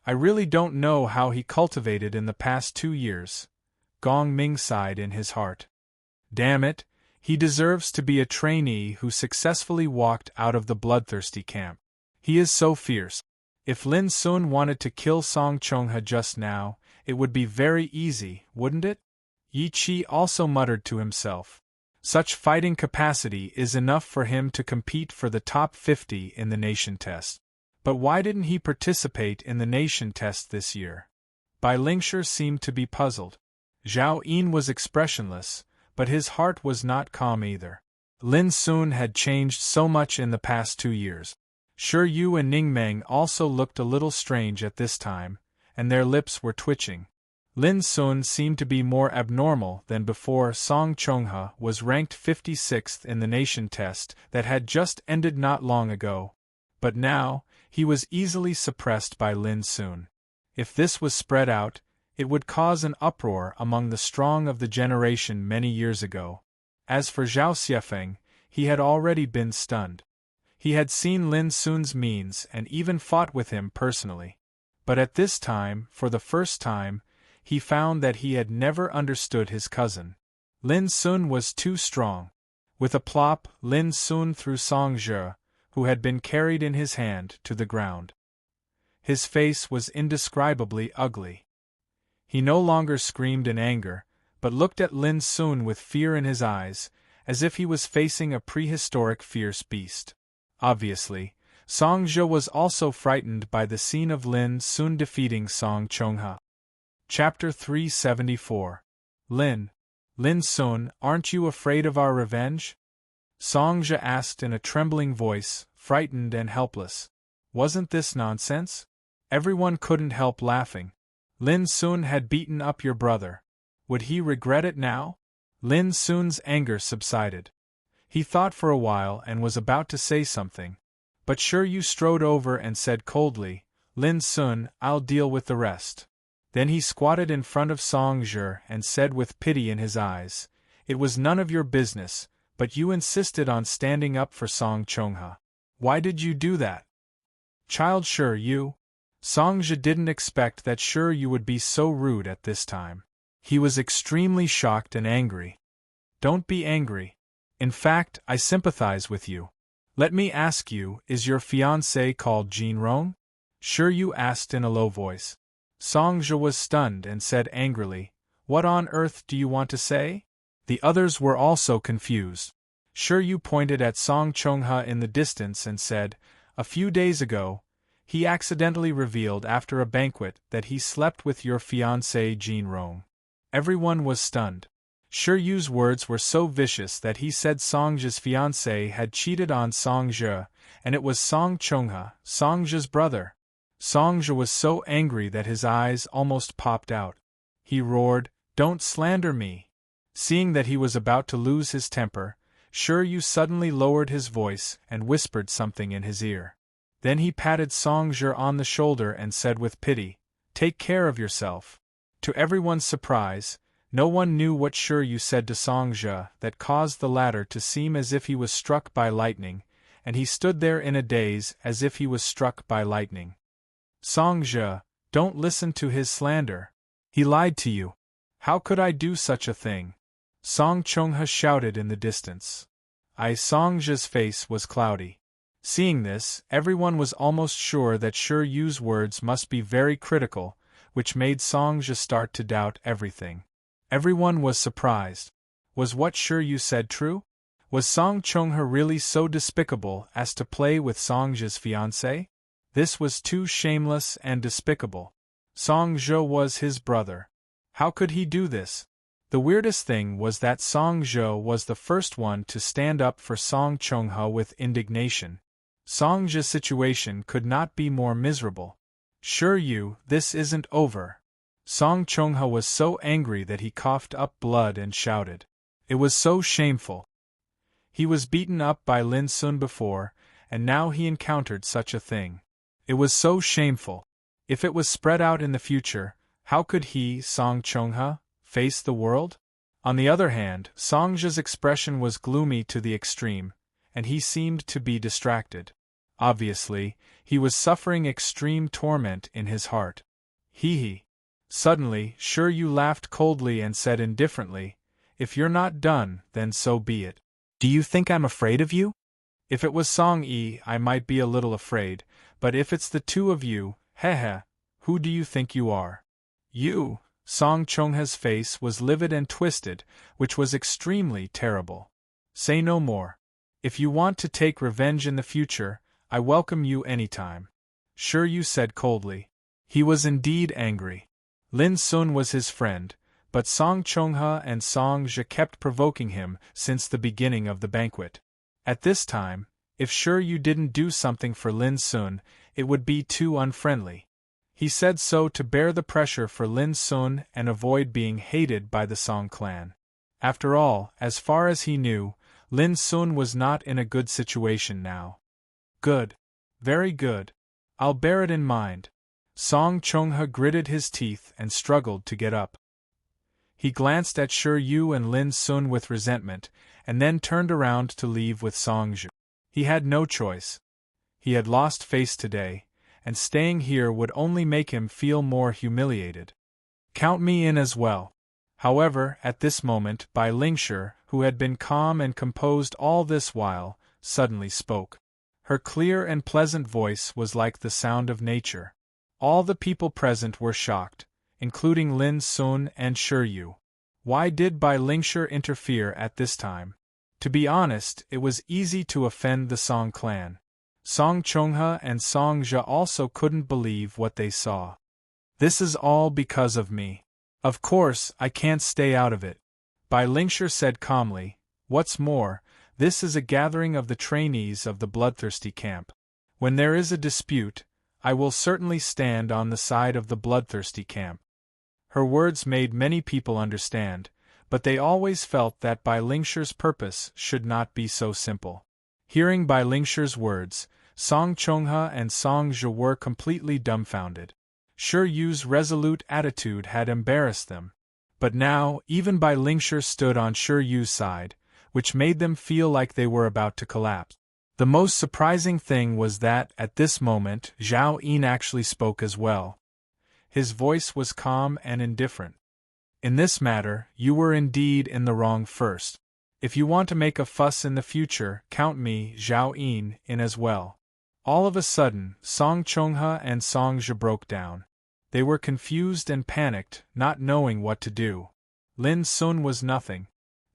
I really don't know how he cultivated in the past 2 years. Gong Ming sighed in his heart. Damn it, he deserves to be a trainee who successfully walked out of the bloodthirsty camp. He is so fierce. If Lin Sun wanted to kill Song Chongha just now, it would be very easy, wouldn't it? Yi Qi also muttered to himself. Such fighting capacity is enough for him to compete for the top 50 in the nation test. But why didn't he participate in the nation test this year? Bai Lingshi seemed to be puzzled. Zhao Yin was expressionless, but his heart was not calm either. Lin Sun had changed so much in the past 2 years. Shi Yu and Ning Meng also looked a little strange at this time, and their lips were twitching. Lin Sun seemed to be more abnormal than before. Song Chongha was ranked 56th in the nation test that had just ended not long ago. But now, he was easily suppressed by Lin Sun. If this was spread out, it would cause an uproar among the strong of the generation many years ago. As for Zhao Xiefeng, he had already been stunned. He had seen Lin Sun's means and even fought with him personally. But at this time, for the first time, he found that he had never understood his cousin. Lin Sun was too strong. With a plop, Lin Sun threw Song Zhe, who had been carried in his hand, to the ground. His face was indescribably ugly. He no longer screamed in anger, but looked at Lin Sun with fear in his eyes, as if he was facing a prehistoric fierce beast. Obviously, Song Zhe was also frightened by the scene of Lin Sun defeating Song Chonghe. Chapter 374. Lin Sun, aren't you afraid of our revenge? Song Zhe asked in a trembling voice, frightened and helpless. Wasn't this nonsense? Everyone couldn't help laughing. Lin Sun had beaten up your brother. Would he regret it now? Lin Sun's anger subsided. He thought for a while and was about to say something. But Shiryu strode over and said coldly, Lin Sun, I'll deal with the rest. Then he squatted in front of Song Zhe and said with pity in his eyes, It was none of your business, but you insisted on standing up for Song Chonghe. Why did you do that? Child Shiryu? Song Zhe didn't expect that Shiryu would be so rude at this time. He was extremely shocked and angry. Don't be angry. In fact, I sympathize with you. Let me ask you, is your fiancé called Jinrong? Shiryu asked in a low voice. Song Zhe was stunned and said angrily, What on earth do you want to say? The others were also confused. Shiryu pointed at Song Chonghe in the distance and said, A few days ago, he accidentally revealed after a banquet that he slept with your fiancé Jinrong. Everyone was stunned. Shiryu's words were so vicious that he said Song Zhe's fiancé had cheated on Song Zhe, and it was Song Chonghe, Song Zhe's brother. Song Zhe was so angry that his eyes almost popped out. He roared, Don't slander me! Seeing that he was about to lose his temper, Shiryu suddenly lowered his voice and whispered something in his ear. Then he patted Song Zhe on the shoulder and said with pity, Take care of yourself. To everyone's surprise, no one knew what Shiryu said to Song Zhe that caused the latter to seem as if he was struck by lightning, and he stood there in a daze as if he was struck by lightning. Song Zhe, don't listen to his slander. He lied to you. How could I do such a thing? Song Chonghe shouted in the distance. Song Zhe's face was cloudy. Seeing this, everyone was almost sure that Shiryu's words must be very critical, which made Song Zhe start to doubt everything. Everyone was surprised. Was what Shiryu said true? Was Song Chonghe really so despicable as to play with Song Zhe's fiancé? This was too shameless and despicable. Song Zhe was his brother. How could he do this? The weirdest thing was that Song Zhe was the first one to stand up for Song Chonghe with indignation. Song Zhe's situation could not be more miserable. Shiryu, this isn't over. Song Chonghe was so angry that he coughed up blood and shouted. It was so shameful. He was beaten up by Lin Sun before, and now he encountered such a thing. It was so shameful. If it was spread out in the future, how could he, Song Chonghe, face the world? On the other hand, Song Zhe's expression was gloomy to the extreme, and he seemed to be distracted. Obviously, he was suffering extreme torment in his heart. Hee. Suddenly, Shiryu laughed coldly and said indifferently, If you're not done, then so be it. Do you think I'm afraid of you? If it was Song Yi, I might be a little afraid, but if it's the two of you, who do you think you are? You. Song Chonghe's face was livid and twisted, which was extremely terrible. Say no more. If you want to take revenge in the future, I welcome you anytime. Shiryu said coldly. He was indeed angry. Lin Sun was his friend, but Song Chonghe and Song Zhe kept provoking him since the beginning of the banquet. At this time, if Shiryu didn't do something for Lin Sun, it would be too unfriendly. He said so to bear the pressure for Lin Sun and avoid being hated by the Song clan. After all, as far as he knew, Lin Sun was not in a good situation now. Good. Very good. I'll bear it in mind. Song Chonghe gritted his teeth and struggled to get up. He glanced at Shiryu and Lin Sun with resentment, and then turned around to leave with Song Zhe. He had no choice. He had lost face today, and staying here would only make him feel more humiliated. Count me in as well. However, at this moment, Bai Lingshi, who had been calm and composed all this while, suddenly spoke. Her clear and pleasant voice was like the sound of nature. All the people present were shocked, including Lin Sun and Shiryu. Why did Bai Lingshi interfere at this time? To be honest, it was easy to offend the Song clan. Song Chongha and Song Jia also couldn't believe what they saw. This is all because of me. Of course, I can't stay out of it. Bai Lingshi said calmly. What's more, this is a gathering of the trainees of the bloodthirsty camp. When there is a dispute, I will certainly stand on the side of the bloodthirsty camp. Her words made many people understand, but they always felt that Bai Lingshi's purpose should not be so simple. Hearing Bai Lingshi's words, Song Chongha and Song Jia were completely dumbfounded. Shi Yu's resolute attitude had embarrassed them. But now, even Bai Lingshi stood on Shi Yu's side, which made them feel like they were about to collapse. The most surprising thing was that, at this moment, Zhao Yin actually spoke as well. His voice was calm and indifferent. In this matter, you were indeed in the wrong first. If you want to make a fuss in the future, count me, Zhao Yin, in as well. All of a sudden, Song Chongha and Song Jia broke down. They were confused and panicked, not knowing what to do. Lin Sun was nothing.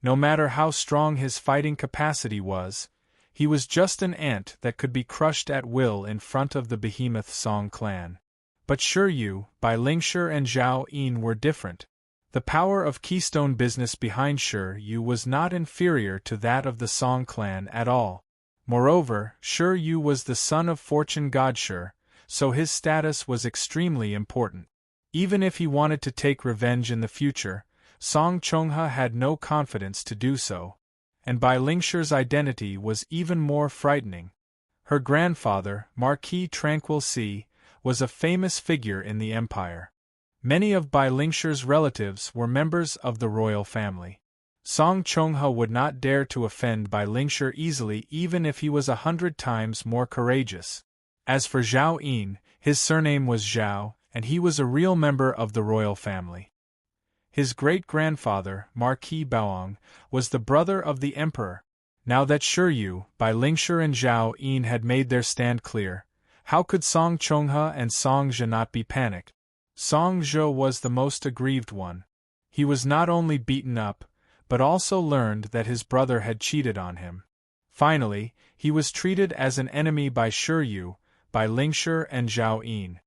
No matter how strong his fighting capacity was, he was just an ant that could be crushed at will in front of the behemoth Song clan. But Shi Yu, Bai Lingshi and Zhao Yin were different. The power of keystone business behind Shi Yu was not inferior to that of the Song clan at all. Moreover, Shi Yu was the son of fortune god Shi, so his status was extremely important. Even if he wanted to take revenge in the future, Song Chongha had no confidence to do so. And Bai Lingshi's identity was even more frightening. Her grandfather, Marquis Tranquil Sea, was a famous figure in the empire. Many of Bai Lingshi's relatives were members of the royal family. Song Chongha would not dare to offend Bai Lingshi easily even if he was 100 times more courageous. As for Zhao Yin, his surname was Zhao, and he was a real member of the royal family. His great-grandfather, Marquis Baoang, was the brother of the emperor. Now that Shi Yu, Bai Lingshi and Zhao Yin had made their stand clear, how could Song Chongha and Song Jia not be panicked? Song Jia was the most aggrieved one. He was not only beaten up, but also learned that his brother had cheated on him. Finally, he was treated as an enemy by Shi Yu, Bai Lingshi and Zhao Yin.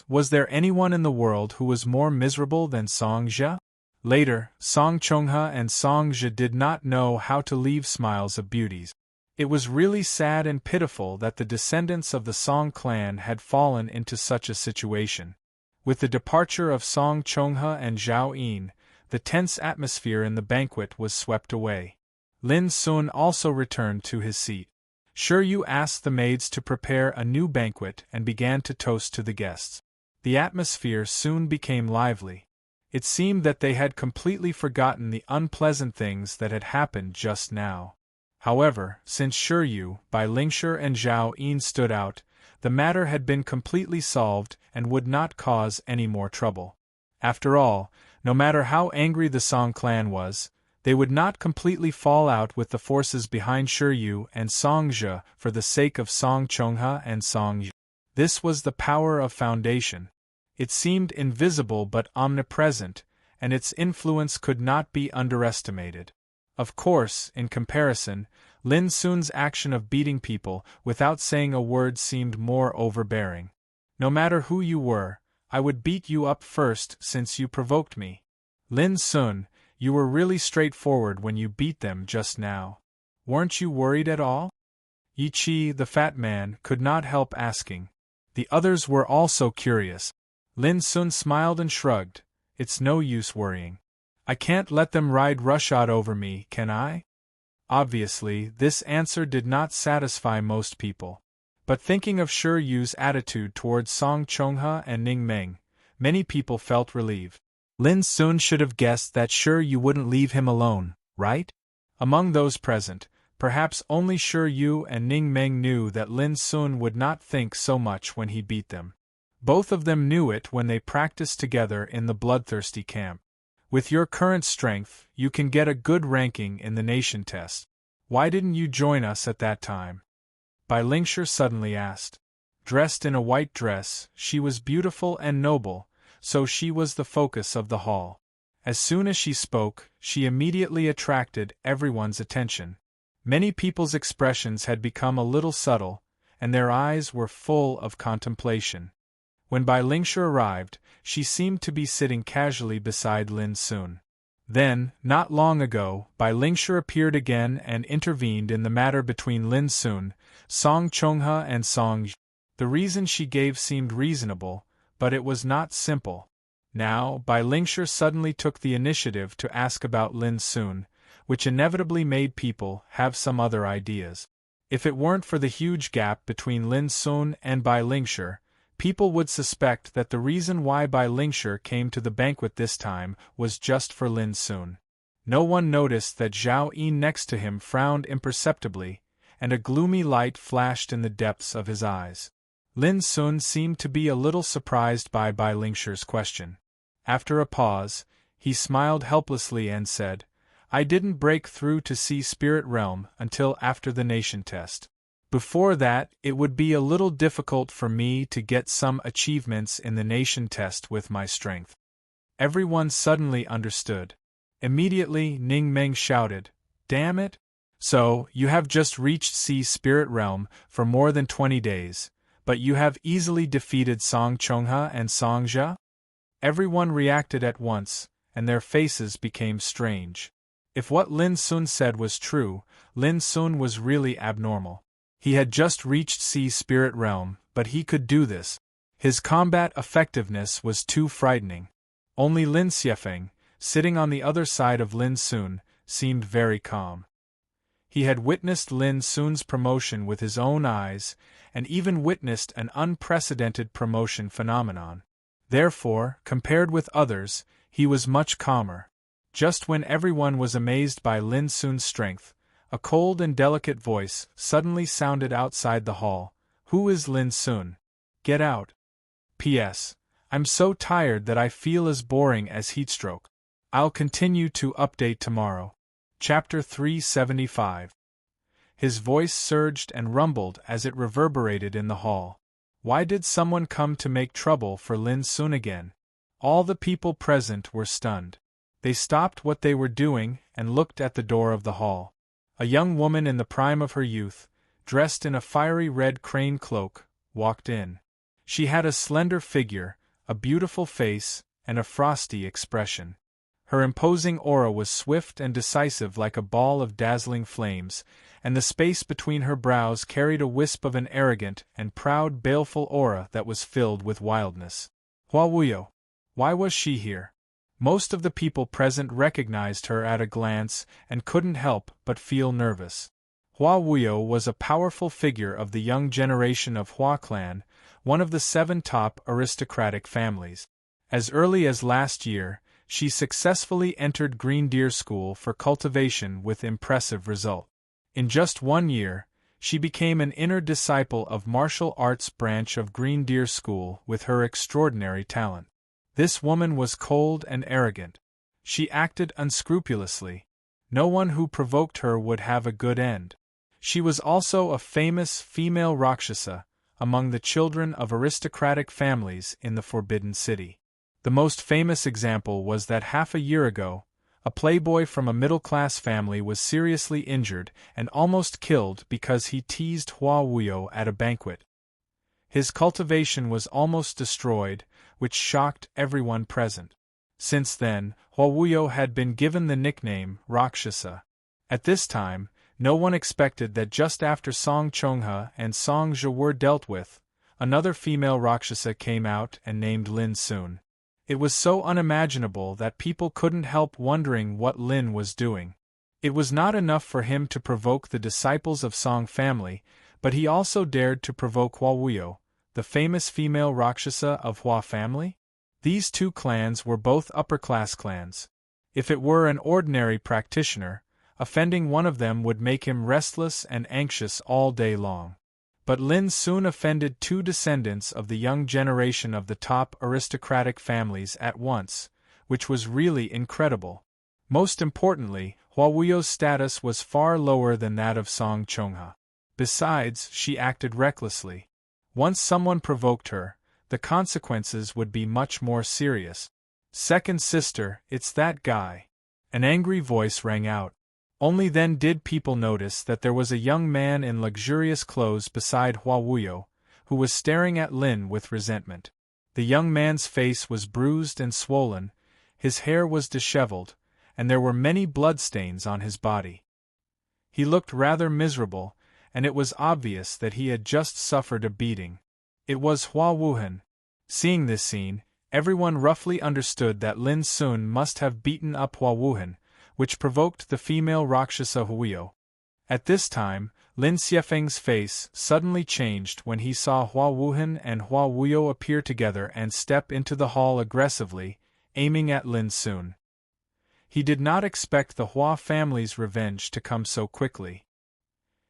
Was there anyone in the world who was more miserable than Song Jia? Later, Song Chongha and Song Jia did not know how to leave smiles of beauties. It was really sad and pitiful that the descendants of the Song clan had fallen into such a situation. With the departure of Song Chongha and Zhao Yin, the tense atmosphere in the banquet was swept away. Lin Sun also returned to his seat. Shi Yu asked the maids to prepare a new banquet and began to toast to the guests. The atmosphere soon became lively. It seemed that they had completely forgotten the unpleasant things that had happened just now. However, since Shi Yu, Bai Lingshi and Zhao Yin stood out, the matter had been completely solved and would not cause any more trouble. After all, no matter how angry the Song clan was, they would not completely fall out with the forces behind Shi Yu and Song Jia for the sake of Song Chongha and Song Jia. This was the power of foundation. It seemed invisible but omnipresent, and its influence could not be underestimated. Of course, in comparison, Lin Sun's action of beating people without saying a word seemed more overbearing. No matter who you were, I would beat you up first since you provoked me. Lin Sun, you were really straightforward when you beat them just now. Weren't you worried at all? Yi Qi, the fat man, could not help asking. The others were also curious. Lin Sun smiled and shrugged. It's no use worrying. I can't let them ride roughshod over me, can I? Obviously, this answer did not satisfy most people. But thinking of Shi Yu's attitude towards Song Chongha and Ning Meng, many people felt relieved. Lin Sun should have guessed that Shi Yu wouldn't leave him alone, right? Among those present, perhaps only Shi Yu and Ning Meng knew that Lin Sun would not think so much when he beat them. Both of them knew it when they practiced together in the bloodthirsty camp. With your current strength, you can get a good ranking in the nation test. Why didn't you join us at that time? Bai Lingshi suddenly asked. Dressed in a white dress, she was beautiful and noble, so she was the focus of the hall. As soon as she spoke, she immediately attracted everyone's attention. Many people's expressions had become a little subtle, and their eyes were full of contemplation. When Bai Lingshi arrived, she seemed to be sitting casually beside Lin Sun. Then, not long ago, Bai Lingshi appeared again and intervened in the matter between Lin Sun, Song Chonghe and Song Zhi. The reason she gave seemed reasonable, but it was not simple. Now, Bai Lingshi suddenly took the initiative to ask about Lin Sun, which inevitably made people have some other ideas. If it weren't for the huge gap between Lin Sun and Bai Lingshi, people would suspect that the reason why Bai Lingshi came to the banquet this time was just for Lin Sun. No one noticed that Zhao Yin next to him frowned imperceptibly, and a gloomy light flashed in the depths of his eyes. Lin Sun seemed to be a little surprised by Bai Lingshi's question. After a pause, he smiled helplessly and said, "I didn't break through to see Spirit Realm until after the nation test. Before that, it would be a little difficult for me to get some achievements in the nation test with my strength." Everyone suddenly understood. Immediately, Ning Meng shouted, "Damn it! So, you have just reached Spirit Realm for more than 20 days, but you have easily defeated Song Chonghe and Song Zhi?" Everyone reacted at once, and their faces became strange. If what Lin Sun said was true, Lin Sun was really abnormal. He had just reached Spirit Realm, but he could do this. His combat effectiveness was too frightening. Only Lin Xiefeng, sitting on the other side of Lin Sun, seemed very calm. He had witnessed Lin Sun's promotion with his own eyes, and even witnessed an unprecedented promotion phenomenon. Therefore, compared with others, he was much calmer. Just when everyone was amazed by Lin Sun's strength, a cold and delicate voice suddenly sounded outside the hall. "Who is Lin Sun? Get out. P.S. I'm so tired that I feel as boring as heatstroke. I'll continue to update tomorrow." Chapter 375. His voice surged and rumbled as it reverberated in the hall. Why did someone come to make trouble for Lin Sun again? All the people present were stunned. They stopped what they were doing and looked at the door of the hall. A young woman in the prime of her youth, dressed in a fiery red crane cloak, walked in. She had a slender figure, a beautiful face, and a frosty expression. Her imposing aura was swift and decisive like a ball of dazzling flames, and the space between her brows carried a wisp of an arrogant and proud baleful aura that was filled with wildness. Hua Wuyo. Why was she here? Most of the people present recognized her at a glance and couldn't help but feel nervous. Hua Wuyo was a powerful figure of the young generation of Hua clan, one of the 7 top aristocratic families. As early as last year, she successfully entered Green Deer School for cultivation with impressive result. In just 1 year, she became an inner disciple of martial arts branch of Green Deer School with her extraordinary talent. This woman was cold and arrogant. She acted unscrupulously. No one who provoked her would have a good end. She was also a famous female Rakshasa among the children of aristocratic families in the Forbidden City. The most famous example was that half a year ago, a playboy from a middle-class family was seriously injured and almost killed because he teased Hua Wuyo at a banquet. His cultivation was almost destroyed, which shocked everyone present. Since then, Hua Wuyo had been given the nickname Rakshasa. At this time, no one expected that just after Song Chonghe and Song Zhi were dealt with, another female Rakshasa came out and named Lin Sun. It was so unimaginable that people couldn't help wondering what Lin was doing. It was not enough for him to provoke the disciples of Song family, but he also dared to provoke Hua Wuyo, the famous female Rakshasa of Hua family? These 2 clans were both upper-class clans. If it were an ordinary practitioner, offending one of them would make him restless and anxious all day long. But Lin Sun offended 2 descendants of the young generation of the top aristocratic families at once, which was really incredible. Most importantly, Hua Wuyo's status was far lower than that of Song Chonghe. Besides, she acted recklessly. Once someone provoked her, the consequences would be much more serious. "Second sister, it's that guy." An angry voice rang out. Only then did people notice that there was a young man in luxurious clothes beside Hua Wuyo, who was staring at Lin with resentment. The young man's face was bruised and swollen, his hair was disheveled, and there were many bloodstains on his body. He looked rather miserable, and it was obvious that he had just suffered a beating. It was Hua Wuhan. Seeing this scene, everyone roughly understood that Lin Sun must have beaten up Hua Wuhan, which provoked the female Rakshasa Huyo. At this time, Lin Xiefeng's face suddenly changed when he saw Hua Wuhan and Hua Wuyo appear together and step into the hall aggressively, aiming at Lin Sun. He did not expect the Hua family's revenge to come so quickly.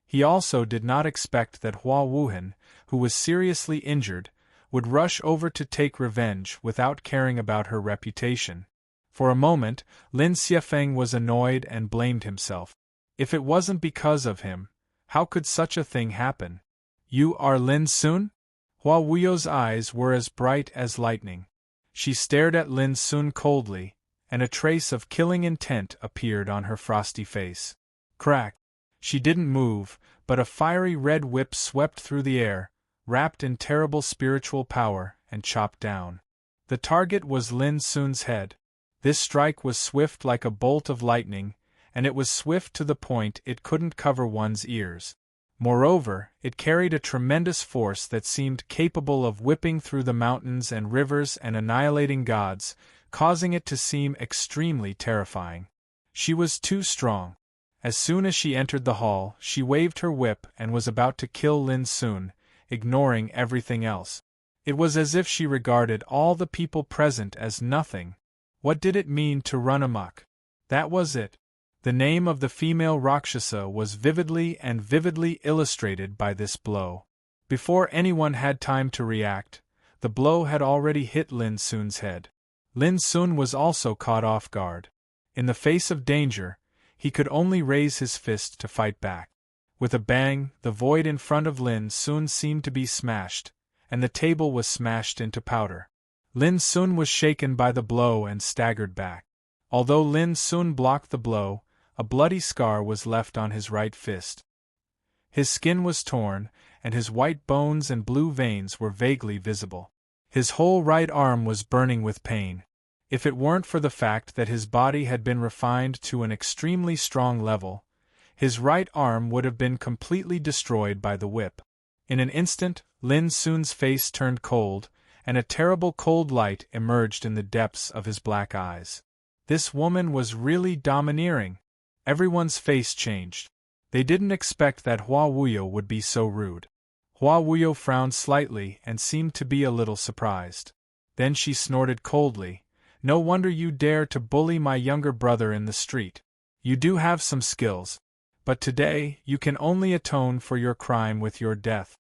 He also did not expect that Hua Wuhan, who was seriously injured, would rush over to take revenge without caring about her reputation. For a moment, Lin Xiefeng was annoyed and blamed himself. If it wasn't because of him, how could such a thing happen? "You are Lin Sun?" Hua Wuyo's eyes were as bright as lightning. She stared at Lin Sun coldly, and a trace of killing intent appeared on her frosty face. Crack! She didn't move, but a fiery red whip swept through the air, wrapped in terrible spiritual power, and chopped down. The target was Lin Sun's head. This strike was swift like a bolt of lightning, and it was swift to the point it couldn't cover one's ears. Moreover, it carried a tremendous force that seemed capable of whipping through the mountains and rivers and annihilating gods, causing it to seem extremely terrifying. She was too strong. As soon as she entered the hall, she waved her whip and was about to kill Lin Sun, ignoring everything else. It was as if she regarded all the people present as nothing. What did it mean to run amok? That was it. The name of the female Rakshasa was vividly illustrated by this blow. Before anyone had time to react, the blow had already hit Lin Sun's head. Lin Sun was also caught off guard. In the face of danger, he could only raise his fist to fight back. With a bang, the void in front of Lin Sun seemed to be smashed, and the table was smashed into powder. Lin Sun was shaken by the blow and staggered back. Although Lin Sun blocked the blow, a bloody scar was left on his right fist. His skin was torn, and his white bones and blue veins were vaguely visible. His whole right arm was burning with pain. If it weren't for the fact that his body had been refined to an extremely strong level, his right arm would have been completely destroyed by the whip. In an instant, Lin Sun's face turned cold, and a terrible cold light emerged in the depths of his black eyes. This woman was really domineering. Everyone's face changed. They didn't expect that Hua Wuyo would be so rude. Hua Wuyo frowned slightly and seemed to be a little surprised. Then she snorted coldly, "No wonder you dare to bully my younger brother in the street. You do have some skills, but today you can only atone for your crime with your death."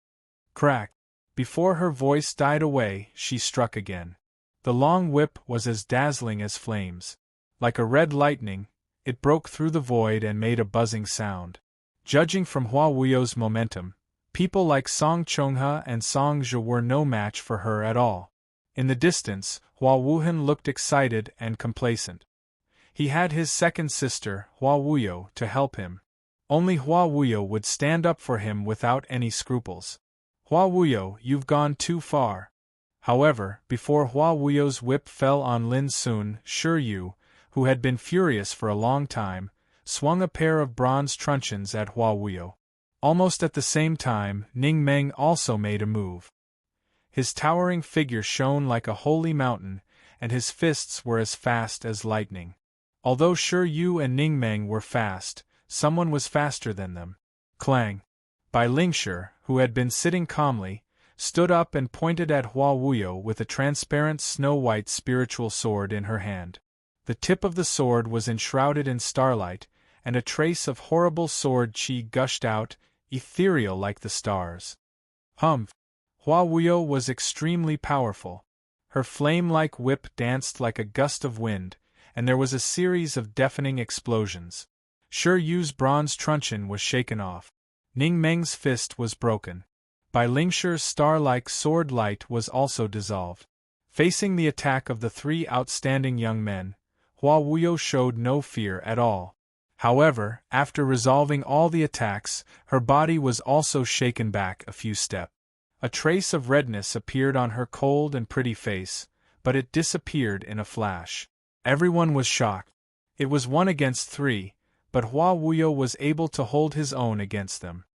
Crack! Before her voice died away, she struck again. The long whip was as dazzling as flames. Like a red lightning, it broke through the void and made a buzzing sound. Judging from Hua Wuyo's momentum, people like Song Chonghe and Song Zhe were no match for her at all. In the distance, Hua Wuhan looked excited and complacent. He had his second sister, Hua Wuyo, to help him. Only Hua Wuyo would stand up for him without any scruples. "Hua Wuyo, you've gone too far." However, before Hua Wuyo's whip fell on Lin Sun, Shi Yu, who had been furious for a long time, swung a pair of bronze truncheons at Hua Wuyo. Almost at the same time, Ning Meng also made a move. His towering figure shone like a holy mountain, and his fists were as fast as lightning. Although Shi Yu and Ning Meng were fast, someone was faster than them. Clang! Bai Lingshi, who had been sitting calmly, stood up and pointed at Hua Wuyo with a transparent snow-white spiritual sword in her hand. The tip of the sword was enshrouded in starlight, and a trace of horrible sword chi gushed out, ethereal like the stars. Humph! Hua Wuyo was extremely powerful. Her flame-like whip danced like a gust of wind, and there was a series of deafening explosions. Shi Yu's bronze truncheon was shaken off. Ning Meng's fist was broken. Bai Lingshi's star-like sword light was also dissolved. Facing the attack of the three outstanding young men, Hua Wuyo showed no fear at all. However, after resolving all the attacks, her body was also shaken back a few steps. A trace of redness appeared on her cold and pretty face, but it disappeared in a flash. Everyone was shocked. It was 1 against 3, but Hua Wuyo was able to hold his own against them.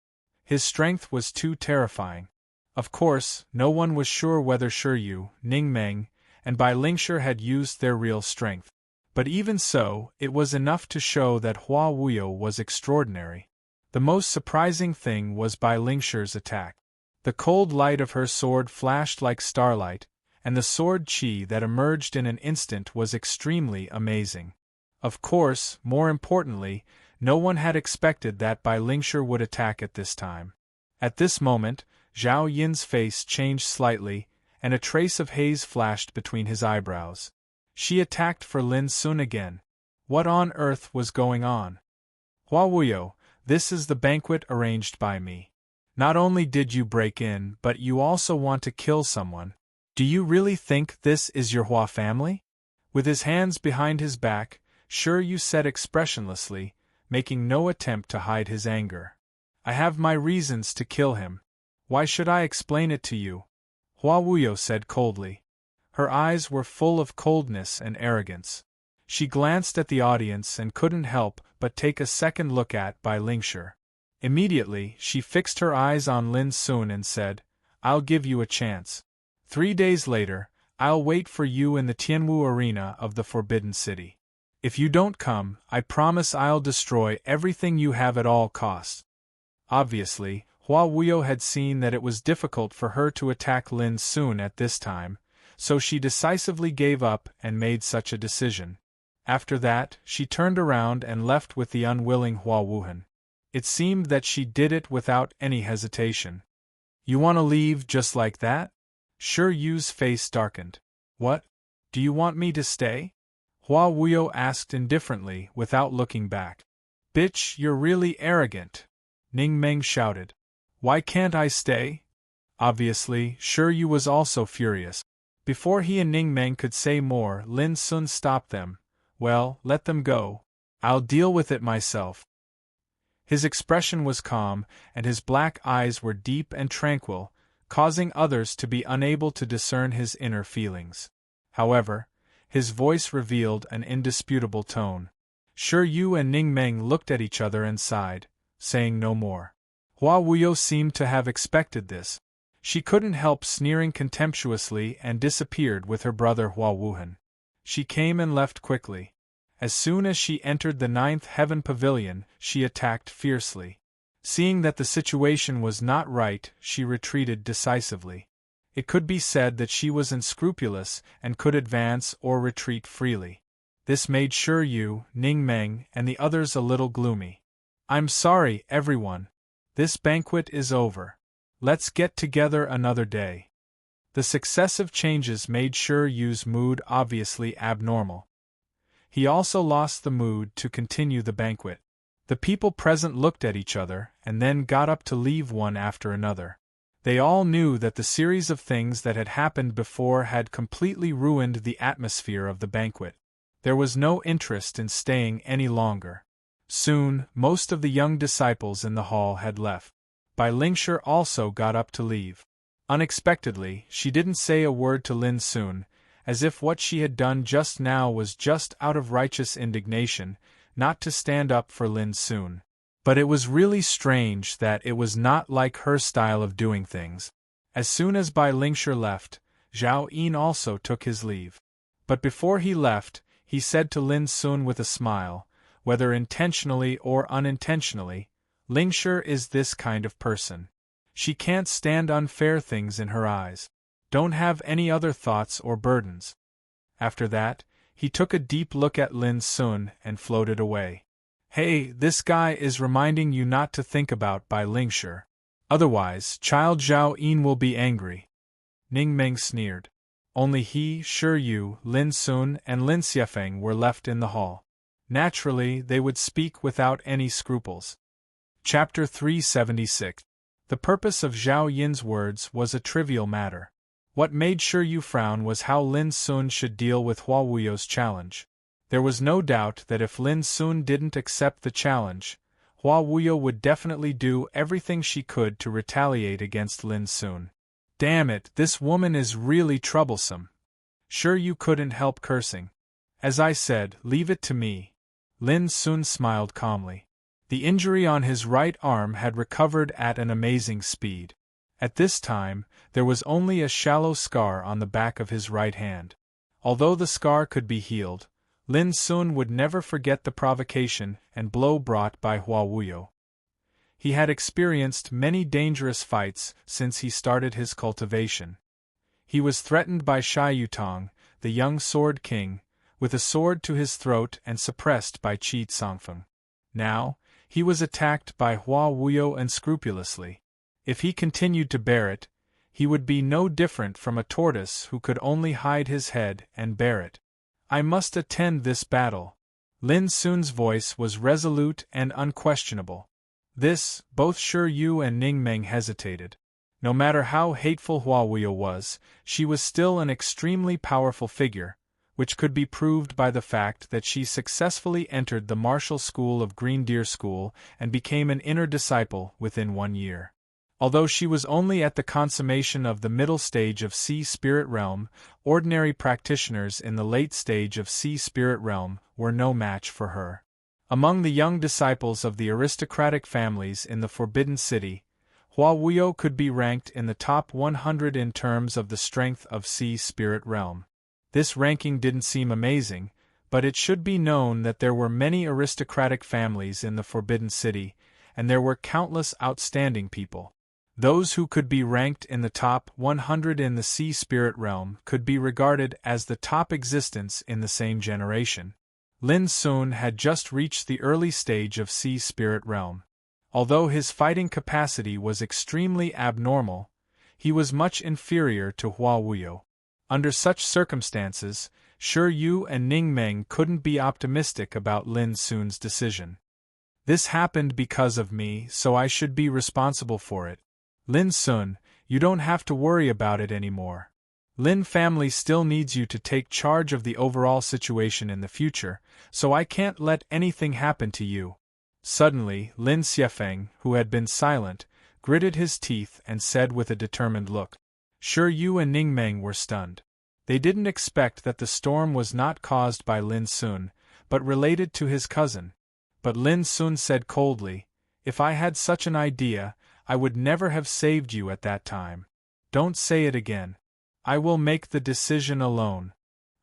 His strength was too terrifying. Of course, no one was sure whether Shiyu, Ning Meng, and Bai Lingshi had used their real strength. But even so, it was enough to show that Hua Wuyo was extraordinary. The most surprising thing was Bai Lingshi's attack. The cold light of her sword flashed like starlight, and the sword qi that emerged in an instant was extremely amazing. Of course, more importantly, no one had expected that Bai Lingshi would attack at this time. At this moment, Zhao Yin's face changed slightly, and a trace of haze flashed between his eyebrows. She attacked for Lin Sun again. What on earth was going on? Hua Wuyo, this is the banquet arranged by me. Not only did you break in, but you also want to kill someone. Do you really think this is your Hua family? With his hands behind his back, Shiyu said expressionlessly, making no attempt to hide his anger. I have my reasons to kill him. Why should I explain it to you? Hua Wuyo said coldly. Her eyes were full of coldness and arrogance. She glanced at the audience and couldn't help but take a second look at Bai Lingshi. Immediately, she fixed her eyes on Lin Sun and said, I'll give you a chance. 3 days later, I'll wait for you in the Tianwu arena of the Forbidden City. If you don't come, I promise I'll destroy everything you have at all costs. Obviously, Hua Wuyo had seen that it was difficult for her to attack Lin Sun at this time, so she decisively gave up and made such a decision. After that, she turned around and left with the unwilling Hua Wuhan. It seemed that she did it without any hesitation. You want to leave just like that? Shiyu's face darkened. What? Do you want me to stay? Hua Wuyo asked indifferently without looking back. Bitch, you're really arrogant, Ning Meng shouted. Why can't I stay? Obviously, Shiyu was also furious. Before he and Ning Meng could say more, Lin Sun stopped them. Well, let them go. I'll deal with it myself. His expression was calm, and his black eyes were deep and tranquil, causing others to be unable to discern his inner feelings. However, his voice revealed an indisputable tone. Shiyu and Ning Meng looked at each other and sighed, saying no more. Hua Wuyo seemed to have expected this. She couldn't help sneering contemptuously and disappeared with her brother Hua Wuhan. She came and left quickly. As soon as she entered the 9th Heaven Pavilion, she attacked fiercely. Seeing that the situation was not right, she retreated decisively. It could be said that she was unscrupulous and could advance or retreat freely. This made Shiyu, Ning Meng, and the others a little gloomy. I'm sorry, everyone. This banquet is over. Let's get together another day. The successive changes made Shiyu's mood obviously abnormal. He also lost the mood to continue the banquet. The people present looked at each other and then got up to leave one after another. They all knew that the series of things that had happened before had completely ruined the atmosphere of the banquet. There was no interest in staying any longer. Soon, most of the young disciples in the hall had left. Bai Lingshi also got up to leave. Unexpectedly, she didn't say a word to Lin Sun, as if what she had done just now was just out of righteous indignation, not to stand up for Lin Sun. But it was really strange that it was not like her style of doing things. As soon as Bai Lingshi left, Zhao Yin also took his leave. But before he left, he said to Lin Sun with a smile, whether intentionally or unintentionally, Lingshi is this kind of person. She can't stand unfair things in her eyes. Don't have any other thoughts or burdens. After that, he took a deep look at Lin Sun and floated away. Hey, this guy is reminding you not to think about Bai Lingshi. Otherwise, Child Zhao Yin will be angry. Ning Meng sneered. Only he, Shiyu, Lin Sun, and Lin Xiefeng were left in the hall. Naturally, they would speak without any scruples. Chapter 376. The purpose of Zhao Yin's words was a trivial matter. What made Shi Yu frown was how Lin Sun should deal with Hua Wuyo's challenge. There was no doubt that if Lin Sun didn't accept the challenge, Hua Wuyo would definitely do everything she could to retaliate against Lin Sun. Damn it, this woman is really troublesome. Shi Yu couldn't help cursing. As I said, leave it to me. Lin Sun smiled calmly. The injury on his right arm had recovered at an amazing speed. At this time, there was only a shallow scar on the back of his right hand. Although the scar could be healed, Lin Sun would never forget the provocation and blow brought by Hua Wuyo. He had experienced many dangerous fights since he started his cultivation. He was threatened by Shi Yutong, the young sword king, with a sword to his throat and suppressed by Qi Tsongfeng. Now, he was attacked by Hua Wuyo unscrupulously. If he continued to bear it, he would be no different from a tortoise who could only hide his head and bear it. I must attend this battle. Lin Sun's voice was resolute and unquestionable. This, both Shi Yu and Ning Meng hesitated. No matter how hateful Hua Wuyo was, she was still an extremely powerful figure, which could be proved by the fact that she successfully entered the martial school of Green Deer School and became an inner disciple within 1 year. Although she was only at the consummation of the middle stage of Sea Spirit Realm, ordinary practitioners in the late stage of Sea Spirit Realm were no match for her. Among the young disciples of the aristocratic families in the Forbidden City, Hua Wuyo could be ranked in the top 100 in terms of the strength of Sea Spirit Realm. This ranking didn't seem amazing, but it should be known that there were many aristocratic families in the Forbidden City, and there were countless outstanding people. Those who could be ranked in the top 100 in the Sea Spirit Realm could be regarded as the top existence in the same generation. Lin Sun had just reached the early stage of Sea Spirit Realm. Although his fighting capacity was extremely abnormal, he was much inferior to Hua Wuyo. Under such circumstances, Shi Yu and Ning Meng couldn't be optimistic about Lin Sun's decision. This happened because of me, so I should be responsible for it. Lin Sun, you don't have to worry about it anymore. Lin family still needs you to take charge of the overall situation in the future, so I can't let anything happen to you. Suddenly, Lin Xiefeng, who had been silent, gritted his teeth and said with a determined look. Shi Yu and Ning Meng were stunned. They didn't expect that the storm was not caused by Lin Sun, but related to his cousin. But Lin Sun said coldly, "If I had such an idea, I would never have saved you at that time. Don't say it again. I will make the decision alone."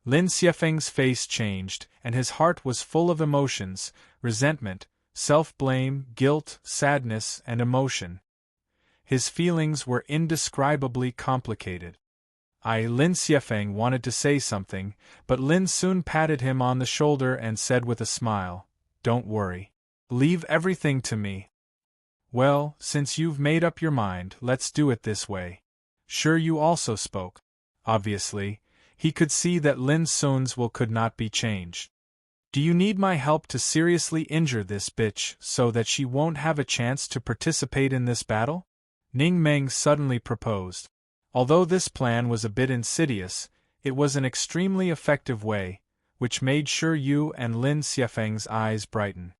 Lin Xiefeng's face changed, and his heart was full of emotions, resentment, self-blame, guilt, sadness, and emotion. His feelings were indescribably complicated. Lin Xiefeng wanted to say something, but Lin Sun patted him on the shoulder and said with a smile, "Don't worry. Leave everything to me." "Well, since you've made up your mind, let's do it this way." Shi Yu also spoke. Obviously, he could see that Lin Sun's will could not be changed. "Do you need my help to seriously injure this bitch so that she won't have a chance to participate in this battle?" Ning Meng suddenly proposed. Although this plan was a bit insidious, it was an extremely effective way, which made Shi Yu and Lin Xiefeng's eyes brighten.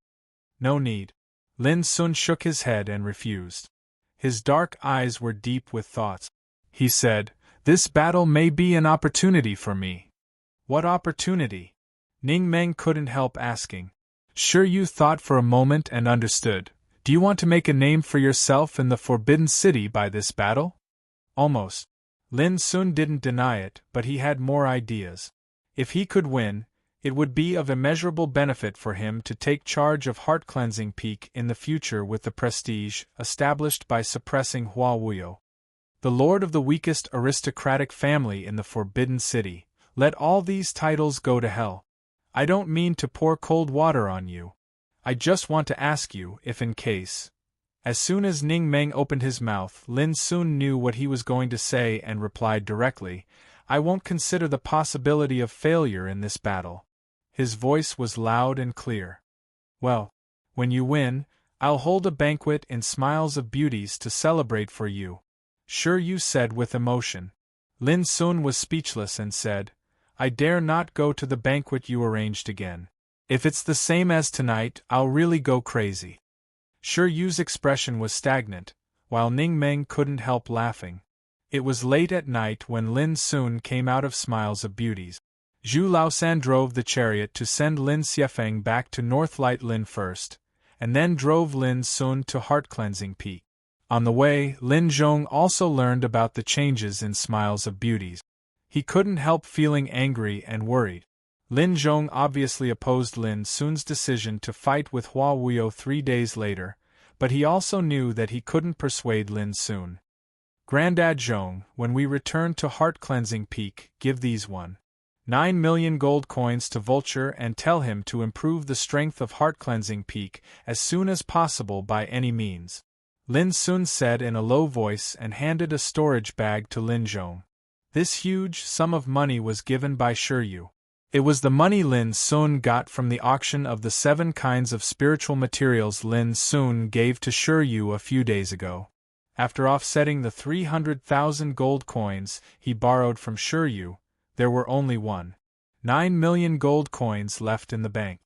"No need." Lin Sun shook his head and refused. His dark eyes were deep with thoughts. He said, "This battle may be an opportunity for me." "What opportunity?" Ning Meng couldn't help asking. Shi Yu thought for a moment and understood. "Do you want to make a name for yourself in the Forbidden City by this battle?" "Almost." Lin Sun didn't deny it, but he had more ideas. If he could win, it would be of immeasurable benefit for him to take charge of Heart Cleansing Peak in the future with the prestige established by suppressing Hua Wuyo. The lord of the weakest aristocratic family in the Forbidden City. Let all these titles go to hell. I don't mean to pour cold water on you. I just want to ask you if in case. As soon as Ning Meng opened his mouth, Lin Sun knew what he was going to say and replied directly, "I won't consider the possibility of failure in this battle." His voice was loud and clear. "Well, when you win, I'll hold a banquet in Smiles of Beauties to celebrate for you," Shi Yu said with emotion. Lin Sun was speechless and said, I dare not go to the banquet you arranged again. If it's the same as tonight, I'll really go crazy. Shi Yu's expression was stagnant, while Ning Meng couldn't help laughing. It was late at night when Lin Sun came out of Smiles of Beauties. Zhu Laosan drove the chariot to send Lin Xiefeng back to Northlight Lin first, and then drove Lin Sun to Heart-Cleansing Peak. On the way, Lin Zhong also learned about the changes in Smiles of Beauties. He couldn't help feeling angry and worried. Lin Zhong obviously opposed Lin Sun's decision to fight with Hua Wuyo 3 days later, but he also knew that he couldn't persuade Lin Sun. Grandad Zhong, when we return to Heart-Cleansing Peak, give these 1.9 million gold coins to Vulture and tell him to improve the strength of Heart-Cleansing Peak as soon as possible by any means. Lin Sun said in a low voice and handed a storage bag to Lin Zhong. This huge sum of money was given by Shi Yu. It was the money Lin Sun got from the auction of the 7 kinds of spiritual materials Lin Sun gave to Shi Yu a few days ago. After offsetting the 300,000 gold coins he borrowed from Shi Yu, there were only 1.9 million gold coins left in the bank.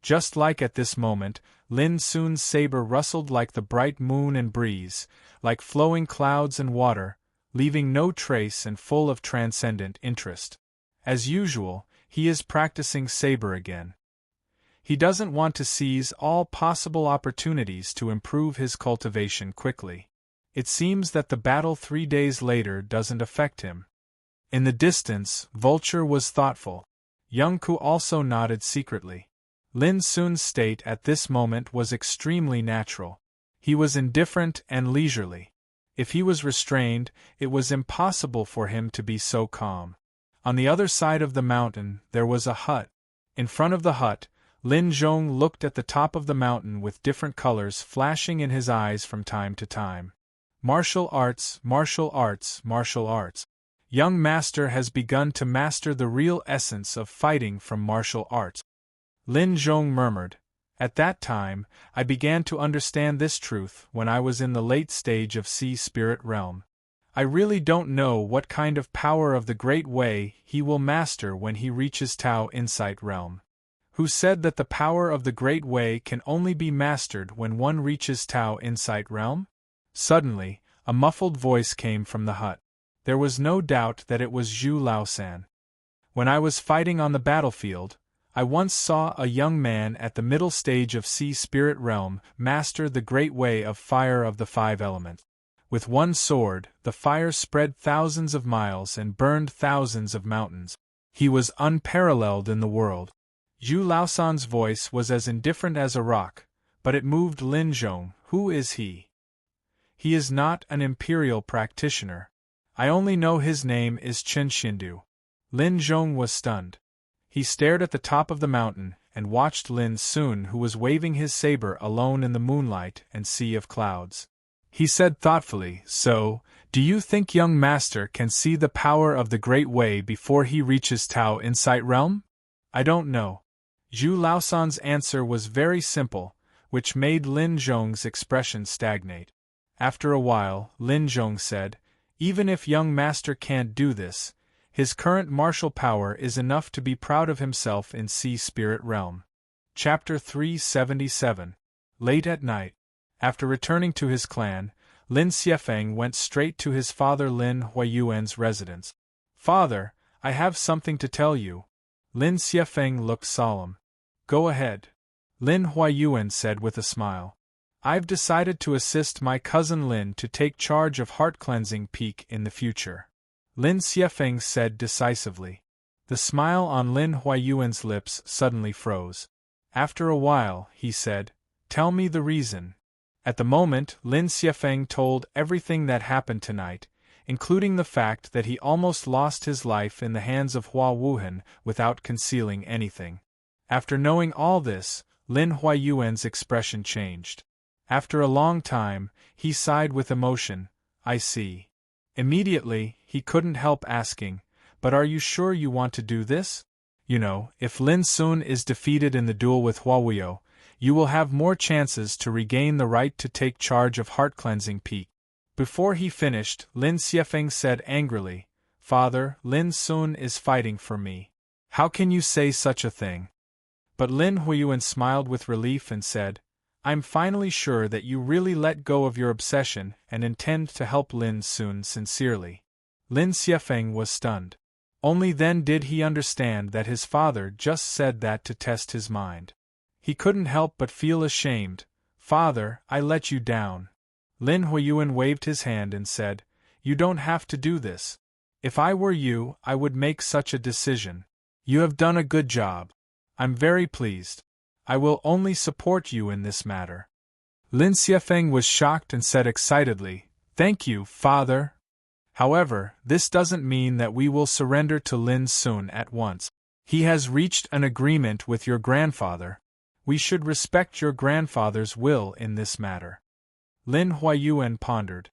Just like at this moment, Lin Sun's saber rustled like the bright moon and breeze, like flowing clouds and water, leaving no trace and full of transcendent interest. As usual, he is practicing saber again. He doesn't want to seize all possible opportunities to improve his cultivation quickly. It seems that the battle 3 days later doesn't affect him. In the distance, Vulture was thoughtful. Young Ku also nodded secretly. Lin Sun's state at this moment was extremely natural. He was indifferent and leisurely. If he was restrained, it was impossible for him to be so calm. On the other side of the mountain, there was a hut. In front of the hut, Lin Zhong looked at the top of the mountain with different colors flashing in his eyes from time to time. Martial arts, martial arts, martial arts. Young master has begun to master the real essence of fighting from martial arts. Lin Zhong murmured, At that time, I began to understand this truth when I was in the late stage of Sea Spirit Realm. I really don't know what kind of power of the Great Way he will master when he reaches Tao Insight Realm. Who said that the power of the Great Way can only be mastered when one reaches Tao Insight Realm? Suddenly, a muffled voice came from the hut. There was no doubt that it was Zhu Laosan. When I was fighting on the battlefield, I once saw a young man at the middle stage of Sea Spirit Realm master the Great Way of Fire of the 5 Elements. With one sword, the fire spread thousands of miles and burned thousands of mountains. He was unparalleled in the world. Zhu Laosan's voice was as indifferent as a rock, but it moved Lin Zhong. Who is he? He is not an imperial practitioner. I only know his name is Chen Xindu. Lin Zhong was stunned. He stared at the top of the mountain and watched Lin Sun, who was waving his saber alone in the moonlight and sea of clouds. He said thoughtfully, So, do you think young master can see the power of the Great Way before he reaches Tao Insight Realm? I don't know. Zhu Laosan's answer was very simple, which made Lin Zhong's expression stagnate. After a while, Lin Zhong said, Even if young master can't do this, his current martial power is enough to be proud of himself in Sea Spirit Realm. Chapter 377. Late at night. After returning to his clan, Lin Xiefeng went straight to his father Lin Huayuan's residence. Father, I have something to tell you. Lin Xiefeng looked solemn. Go ahead. Lin Huayuan said with a smile. I've decided to assist my cousin Lin to take charge of Heart-Cleansing Peak in the future. Lin Xiefeng said decisively. The smile on Lin Huayuan's lips suddenly froze. After a while, he said, Tell me the reason. At the moment, Lin Xiefeng told everything that happened tonight, including the fact that he almost lost his life in the hands of Hua Wuhan without concealing anything. After knowing all this, Lin Huayuan's expression changed. After a long time, he sighed with emotion. I see. Immediately, he couldn't help asking, But are you sure you want to do this? You know, if Lin Sun is defeated in the duel with Hua Wuyo, you will have more chances to regain the right to take charge of heart-cleansing Peak. Before he finished, Lin Xiefeng said angrily, Father, Lin Sun is fighting for me. How can you say such a thing? But Lin Huiyuan smiled with relief and said, I'm finally sure that you really let go of your obsession and intend to help Lin Sun sincerely. Lin Xiefeng was stunned. Only then did he understand that his father just said that to test his mind. He couldn't help but feel ashamed. Father, I let you down. Lin Huiyuan waved his hand and said, You don't have to do this. If I were you, I would make such a decision. You have done a good job. I'm very pleased. I will only support you in this matter. Lin Xiefeng was shocked and said excitedly, Thank you, Father. However, this doesn't mean that we will surrender to Lin Sun at once. He has reached an agreement with your grandfather. We should respect your grandfather's will in this matter. Lin Huiyuan pondered.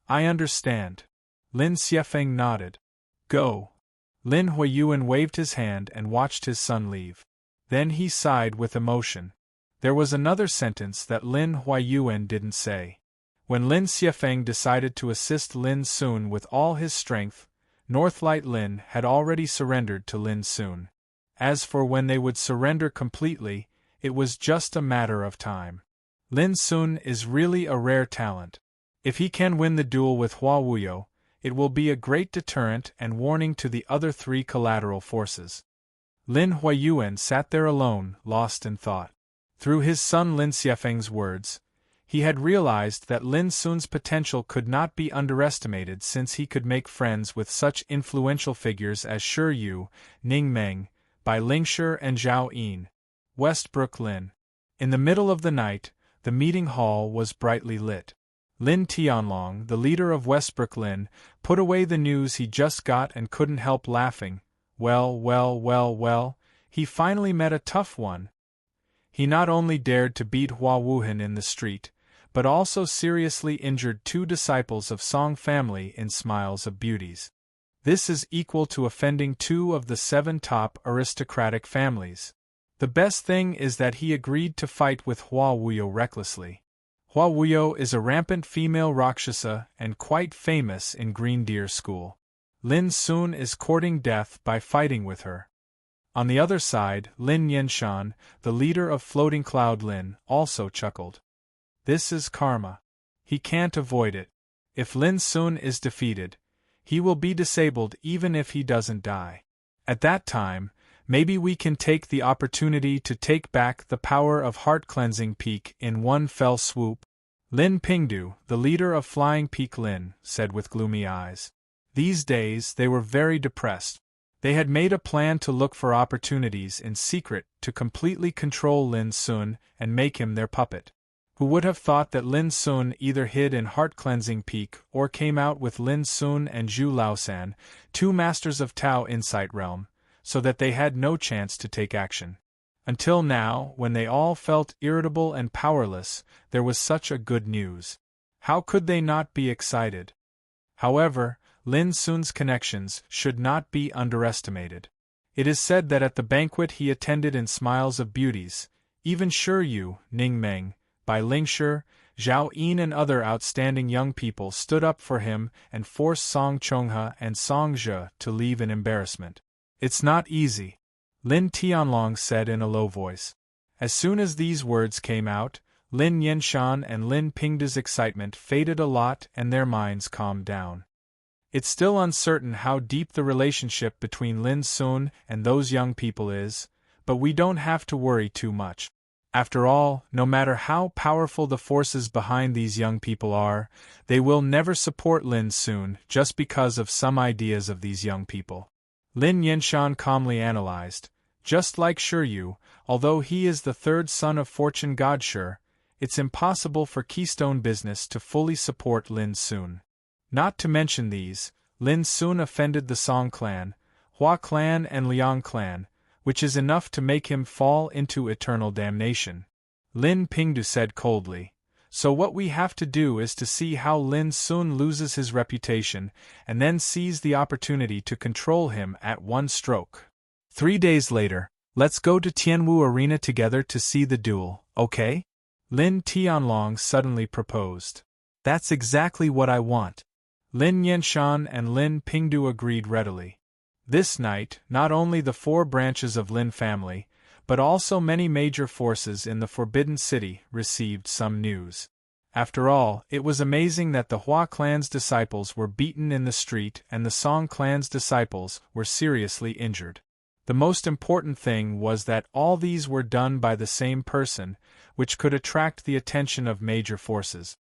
I understand. Lin Xiefeng nodded. Go. Lin Huiyuan waved his hand and watched his son leave. Then he sighed with emotion. There was another sentence that Lin Huiyuan didn't say. When Lin Xiefeng decided to assist Lin Sun with all his strength, Northlight Lin had already surrendered to Lin Sun. As for when they would surrender completely, it was just a matter of time. Lin Sun is really a rare talent. If he can win the duel with Hua Wuyo, it will be a great deterrent and warning to the other three collateral forces. Lin Huiyuan sat there alone, lost in thought. Through his son Lin Xiefeng's words, he had realized that Lin Sun's potential could not be underestimated since he could make friends with such influential figures as Shi Yu, Ning Meng, Bai Lingshi and Zhao Yin. Westbrook Lin. In the middle of the night, the meeting hall was brightly lit. Lin Tianlong, the leader of Westbrook Lin, put away the news he just got and couldn't help laughing. Well, he finally met a tough one. He not only dared to beat Hua Wuhan in the street, but also seriously injured two disciples of Song family in Smiles of Beauties. This is equal to offending two of the 7 top aristocratic families. The best thing is that he agreed to fight with Hua Wuyo recklessly. Hua Wuyo is a rampant female Rakshasa and quite famous in Green Deer School. Lin Sun is courting death by fighting with her. On the other side, Lin Yenshan, the leader of Floating Cloud Lin, also chuckled. This is karma. He can't avoid it. If Lin Sun is defeated, he will be disabled even if he doesn't die. At that time, maybe we can take the opportunity to take back the power of heart-cleansing Peak in one fell swoop. Lin Pingdu, the leader of Flying Peak Lin, said with gloomy eyes. These days they were very depressed. They had made a plan to look for opportunities in secret to completely control Lin Sun and make him their puppet. Who would have thought that Lin Sun either hid in heart-cleansing Peak or came out with Lin Sun and Zhu Laosan, 2 masters of Tao Insight Realm, so that they had no chance to take action. Until now, when they all felt irritable and powerless, there was such a good news. How could they not be excited? However, Lin Sun's connections should not be underestimated. It is said that at the banquet he attended in Smiles of Beauties, even Shi Yu, Ning Meng, Bai Lingshi, Zhao Yin and other outstanding young people stood up for him and forced Song Chonghe and Song Zhe to leave in embarrassment. It's not easy, Lin Tianlong said in a low voice. As soon as these words came out, Lin Yenshan and Lin Pingdu's excitement faded a lot and their minds calmed down. It's still uncertain how deep the relationship between Lin Sun and those young people is, but we don't have to worry too much. After all, no matter how powerful the forces behind these young people are, they will never support Lin Sun just because of some ideas of these young people. Lin Yenshan calmly analyzed. Just like Shi Yu, although he is the 3rd son of fortune god Shi, it's impossible for Keystone Business to fully support Lin Sun. Not to mention these, Lin Sun offended the Song clan, Hua clan and Liang clan, which is enough to make him fall into eternal damnation. Lin Pingdu said coldly. So what we have to do is to see how Lin Sun loses his reputation and then seize the opportunity to control him at one stroke. 3 days later, Let's go to Tianwu Arena together to see the duel, okay? Lin Tianlong suddenly proposed. That's exactly what I want. Lin Yanshan and Lin Pingdu agreed readily. This night, not only the 4 branches of Lin family, but also many major forces in the Forbidden City received some news. After all, it was amazing that the Hua clan's disciples were beaten in the street and the Song clan's disciples were seriously injured. The most important thing was that all these were done by the same person, which could attract the attention of major forces.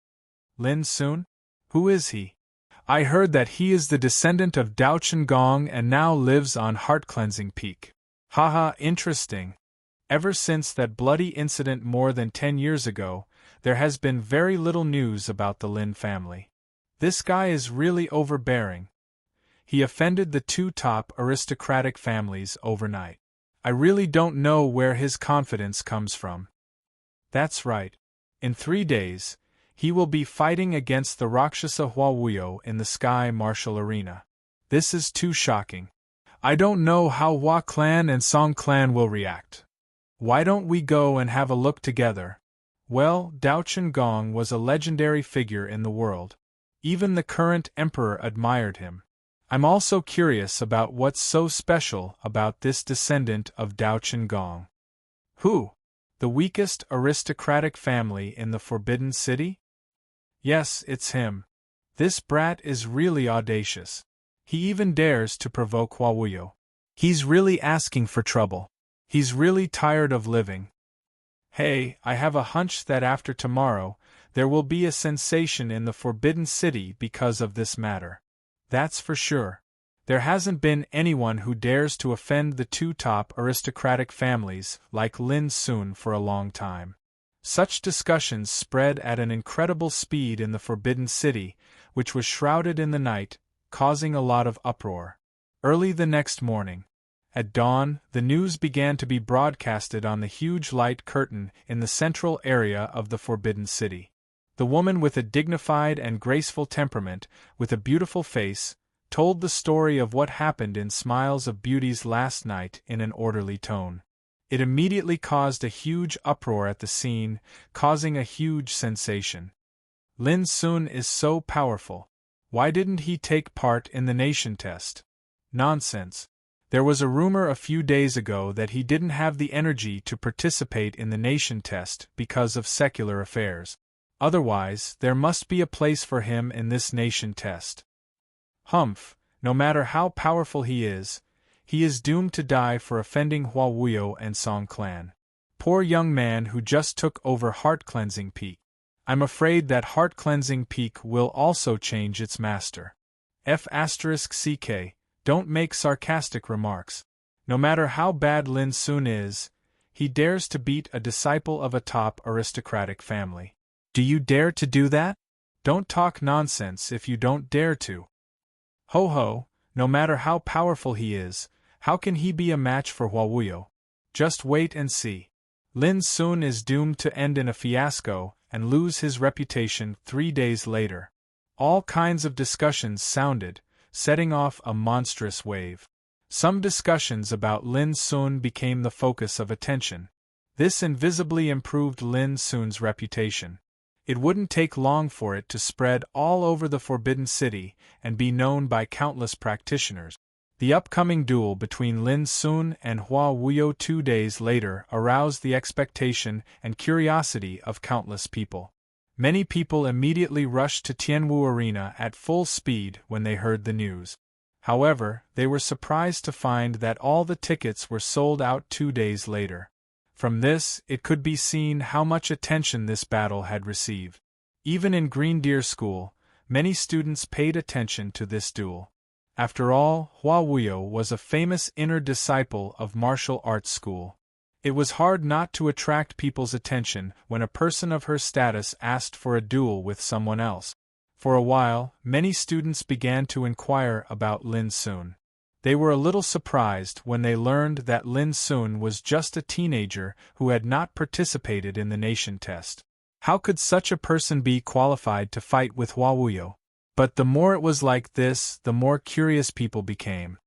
Lin Sun? Who is he? I heard that he is the descendant of Dao Gong and now lives on Heart-Cleansing Peak. Haha, interesting. Ever since that bloody incident more than 10 years ago, there has been very little news about the Lin family. This guy is really overbearing. He offended the 2 top aristocratic families overnight. I really don't know where his confidence comes from. That's right. In 3 days, he will be fighting against the Rakshasa Huawuyo in the Sky Martial Arena. This is too shocking. I don't know how Hua clan and Song clan will react. Why don't we go and have a look together? Well, Dao Gong was a legendary figure in the world. Even the current emperor admired him. I'm also curious about what's so special about this descendant of Dao Gong. Who? The weakest aristocratic family in the Forbidden City? Yes, it's him. This brat is really audacious. He even dares to provoke Huawuyo. He's really asking for trouble. He's really tired of living. Hey, I have a hunch that after tomorrow, there will be a sensation in the Forbidden City because of this matter. That's for sure. There hasn't been anyone who dares to offend the 2 top aristocratic families like Lin Sun for a long time. Such discussions spread at an incredible speed in the Forbidden City, which was shrouded in the night, causing a lot of uproar. Early the next morning, at dawn, the news began to be broadcasted on the huge light curtain in the central area of the Forbidden City. The woman with a dignified and graceful temperament, with a beautiful face, told the story of what happened in Smiles of Beauty's last night in an orderly tone. It immediately caused a huge uproar at the scene, causing a huge sensation. Lin Sun is so powerful. Why didn't he take part in the nation test? Nonsense. There was a rumor a few days ago that he didn't have the energy to participate in the nation test because of secular affairs. Otherwise, there must be a place for him in this nation test. Humph, no matter how powerful he is doomed to die for offending Huawuyo and Song clan. Poor young man who just took over Heart-Cleansing Peak. I'm afraid that Heart-Cleansing Peak will also change its master. F***CK, don't make sarcastic remarks. No matter how bad Lin Sun is, he dares to beat a disciple of a top aristocratic family. Do you dare to do that? Don't talk nonsense if you don't dare to. Ho ho, no matter how powerful he is, how can he be a match for Huawuyo? Just wait and see. Lin Sun is doomed to end in a fiasco and lose his reputation 3 days later. All kinds of discussions sounded, setting off a monstrous wave. Some discussions about Lin Sun became the focus of attention. This invisibly improved Lin Sun's reputation. It wouldn't take long for it to spread all over the Forbidden City and be known by countless practitioners. The upcoming duel between Lin Sun and Huawuyo 2 days later aroused the expectation and curiosity of countless people. Many people immediately rushed to Tianwu Arena at full speed when they heard the news. However, they were surprised to find that all the tickets were sold out 2 days later. From this, it could be seen how much attention this battle had received. Even in Green Deer School, many students paid attention to this duel. After all, Huawuyo was a famous inner disciple of martial arts school. It was hard not to attract people's attention when a person of her status asked for a duel with someone else. For a while, many students began to inquire about Lin Sun. They were a little surprised when they learned that Lin Sun was just a teenager who had not participated in the nation test. How could such a person be qualified to fight with Huawuyo? But the more it was like this, the more curious people became.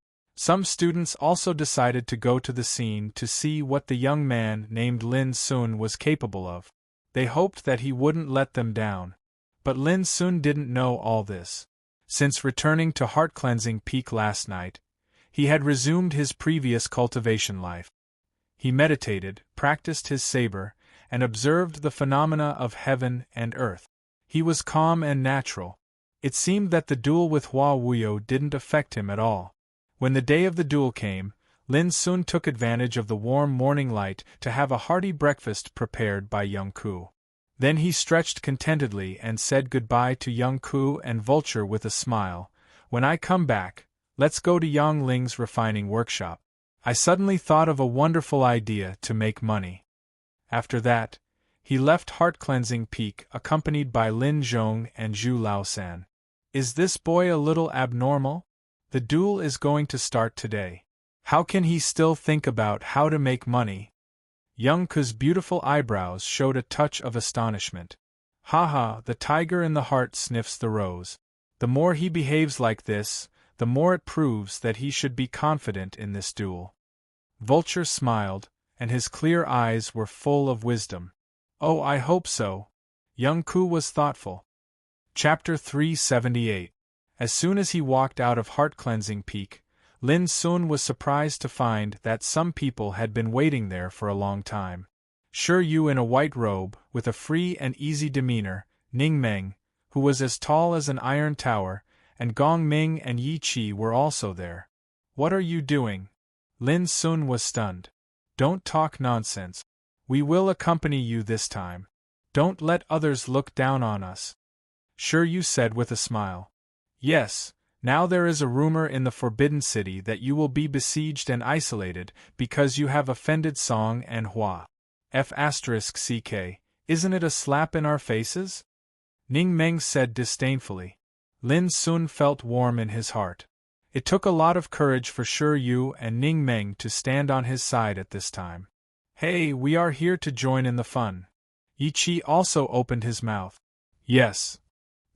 Some students also decided to go to the scene to see what the young man named Lin Sun was capable of. They hoped that he wouldn't let them down. But Lin Sun didn't know all this. Since returning to heart-cleansing peak last night, he had resumed his previous cultivation life. He meditated, practiced his saber, and observed the phenomena of heaven and earth. He was calm and natural. It seemed that the duel with Hua Wuyo didn't affect him at all. When the day of the duel came, Lin Sun took advantage of the warm morning light to have a hearty breakfast prepared by young Ku. Then he stretched contentedly and said goodbye to young Ku and Vulture with a smile. "When I come back, let's go to Yang Ling's refining workshop. I suddenly thought of a wonderful idea to make money." After that, he left Heart-Cleansing Peak accompanied by Lin Zhong and Zhu Laosan. Is this boy a little abnormal? The duel is going to start today. How can he still think about how to make money? Young Ku's beautiful eyebrows showed a touch of astonishment. "Haha, the tiger in the heart sniffs the rose. The more he behaves like this, the more it proves that he should be confident in this duel." Vulture smiled, and his clear eyes were full of wisdom. "Oh, I hope so." Young Ku was thoughtful. Chapter 378. As soon as he walked out of Heart-Cleansing Peak, Lin Sun was surprised to find that some people had been waiting there for a long time. Shi Yu in a white robe, with a free and easy demeanor, Ning Meng, who was as tall as an iron tower, and Gong Ming and Yi Qi were also there. "What are you doing?" Lin Sun was stunned. "Don't talk nonsense. We will accompany you this time. Don't let others look down on us," Shi Yu said with a smile. "Yes, now there is a rumor in the Forbidden City that you will be besieged and isolated because you have offended Song and Hua. F***ck, isn't it a slap in our faces?" Ning Meng said disdainfully. Lin Sun felt warm in his heart. It took a lot of courage for Shi Yu and Ning Meng to stand on his side at this time. "Hey, we are here to join in the fun." Yi Qi also opened his mouth. "Yes."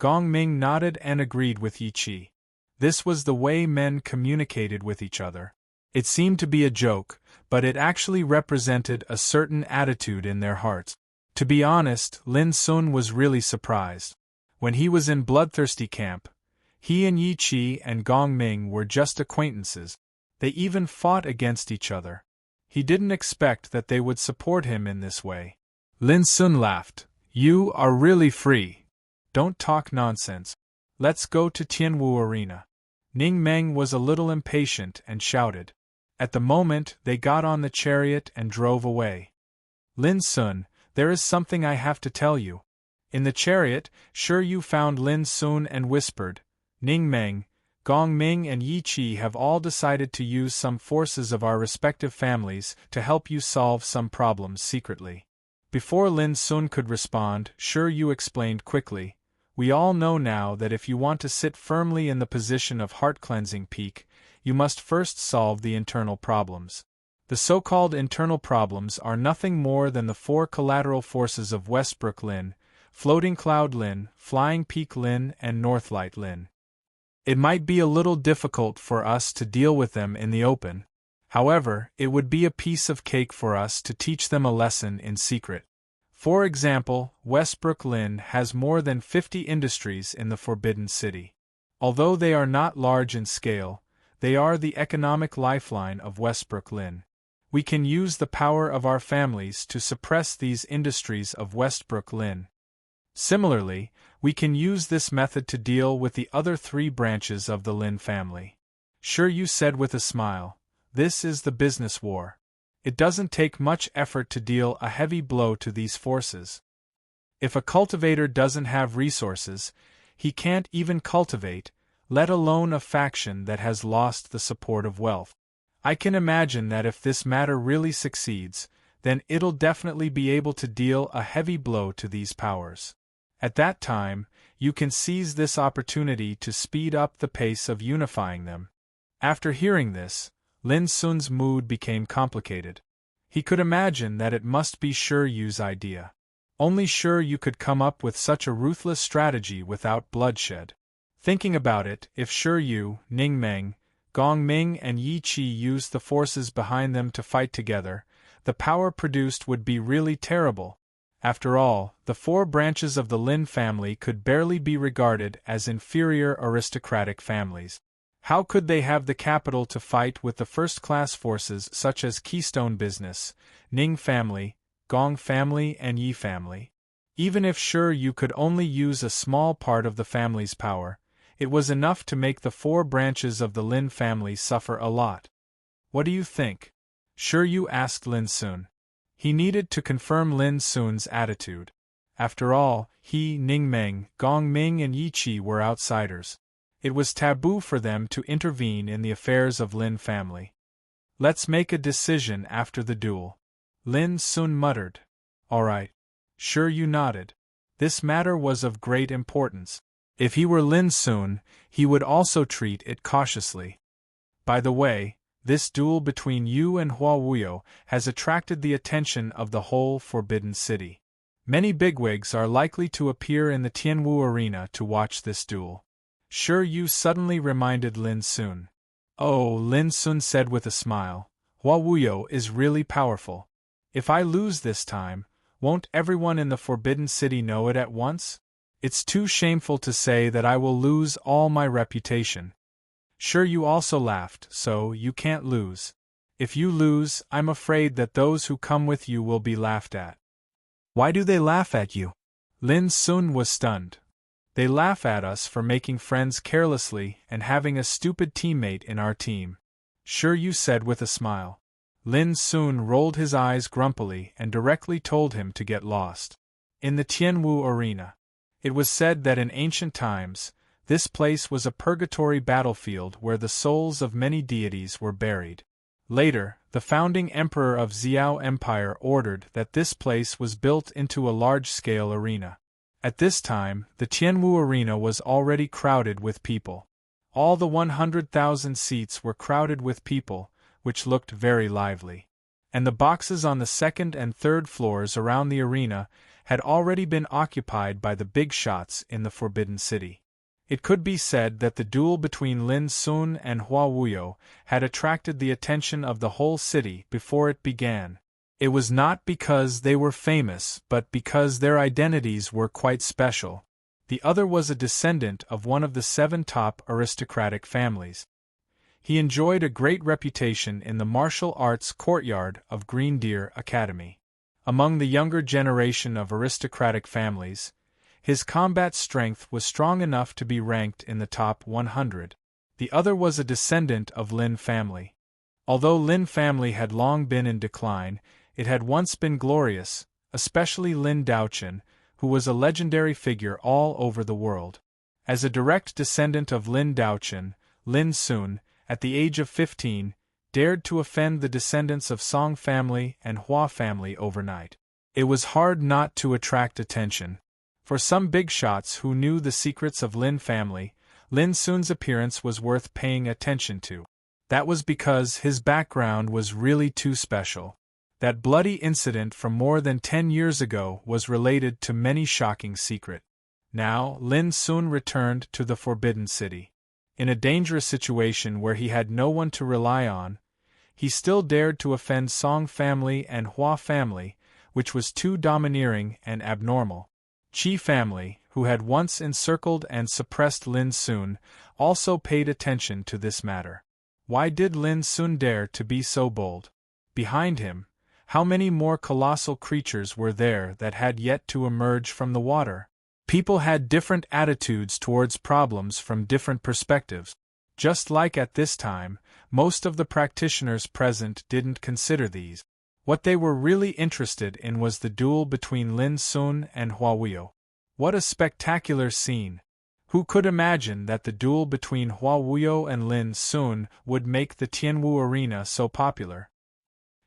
Gong Ming nodded and agreed with Yi Qi. This was the way men communicated with each other. It seemed to be a joke, but it actually represented a certain attitude in their hearts. To be honest, Lin Sun was really surprised. When he was in Bloodthirsty Camp, he and Yi Qi and Gong Ming were just acquaintances. They even fought against each other. He didn't expect that they would support him in this way. Lin Sun laughed. "You are really free. Don't talk nonsense. Let's go to Tianwu Arena." Ning Meng was a little impatient and shouted. At the moment, they got on the chariot and drove away. "Lin Sun, there is something I have to tell you." In the chariot, Shi Yu found Lin Sun and whispered, "Ning Meng, Gong Ming and Yi Qi have all decided to use some forces of our respective families to help you solve some problems secretly." Before Lin Sun could respond, Shi Yu explained quickly, "We all know now that if you want to sit firmly in the position of Heart-Cleansing Peak, you must first solve the internal problems. The so-called internal problems are nothing more than the 4 collateral forces of Westbrook Lin, Floating Cloud Lin, Flying Peak Lin, and Northlight Lin. It might be a little difficult for us to deal with them in the open. However, it would be a piece of cake for us to teach them a lesson in secret. For example, Westbrook Lin has more than 50 industries in the Forbidden City. Although they are not large in scale, they are the economic lifeline of Westbrook Lin. We can use the power of our families to suppress these industries of Westbrook Lin. Similarly, we can use this method to deal with the other 3 branches of the Lin family." Shi Yu said with a smile, "This is the business war. It doesn't take much effort to deal a heavy blow to these forces. If a cultivator doesn't have resources, he can't even cultivate, let alone a faction that has lost the support of wealth. I can imagine that if this matter really succeeds, then it'll definitely be able to deal a heavy blow to these powers. At that time, you can seize this opportunity to speed up the pace of unifying them." After hearing this, Lin Sun's mood became complicated. He could imagine that it must be Shi Yu's idea. Only Shi Yu could come up with such a ruthless strategy without bloodshed. Thinking about it, if Shi Yu, Ning Meng, Gong Ming and Yi Qi used the forces behind them to fight together, the power produced would be really terrible. After all, the 4 branches of the Lin family could barely be regarded as inferior aristocratic families. How could they have the capital to fight with the first-class forces such as Keystone Business, Ning family, Gong family and Yi family? Even if sure you could only use a small part of the family's power, it was enough to make the 4 branches of the Lin family suffer a lot. What do you think? Sure, you asked Lin Sun. He needed to confirm Lin Sun's attitude. After all, he, Ning Meng, Gong Ming and Yi Qi were outsiders. It was taboo for them to intervene in the affairs of Lin family. Let's make a decision after the duel. Lin Sun muttered. All right. Sure, you nodded. This matter was of great importance. If he were Lin Sun, he would also treat it cautiously. By the way, this duel between you and Hua Wuyo has attracted the attention of the whole Forbidden City. Many bigwigs are likely to appear in the Tianwu arena to watch this duel. Sure, you suddenly reminded Lin Sun. Oh, Lin Sun said with a smile, Hua Wuyo is really powerful. If I lose this time, won't everyone in the Forbidden City know it at once? It's too shameful to say that I will lose all my reputation. Sure, you also laughed, so you can't lose. If you lose, I'm afraid that those who come with you will be laughed at. Why do they laugh at you? Lin Sun was stunned. They laugh at us for making friends carelessly and having a stupid teammate in our team. Sure, you said with a smile. Lin Sun rolled his eyes grumpily and directly told him to get lost. In the Tianwu arena, it was said that in ancient times, this place was a purgatory battlefield where the souls of many deities were buried. Later, the founding emperor of Xiao Empire ordered that this place was built into a large-scale arena. At this time, the Tianwu arena was already crowded with people. All the 100,000 seats were crowded with people, which looked very lively. And the boxes on the 2nd and 3rd floors around the arena had already been occupied by the big shots in the Forbidden City. It could be said that the duel between Lin Sun and Hua Wuyo had attracted the attention of the whole city before it began. It was not because they were famous, but because their identities were quite special. The other was a descendant of one of the 7 top aristocratic families. He enjoyed a great reputation in the martial arts courtyard of Green Deer Academy. Among the younger generation of aristocratic families, his combat strength was strong enough to be ranked in the top 100. The other was a descendant of Lin family. Although Lin family had long been in decline, it had once been glorious, especially Lin Daochen, who was a legendary figure all over the world. As a direct descendant of Lin Daochen, Lin Sun, at the age of 15, dared to offend the descendants of Song family and Hua family overnight. It was hard not to attract attention. For some big shots who knew the secrets of Lin family, Lin Sun's appearance was worth paying attention to. That was because his background was really too special. That bloody incident from more than 10 years ago was related to many shocking secrets. Now, Lin Sun returned to the Forbidden City. In a dangerous situation where he had no one to rely on, he still dared to offend Song family and Hua family, which was too domineering and abnormal. Qi family, who had once encircled and suppressed Lin Sun, also paid attention to this matter. Why did Lin Sun dare to be so bold? Behind him, how many more colossal creatures were there that had yet to emerge from the water? People had different attitudes towards problems from different perspectives. Just like at this time, most of the practitioners present didn't consider these. What they were really interested in was the duel between Lin Sun and Hua Wuyo. What a spectacular scene! Who could imagine that the duel between Hua Wuyo and Lin Sun would make the Tianwu arena so popular?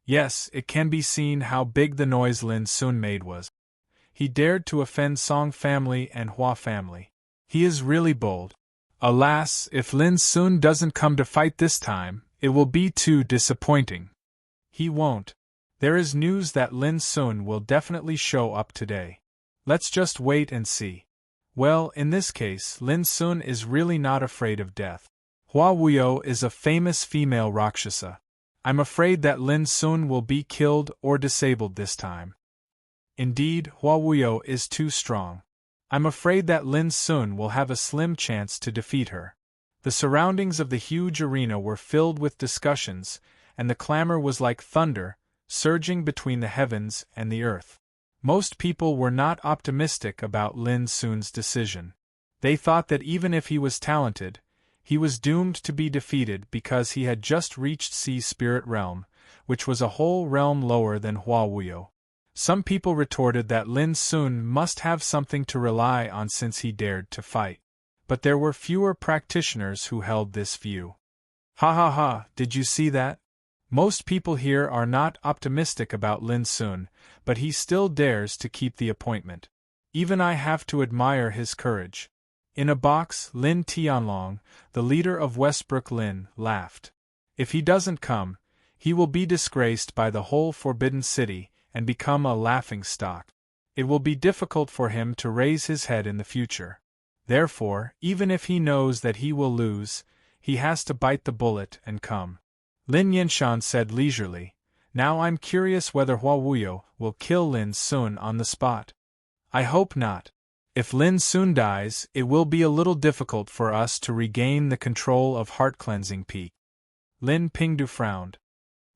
Yes, it can be seen how big the noise Lin Sun made was. He dared to offend Song family and Hua family. He is really bold. Alas, if Lin Sun doesn't come to fight this time, it will be too disappointing. He won't. There is news that Lin Sun will definitely show up today. Let's just wait and see. Well, in this case, Lin Sun is really not afraid of death. Hua Wuyo is a famous female Rakshasa. I'm afraid that Lin Sun will be killed or disabled this time. Indeed, Hua Wuyo is too strong. I'm afraid that Lin Sun will have a slim chance to defeat her. The surroundings of the huge arena were filled with discussions, and the clamor was like thunder, surging between the heavens and the earth. Most people were not optimistic about Lin Sun's decision. They thought that even if he was talented, he was doomed to be defeated because he had just reached Sea Spirit Realm, which was a whole realm lower than Hua Wuyo. Some people retorted that Lin Sun must have something to rely on since he dared to fight. But there were fewer practitioners who held this view. Ha ha ha, did you see that? Most people here are not optimistic about Lin Sun, but he still dares to keep the appointment. Even I have to admire his courage. In a box, Lin Tianlong, the leader of Westbrook Lin, laughed. If he doesn't come, he will be disgraced by the whole Forbidden City and become a laughingstock. It will be difficult for him to raise his head in the future. Therefore, even if he knows that he will lose, he has to bite the bullet and come. Lin Yinshan said leisurely, "Now I'm curious whether Hua Wuyo will kill Lin Sun on the spot. I hope not. If Lin Sun dies, it will be a little difficult for us to regain the control of Heart Cleansing Peak." Lin Pingdu frowned.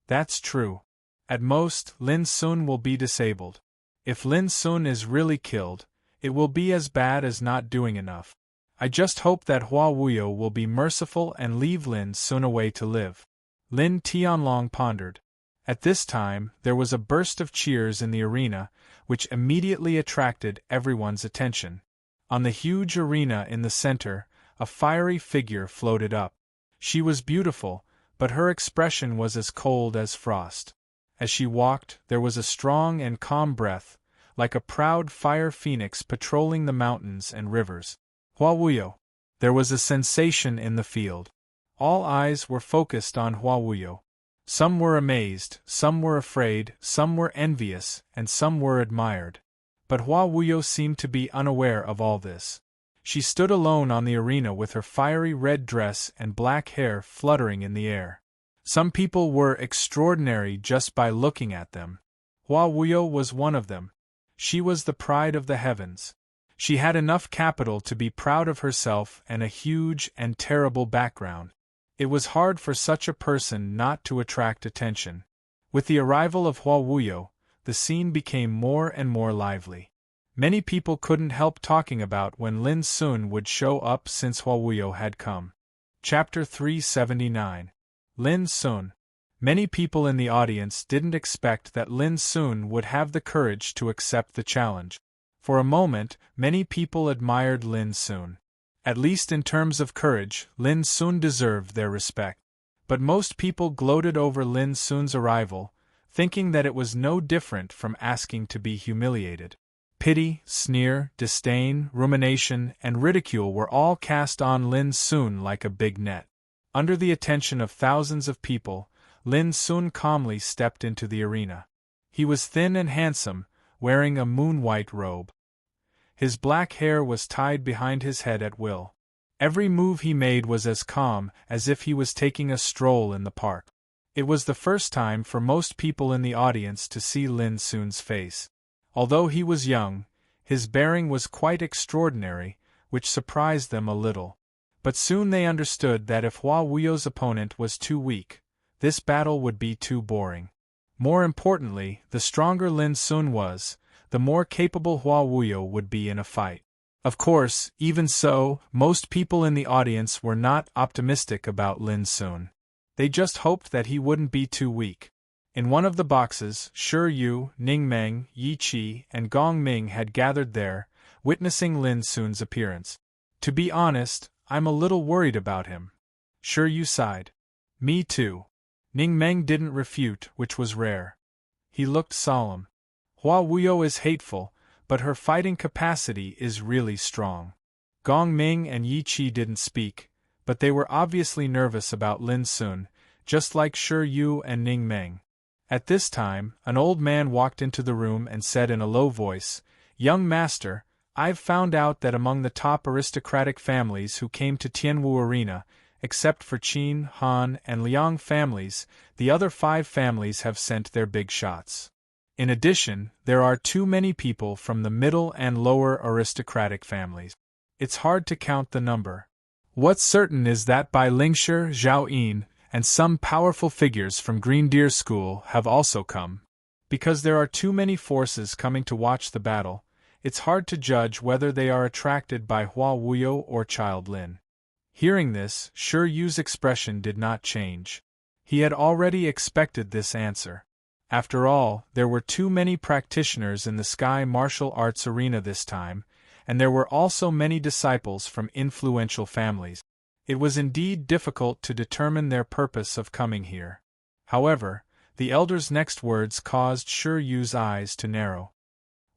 That's true. At most, Lin Sun will be disabled. If Lin Sun is really killed, it will be as bad as not doing enough. I just hope that Hua Wuyo will be merciful and leave Lin Sun away to live. Lin Tianlong pondered. At this time, there was a burst of cheers in the arena, which immediately attracted everyone's attention. On the huge arena in the center, a fiery figure floated up. She was beautiful, but her expression was as cold as frost. As she walked, there was a strong and calm breath, like a proud fire phoenix patrolling the mountains and rivers. Hua Wuyo. There was a sensation in the field. All eyes were focused on Hua Wuyo. Some were amazed, some were afraid, some were envious, and some were admired. But Hua Wuyo seemed to be unaware of all this. She stood alone on the arena with her fiery red dress and black hair fluttering in the air. Some people were extraordinary just by looking at them. Hua Wuyo was one of them. She was the pride of the heavens. She had enough capital to be proud of herself and a huge and terrible background. It was hard for such a person not to attract attention. With the arrival of Hua Wuyo, the scene became more and more lively. Many people couldn't help talking about when Lin Sun would show up since Hua Wuyo had come. Chapter 379. Lin Sun. Many people in the audience didn't expect that Lin Sun would have the courage to accept the challenge. For a moment, many people admired Lin Sun. At least in terms of courage, Lin Sun deserved their respect. But most people gloated over Lin Sun's arrival, thinking that it was no different from asking to be humiliated. Pity, sneer, disdain, rumination, and ridicule were all cast on Lin Sun like a big net. Under the attention of thousands of people, Lin Sun calmly stepped into the arena. He was thin and handsome, wearing a moon-white robe. His black hair was tied behind his head at will. Every move he made was as calm as if he was taking a stroll in the park. It was the first time for most people in the audience to see Lin Sun's face. Although he was young, his bearing was quite extraordinary, which surprised them a little. But soon they understood that if Hua Wuyo's opponent was too weak, this battle would be too boring. More importantly, the stronger Lin Sun was, the more capable Hua Wuyo would be in a fight. Of course, even so, most people in the audience were not optimistic about Lin Sun. They just hoped that he wouldn't be too weak. In one of the boxes, Shi Yu, Ning Meng, Yi Qi, and Gong Ming had gathered there, witnessing Lin Sun's appearance. To be honest, I'm a little worried about him. Shi Yu sighed. Me too. Ning Meng didn't refute, which was rare. He looked solemn. Hua Wuyo is hateful, but her fighting capacity is really strong. Gong Ming and Yi Qi didn't speak, but they were obviously nervous about Lin Sun, just like Shi Yu and Ning Meng. At this time, an old man walked into the room and said in a low voice, "Young master, I've found out that among the top aristocratic families who came to Tianwu Arena, Except for Qin, Han, and Liang families, the other 5 families have sent their big shots. In addition, there are too many people from the middle and lower aristocratic families. It's hard to count the number. What's certain is that Bai Lingshi, Zhao Yin, and some powerful figures from Green Deer School have also come. Because there are too many forces coming to watch the battle, it's hard to judge whether they are attracted by Hua Wuyo or Child Lin. Hearing this, Shi Yu's expression did not change. He had already expected this answer. After all, there were too many practitioners in the sky martial arts arena this time, and there were also many disciples from influential families. It was indeed difficult to determine their purpose of coming here. However, the elder's next words caused Shi Yu's eyes to narrow.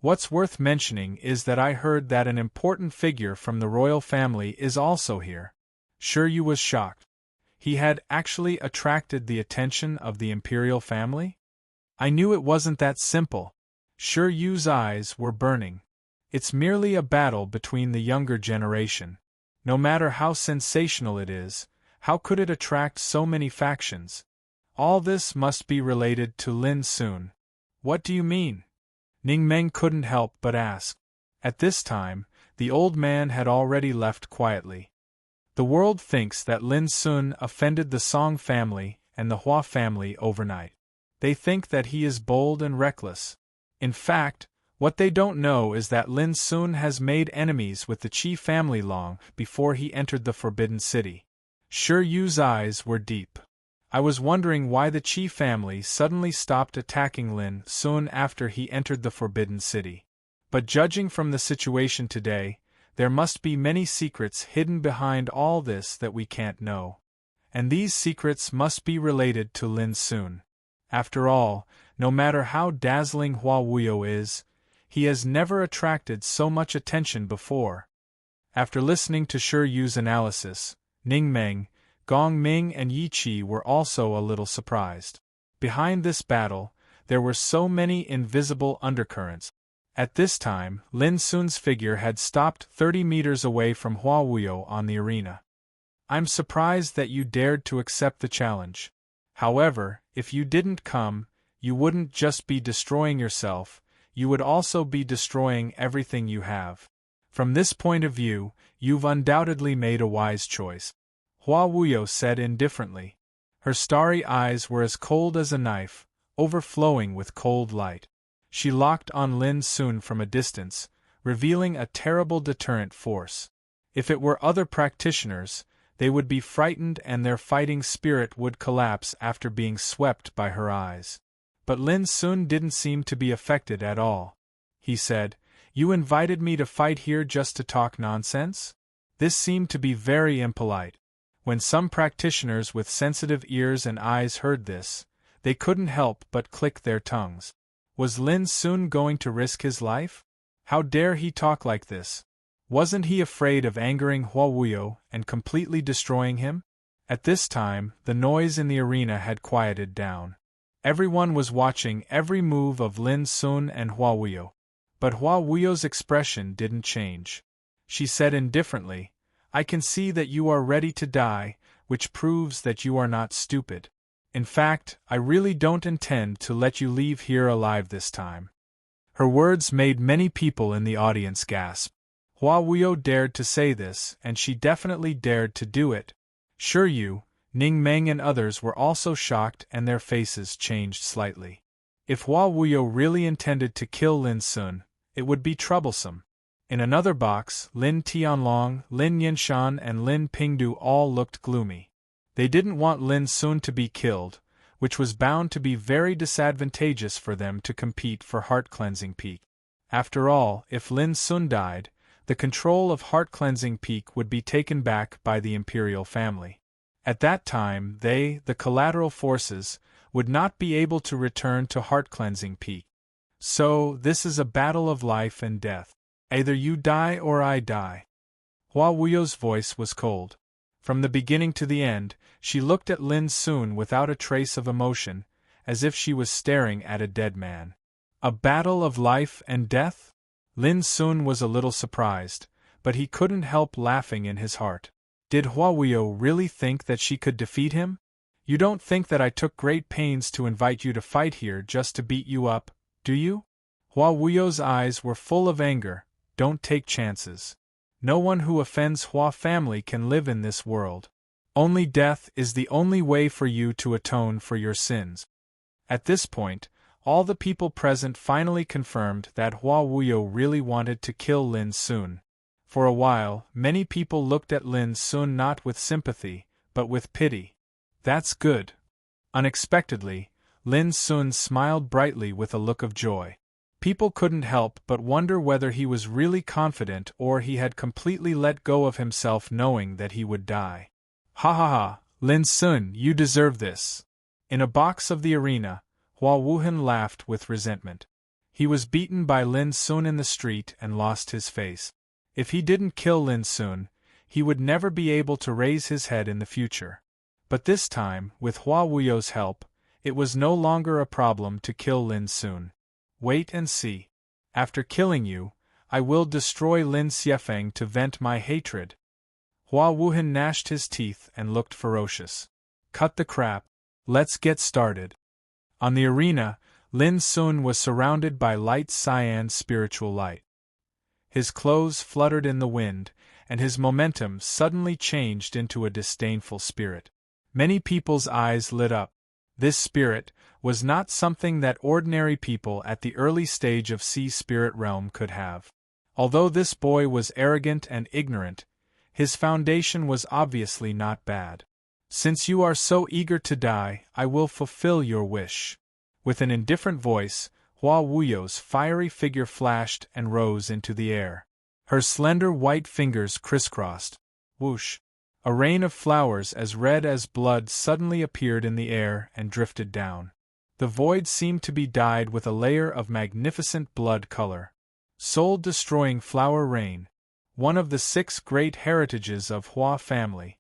What's worth mentioning is that I heard that an important figure from the royal family is also here. Shi Yu was shocked. He had actually attracted the attention of the imperial family? I knew it wasn't that simple. Shi Yu's eyes were burning. It's merely a battle between the younger generation. No matter how sensational it is, how could it attract so many factions? All this must be related to Lin Sun. What do you mean? Ning Meng couldn't help but ask. At this time, the old man had already left quietly. The world thinks that Lin Sun offended the Song family and the Hua family overnight. They think that he is bold and reckless. In fact, what they don't know is that Lin Sun has made enemies with the Qi family long before he entered the Forbidden City. Shi Yu's eyes were deep. I was wondering why the Qi family suddenly stopped attacking Lin Sun after he entered the Forbidden City. But judging from the situation today, there must be many secrets hidden behind all this that we can't know. And these secrets must be related to Lin Sun. After all, no matter how dazzling Hua Wuyo is, he has never attracted so much attention before. After listening to Shi Yu's analysis, Ning Meng, Gong Ming and Yi Qi were also a little surprised. Behind this battle, there were so many invisible undercurrents. At this time, Lin Sun's figure had stopped 30 meters away from Hua Wuyo on the arena. I'm surprised that you dared to accept the challenge. However, if you didn't come, you wouldn't just be destroying yourself, you would also be destroying everything you have. From this point of view, you've undoubtedly made a wise choice. Hua Wuyo said indifferently. Her starry eyes were as cold as a knife, overflowing with cold light. She locked on Lin Sun from a distance, revealing a terrible deterrent force. If it were other practitioners, they would be frightened and their fighting spirit would collapse after being swept by her eyes. But Lin Sun didn't seem to be affected at all. He said, "You invited me to fight here just to talk nonsense?" This seemed to be very impolite. When some practitioners with sensitive ears and eyes heard this, they couldn't help but click their tongues. Was Lin Sun going to risk his life? How dare he talk like this? Wasn't he afraid of angering Hua Wuyo and completely destroying him? At this time, the noise in the arena had quieted down. Everyone was watching every move of Lin Sun and Hua Wuyo. But Hua Wuyo's expression didn't change. She said indifferently, "I can see that you are ready to die, which proves that you are not stupid. In fact, I really don't intend to let you leave here alive this time." Her words made many people in the audience gasp. Hua Wuyo dared to say this, and she definitely dared to do it. Shi Yu, Ning Meng and others were also shocked and their faces changed slightly. If Hua Wuyo really intended to kill Lin Sun, it would be troublesome. In another box, Lin Tianlong, Lin Yinshan and Lin Pingdu all looked gloomy. They didn't want Lin Sun to be killed, which was bound to be very disadvantageous for them to compete for Heart Cleansing Peak. After all, if Lin Sun died, the control of Heart Cleansing Peak would be taken back by the imperial family. At that time they, the collateral forces, would not be able to return to Heart Cleansing Peak. So, this is a battle of life and death. Either you die or I die. Hua Wuyo's voice was cold. From the beginning to the end, she looked at Lin Sun without a trace of emotion, as if she was staring at a dead man. A battle of life and death? Lin Sun was a little surprised, but he couldn't help laughing in his heart. Did Huawuyo really think that she could defeat him? You don't think that I took great pains to invite you to fight here just to beat you up, do you? Huawuyo's eyes were full of anger. Don't take chances. No one who offends Hua family can live in this world. Only death is the only way for you to atone for your sins. At this point, all the people present finally confirmed that Huawuyo really wanted to kill Lin Sun. For a while, many people looked at Lin Sun not with sympathy, but with pity. That's good. Unexpectedly, Lin Sun smiled brightly with a look of joy. People couldn't help but wonder whether he was really confident or he had completely let go of himself knowing that he would die. Ha ha ha, Lin Sun, you deserve this. In a box of the arena, Hua Wuhan laughed with resentment. He was beaten by Lin Sun in the street and lost his face. If he didn't kill Lin Sun, he would never be able to raise his head in the future. But this time, with Huawuyo's help, it was no longer a problem to kill Lin Sun. Wait and see. After killing you, I will destroy Lin Xiefeng to vent my hatred. Hua Wuhan gnashed his teeth and looked ferocious. Cut the crap. Let's get started. On the arena, Lin Sun was surrounded by light cyan spiritual light. His clothes fluttered in the wind, and his momentum suddenly changed into a disdainful spirit. Many people's eyes lit up. This spirit was not something that ordinary people at the early stage of Sea Spirit Realm could have. Although this boy was arrogant and ignorant, his foundation was obviously not bad. Since you are so eager to die, I will fulfill your wish. With an indifferent voice, Hua Wuyo's fiery figure flashed and rose into the air. Her slender white fingers crisscrossed. Whoosh! A rain of flowers as red as blood suddenly appeared in the air and drifted down. The void seemed to be dyed with a layer of magnificent blood color. Soul-destroying flower rain, one of the 6 great heritages of Hua family.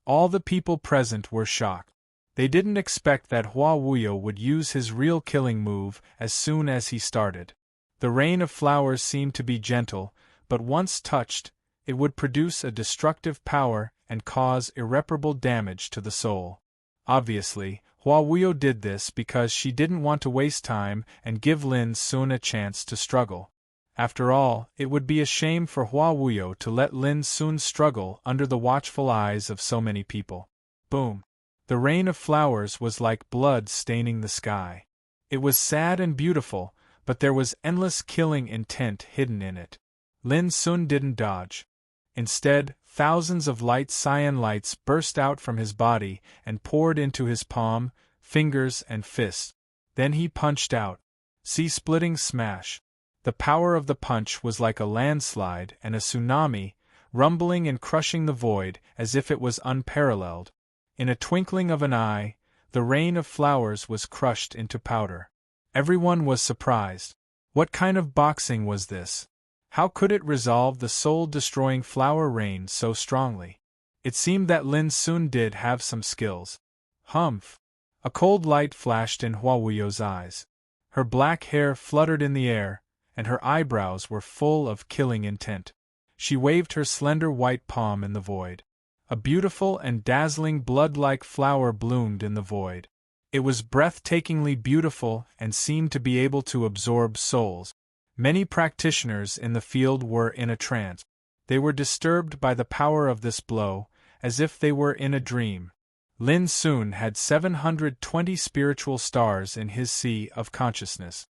All the people present were shocked. They didn't expect that Huawuyo would use his real killing move as soon as he started. The rain of flowers seemed to be gentle, but once touched, it would produce a destructive power and cause irreparable damage to the soul. Obviously, Huawuyo did this because she didn't want to waste time and give Lin Sun a chance to struggle. After all, it would be a shame for Huawuyo to let Lin Sun struggle under the watchful eyes of so many people. Boom! The rain of flowers was like blood staining the sky. It was sad and beautiful, but there was endless killing intent hidden in it. Lin Sun didn't dodge. Instead, thousands of light cyan lights burst out from his body and poured into his palm, fingers and fists. Then he punched out. Sea-splitting smash. The power of the punch was like a landslide and a tsunami, rumbling and crushing the void as if it was unparalleled. In a twinkling of an eye, the rain of flowers was crushed into powder. Everyone was surprised. What kind of boxing was this? How could it resolve the soul-destroying flower rain so strongly? It seemed that Lin Sun did have some skills. Humph! A cold light flashed in Huawuyo's eyes. Her black hair fluttered in the air, and her eyebrows were full of killing intent. She waved her slender white palm in the void. A beautiful and dazzling blood-like flower bloomed in the void. It was breathtakingly beautiful and seemed to be able to absorb souls. Many practitioners in the field were in a trance. They were disturbed by the power of this blow, as if they were in a dream. Lin Sun had 720 spiritual stars in his sea of consciousness.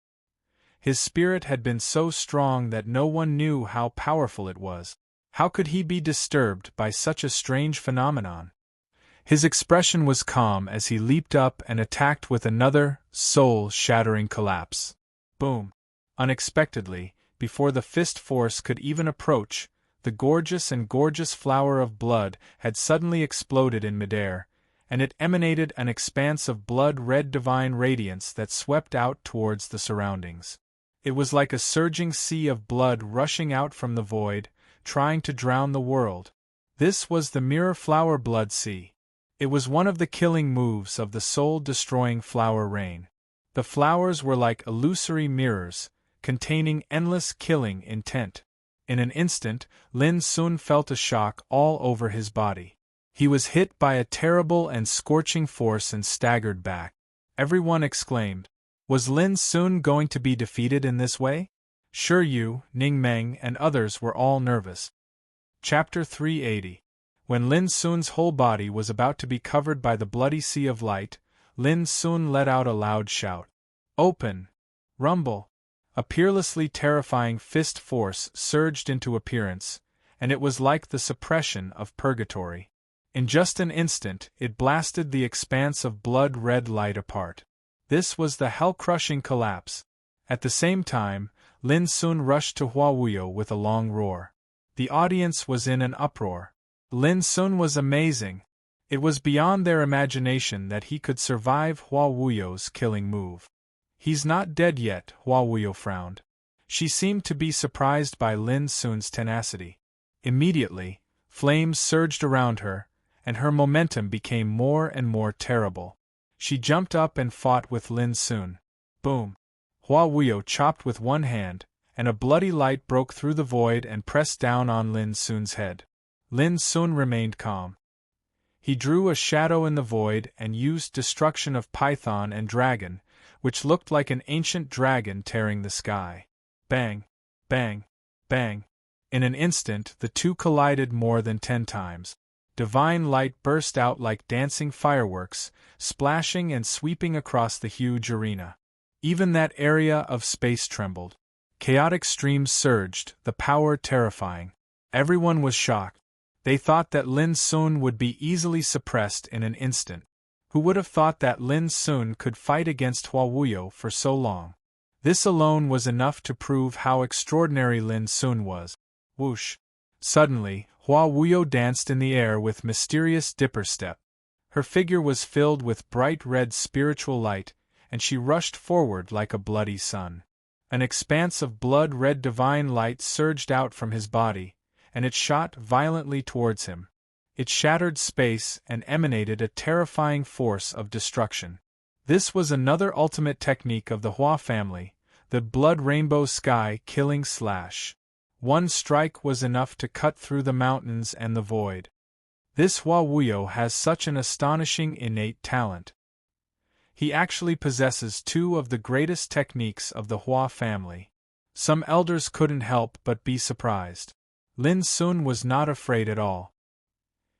His spirit had been so strong that no one knew how powerful it was. How could he be disturbed by such a strange phenomenon? His expression was calm as he leaped up and attacked with another, soul-shattering collapse. Boom! Unexpectedly, before the fist force could even approach, the gorgeous flower of blood had suddenly exploded in midair, and it emanated an expanse of blood-red divine radiance that swept out towards the surroundings. It was like a surging sea of blood rushing out from the void, trying to drown the world. This was the Mirror Flower Blood Sea. It was one of the killing moves of the soul-destroying flower rain. The flowers were like illusory mirrors, containing endless killing intent. In an instant, Lin Sun felt a shock all over his body. He was hit by a terrible and scorching force and staggered back. Everyone exclaimed. Was Lin Sun going to be defeated in this way? Sure Yu, Ning Meng and others were all nervous. Chapter 380. When Lin Sun's whole body was about to be covered by the bloody sea of light, Lin Sun let out a loud shout. Open! Rumble! A peerlessly terrifying fist force surged into appearance, and it was like the suppression of purgatory. In just an instant, it blasted the expanse of blood-red light apart. This was the hell-crushing collapse. At the same time, Lin Sun rushed to Hua Wuyo with a long roar. The audience was in an uproar. Lin Sun was amazing. It was beyond their imagination that he could survive Hua Wuyo's killing move. He's not dead yet, Hua Wuyo frowned. She seemed to be surprised by Lin Sun's tenacity. Immediately, flames surged around her, and her momentum became more and more terrible. She jumped up and fought with Lin Sun. Boom! Hua Wuyo chopped with one hand, and a bloody light broke through the void and pressed down on Lin Sun's head. Lin Sun remained calm. He drew a shadow in the void and used destruction of python and dragon, which looked like an ancient dragon tearing the sky. Bang! Bang! Bang! In an instant the two collided more than 10 times. Divine light burst out like dancing fireworks, splashing and sweeping across the huge arena. Even that area of space trembled. Chaotic streams surged, the power terrifying. Everyone was shocked. They thought that Lin Sun would be easily suppressed in an instant. Who would have thought that Lin Sun could fight against Hua Wuyo for so long? This alone was enough to prove how extraordinary Lin Sun was. Whoosh! Suddenly, Hua Wuyo danced in the air with mysterious dipper step. Her figure was filled with bright red spiritual light, and she rushed forward like a bloody sun. An expanse of blood-red divine light surged out from his body, and it shot violently towards him. It shattered space and emanated a terrifying force of destruction. This was another ultimate technique of the Hua family, the blood rainbow sky killing slash. One strike was enough to cut through the mountains and the void. This Hua Wuyo has such an astonishing innate talent. He actually possesses 2 of the greatest techniques of the Hua family. Some elders couldn't help but be surprised. Lin Sun was not afraid at all.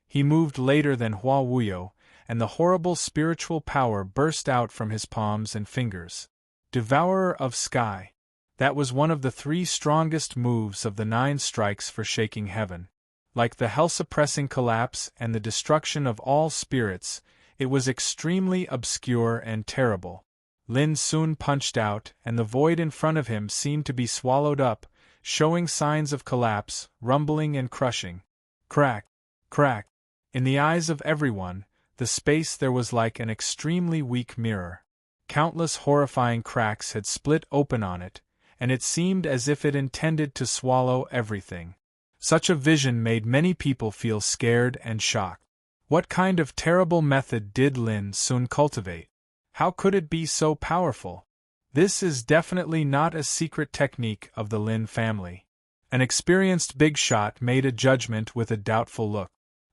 He moved later than Hua Wuyo, and the horrible spiritual power burst out from his palms and fingers. Devourer of Sky. That was one of the 3 strongest moves of the 9 strikes for shaking heaven. Like the hell-suppressing collapse and the destruction of all spirits, it was extremely obscure and terrible. Lin Sun punched out, and the void in front of him seemed to be swallowed up, showing signs of collapse, rumbling and crushing. Crack! Crack! In the eyes of everyone, the space there was like an extremely weak mirror. Countless horrifying cracks had split open on it, and it seemed as if it intended to swallow everything. Such a vision made many people feel scared and shocked. What kind of terrible method did Lin Sun cultivate? How could it be so powerful? This is definitely not a secret technique of the Lin family. An experienced big shot made a judgment with a doubtful look.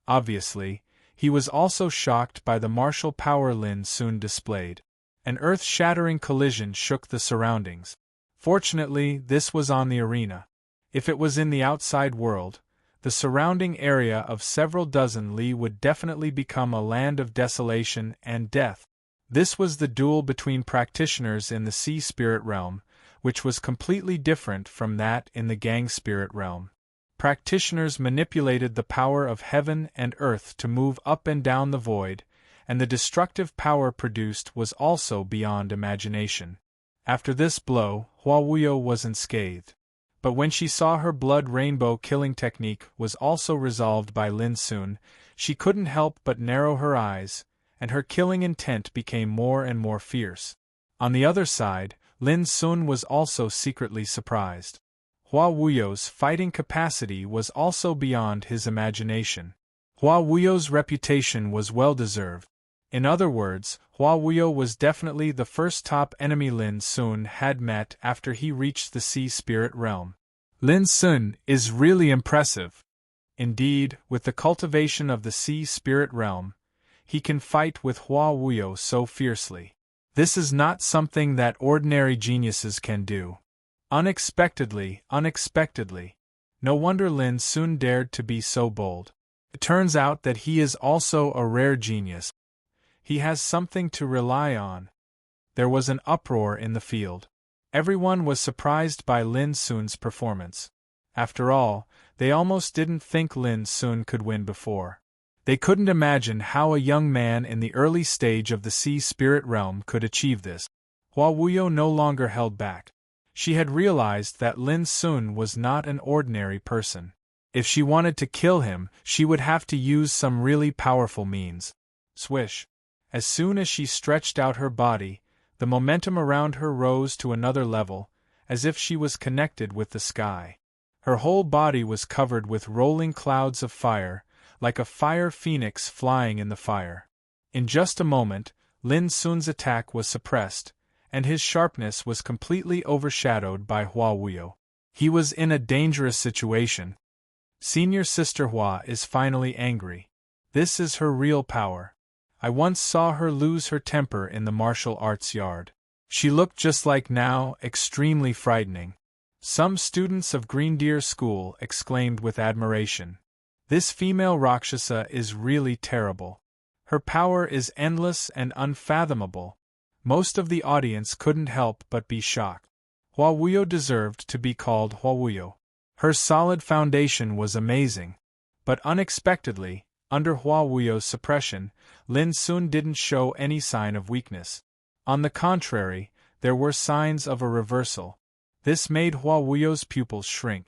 Obviously, he was also shocked by the martial power Lin Sun displayed. An earth-shattering collision shook the surroundings. Fortunately, this was on the arena. If it was in the outside world, the surrounding area of several dozen li would definitely become a land of desolation and death. This was the duel between practitioners in the sea spirit realm, which was completely different from that in the gang spirit realm. Practitioners manipulated the power of heaven and earth to move up and down the void, and the destructive power produced was also beyond imagination. After this blow, Hua Wuyo was unscathed. But when she saw her blood rainbow killing technique was also resolved by Lin Sun, she couldn't help but narrow her eyes, and her killing intent became more and more fierce. On the other side, Lin Sun was also secretly surprised. Hua Wuyo's fighting capacity was also beyond his imagination. Hua Wuyo's reputation was well-deserved. In other words, Hua Wuyo was definitely the first top enemy Lin Sun had met after he reached the sea spirit realm. Lin Sun is really impressive. Indeed, with the cultivation of the sea spirit realm, he can fight with Hua Wuyo so fiercely. This is not something that ordinary geniuses can do. Unexpectedly. No wonder Lin Sun dared to be so bold. It turns out that he is also a rare genius. He has something to rely on. There was an uproar in the field. Everyone was surprised by Lin Sun's performance. After all, they almost didn't think Lin Sun could win before. They couldn't imagine how a young man in the early stage of the sea spirit realm could achieve this. Hua Wuyo no longer held back. She had realized that Lin Sun was not an ordinary person. If she wanted to kill him, she would have to use some really powerful means. Swish! As soon as she stretched out her body, the momentum around her rose to another level, as if she was connected with the sky. Her whole body was covered with rolling clouds of fire, like a fire phoenix flying in the fire. In just a moment, Lin Sun's attack was suppressed, and his sharpness was completely overshadowed by Hua Wuyo. He was in a dangerous situation. Senior Sister Hua is finally angry. This is her real power. I once saw her lose her temper in the martial arts yard. She looked just like now, extremely frightening. Some students of Green Deer School exclaimed with admiration. This female Rakshasa is really terrible. Her power is endless and unfathomable. Most of the audience couldn't help but be shocked. Hua Wuyo deserved to be called Hua Wuyo. Her solid foundation was amazing. But unexpectedly, under Hua Wuyo's suppression, Lin Sun didn't show any sign of weakness. On the contrary, there were signs of a reversal. This made Hua Wuyo's pupils shrink.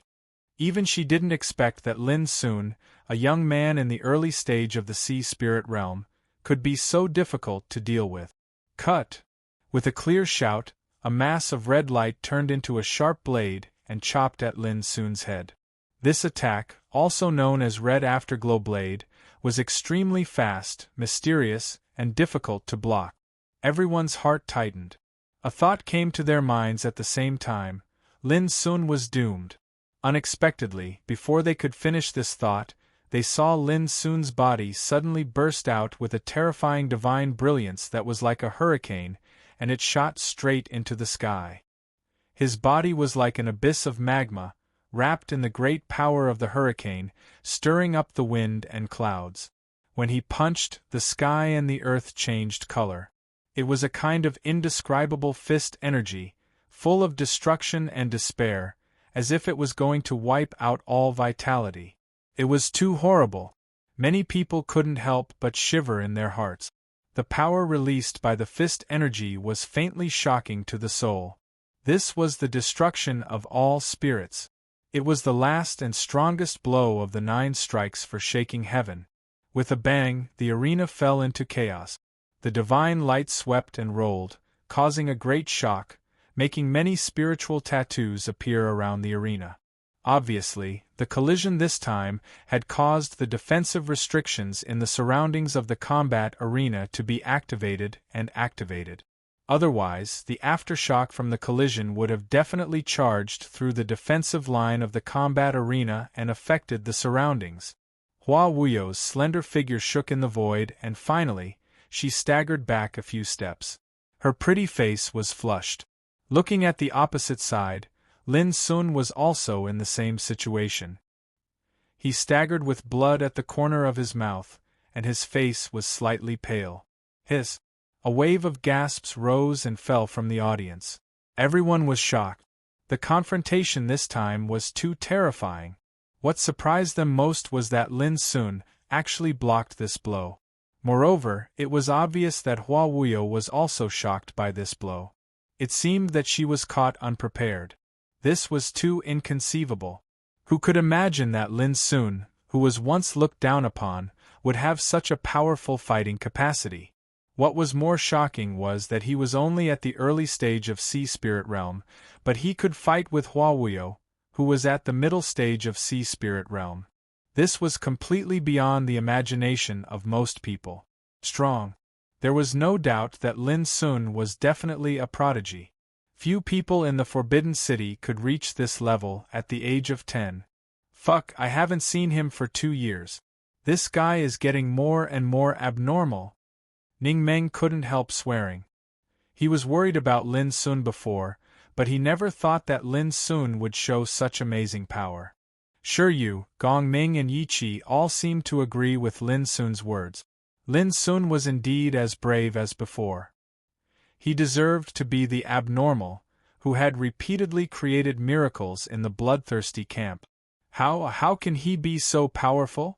Even she didn't expect that Lin Sun, a young man in the early stage of the sea spirit realm, could be so difficult to deal with. Cut! With a clear shout, a mass of red light turned into a sharp blade and chopped at Lin Sun's head. This attack, also known as Red Afterglow Blade, was extremely fast, mysterious, and difficult to block. Everyone's heart tightened. A thought came to their minds at the same time: Lin Sun was doomed. Unexpectedly, before they could finish this thought, they saw Lin Sun's body suddenly burst out with a terrifying divine brilliance that was like a hurricane, and it shot straight into the sky. His body was like an abyss of magma, wrapped in the great power of the hurricane, stirring up the wind and clouds. When he punched, the sky and the earth changed color. It was a kind of indescribable fist energy, full of destruction and despair, as if it was going to wipe out all vitality. It was too horrible. Many people couldn't help but shiver in their hearts. The power released by the fist energy was faintly shocking to the soul. This was the destruction of all spirits. It was the last and strongest blow of the 9 strikes for shaking heaven. With a bang, the arena fell into chaos. The divine light swept and rolled, causing a great shock, making many spiritual tattoos appear around the arena. Obviously, the collision this time had caused the defensive restrictions in the surroundings of the combat arena to be activated and activated. Otherwise, the aftershock from the collision would have definitely charged through the defensive line of the combat arena and affected the surroundings. Hua Wuyo's slender figure shook in the void, and finally, she staggered back a few steps. Her pretty face was flushed. Looking at the opposite side, Lin Sun was also in the same situation. He staggered with blood at the corner of his mouth, and his face was slightly pale. Hiss! A wave of gasps rose and fell from the audience. Everyone was shocked. The confrontation this time was too terrifying. What surprised them most was that Lin Sun actually blocked this blow. Moreover, it was obvious that Hua Wuyo was also shocked by this blow. It seemed that she was caught unprepared. This was too inconceivable. Who could imagine that Lin Sun, who was once looked down upon, would have such a powerful fighting capacity? What was more shocking was that he was only at the early stage of Sea Spirit Realm, but he could fight with Hua Wuyo, who was at the middle stage of Sea Spirit Realm. This was completely beyond the imagination of most people. Strong. There was no doubt that Lin Sun was definitely a prodigy. Few people in the Forbidden City could reach this level at the age of 10. Fuck, I haven't seen him for 2 years. This guy is getting more and more abnormal. Ning Meng couldn't help swearing. He was worried about Lin Sun before, but he never thought that Lin Sun would show such amazing power. Sure, Yu, Gong Ming and Yi Qi all seemed to agree with Lin Sun's words. Lin Sun was indeed as brave as before. He deserved to be the abnormal, who had repeatedly created miracles in the bloodthirsty camp. How can he be so powerful?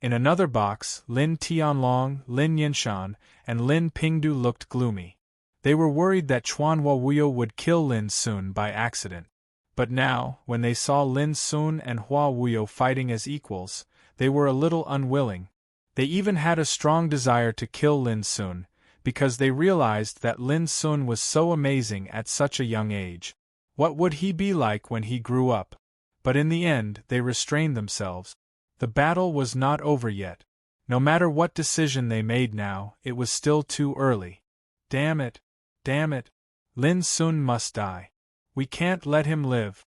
In another box, Lin Tianlong, Lin Yinshan, and Lin Pingdu looked gloomy. They were worried that Chuan Huawuyo would kill Lin Sun by accident. But now, when they saw Lin Sun and Huawuyo fighting as equals, they were a little unwilling. They even had a strong desire to kill Lin Sun, because they realized that Lin Sun was so amazing at such a young age. What would he be like when he grew up? But in the end, they restrained themselves. The battle was not over yet. No matter what decision they made now, it was still too early. Damn it! Damn it! Lin Sun must die. We can't let him live.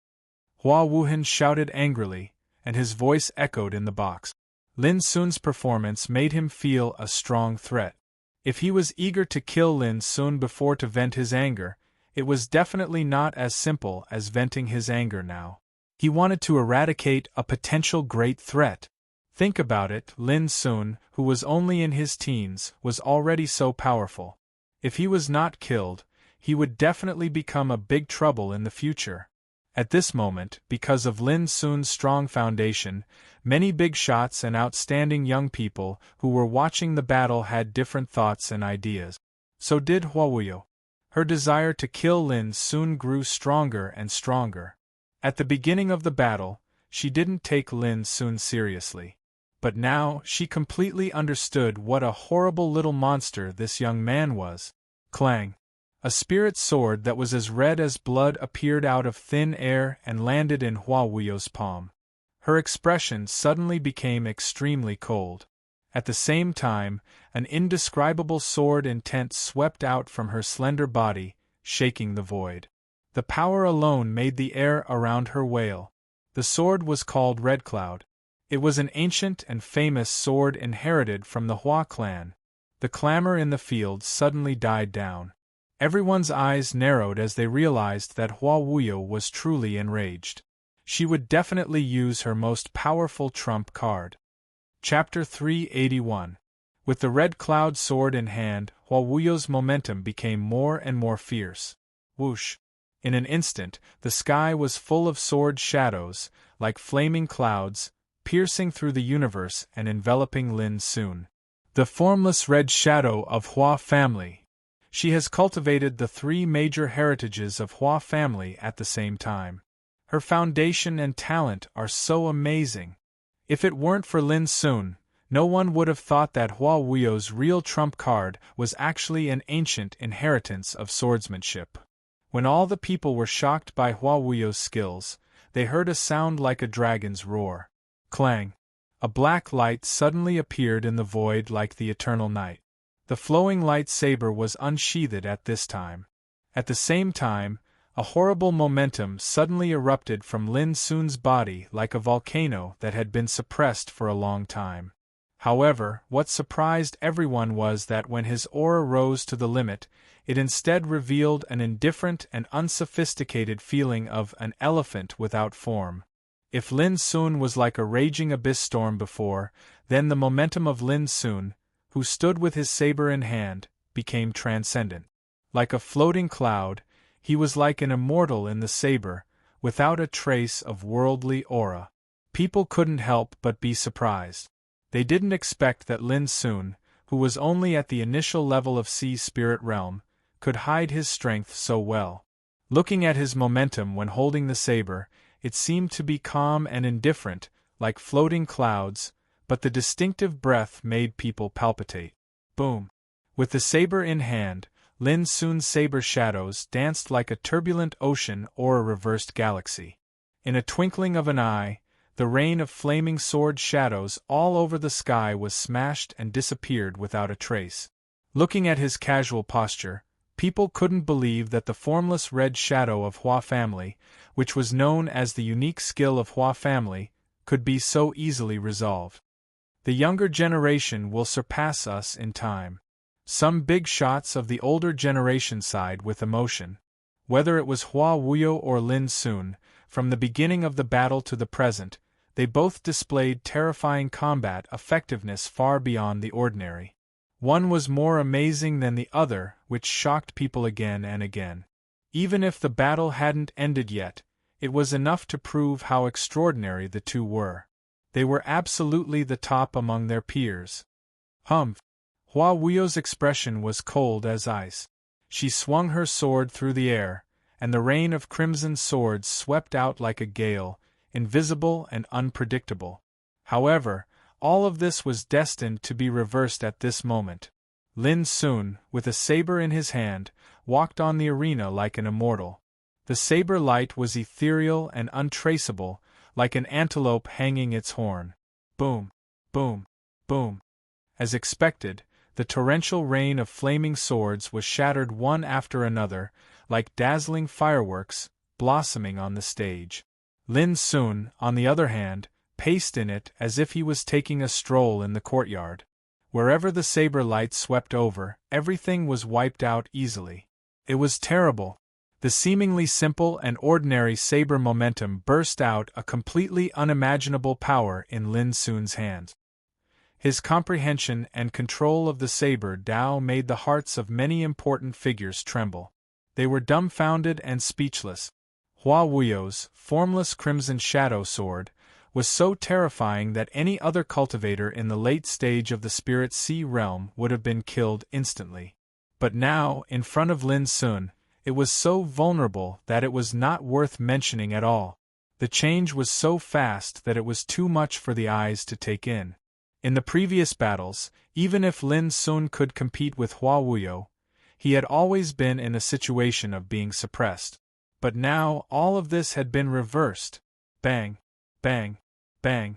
Hua Wuhan shouted angrily, and his voice echoed in the box. Lin Sun's performance made him feel a strong threat. If he was eager to kill Lin Sun before to vent his anger, it was definitely not as simple as venting his anger now. He wanted to eradicate a potential great threat. Think about it, Lin Sun, who was only in his teens, was already so powerful. If he was not killed, he would definitely become a big trouble in the future. At this moment, because of Lin Sun's strong foundation, many big shots and outstanding young people who were watching the battle had different thoughts and ideas. So did Huawuyo. Her desire to kill Lin Sun grew stronger and stronger. At the beginning of the battle, she didn't take Lin Sun seriously. But now, she completely understood what a horrible little monster this young man was. Clang! A spirit sword that was as red as blood appeared out of thin air and landed in Huawuyo's palm. Her expression suddenly became extremely cold. At the same time, an indescribable sword intent swept out from her slender body, shaking the void. The power alone made the air around her wail. The sword was called Red Cloud. It was an ancient and famous sword inherited from the Hua clan. The clamor in the field suddenly died down. Everyone's eyes narrowed as they realized that Huawuyo was truly enraged. She would definitely use her most powerful trump card. Chapter 381. With the Red Cloud sword in hand, Huawuyo's momentum became more and more fierce. Whoosh! In an instant, the sky was full of sword shadows, like flaming clouds, piercing through the universe and enveloping Lin Sun. The formless red shadow of Hua family. She has cultivated the 3 major heritages of Hua family at the same time. Her foundation and talent are so amazing. If it weren't for Lin Sun, no one would have thought that Huawuyo's real trump card was actually an ancient inheritance of swordsmanship. When all the people were shocked by Huawuyo's skills, they heard a sound like a dragon's roar. Clang! A black light suddenly appeared in the void like the eternal night. The flowing lightsaber was unsheathed at this time. At the same time, a horrible momentum suddenly erupted from Lin Sun's body like a volcano that had been suppressed for a long time. However, what surprised everyone was that when his aura rose to the limit, it instead revealed an indifferent and unsophisticated feeling of an elephant without form. If Lin Sun was like a raging abyss storm before, then the momentum of Lin Sun, who stood with his saber in hand, became transcendent. Like a floating cloud, he was like an immortal in the saber, without a trace of worldly aura. People couldn't help but be surprised. They didn't expect that Lin Sun, who was only at the initial level of Sea Spirit Realm, could hide his strength so well. Looking at his momentum when holding the saber, it seemed to be calm and indifferent, like floating clouds, but the distinctive breath made people palpitate. Boom! With the saber in hand, Lin Sun's saber shadows danced like a turbulent ocean or a reversed galaxy. In a twinkling of an eye, the rain of flaming sword shadows all over the sky was smashed and disappeared without a trace. Looking at his casual posture, People couldn't believe that the formless red shadow of Hua family, which was known as the unique skill of Hua family, could be so easily resolved. The younger generation will surpass us in time. Some big shots of the older generation sighed with emotion. Whether it was Hua Wuyo or Lin Sun, from the beginning of the battle to the present, they both displayed terrifying combat effectiveness far beyond the ordinary. One was more amazing than the other, which shocked people again and again. Even if the battle hadn't ended yet, it was enough to prove how extraordinary the two were. They were absolutely the top among their peers. Humph! Hua Wuyo's expression was cold as ice. She swung her sword through the air, and the rain of crimson swords swept out like a gale, invisible and unpredictable. However, all of this was destined to be reversed at this moment. Lin Sun, with a saber in his hand, walked on the arena like an immortal. The saber light was ethereal and untraceable, like an antelope hanging its horn. Boom! Boom! Boom! As expected, the torrential rain of flaming swords was shattered one after another, like dazzling fireworks, blossoming on the stage. Lin Sun, on the other hand, paced in it as if he was taking a stroll in the courtyard. Wherever the saber light swept over, everything was wiped out easily. It was terrible. The seemingly simple and ordinary saber momentum burst out a completely unimaginable power in Lin Sun's hands. His comprehension and control of the saber Dao made the hearts of many important figures tremble. They were dumbfounded and speechless. Hua Wuyo's formless crimson shadow sword was so terrifying that any other cultivator in the late stage of the Spirit Sea realm would have been killed instantly. But now, in front of Lin Sun, it was so vulnerable that it was not worth mentioning at all. The change was so fast that it was too much for the eyes to take in. In the previous battles, even if Lin Sun could compete with Hua Wuyo, he had always been in a situation of being suppressed. But now all of this had been reversed. Bang! Bang! Bang!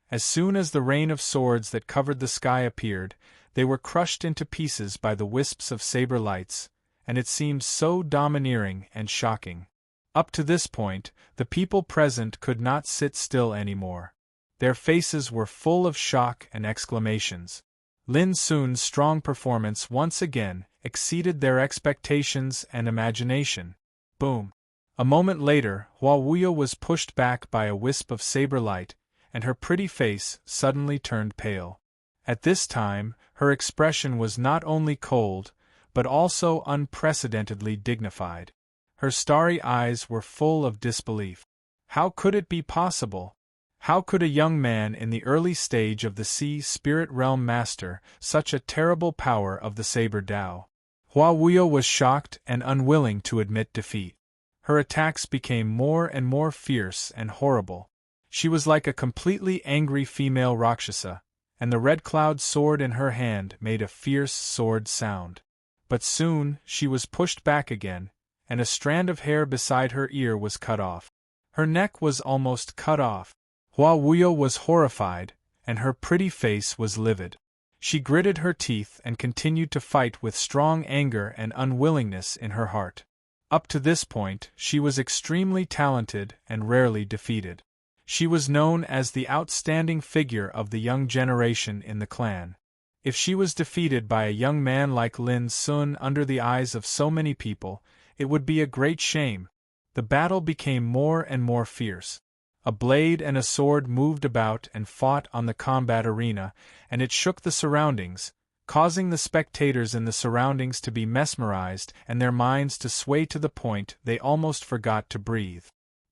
As soon as the rain of swords that covered the sky appeared, they were crushed into pieces by the wisps of saber lights, and it seemed so domineering and shocking. Up to this point, the people present could not sit still anymore. Their faces were full of shock and exclamations. Lin Sun's strong performance once again exceeded their expectations and imagination. Boom! A moment later, Hua Wuyo was pushed back by a wisp of saber light, and her pretty face suddenly turned pale. At this time, her expression was not only cold, but also unprecedentedly dignified. Her starry eyes were full of disbelief. How could it be possible? How could a young man in the early stage of the Sea Spirit Realm master such a terrible power of the Saber Dao? Hua Wuyo was shocked and unwilling to admit defeat. Her attacks became more and more fierce and horrible. She was like a completely angry female Rakshasa, and the red cloud sword in her hand made a fierce sword sound. But soon she was pushed back again, and a strand of hair beside her ear was cut off. Her neck was almost cut off. Hua Wuyo was horrified, and her pretty face was livid. She gritted her teeth and continued to fight with strong anger and unwillingness in her heart. Up to this point, she was extremely talented and rarely defeated. She was known as the outstanding figure of the young generation in the clan. If she was defeated by a young man like Lin Sun under the eyes of so many people, it would be a great shame. The battle became more and more fierce. A blade and a sword moved about and fought on the combat arena, and it shook the surroundings, causing the spectators in the surroundings to be mesmerized and their minds to sway to the point they almost forgot to breathe.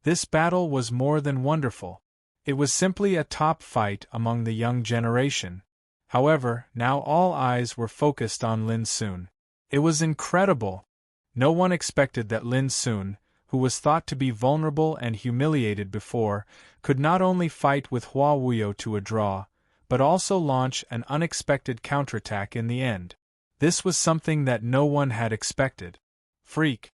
This battle was more than wonderful. It was simply a top fight among the young generation. However, now all eyes were focused on Lin Sun. It was incredible. No one expected that Lin Sun, who was thought to be vulnerable and humiliated before, could not only fight with Hua Wuyo to a draw, but also launch an unexpected counterattack in the end. This was something that no one had expected. Freak!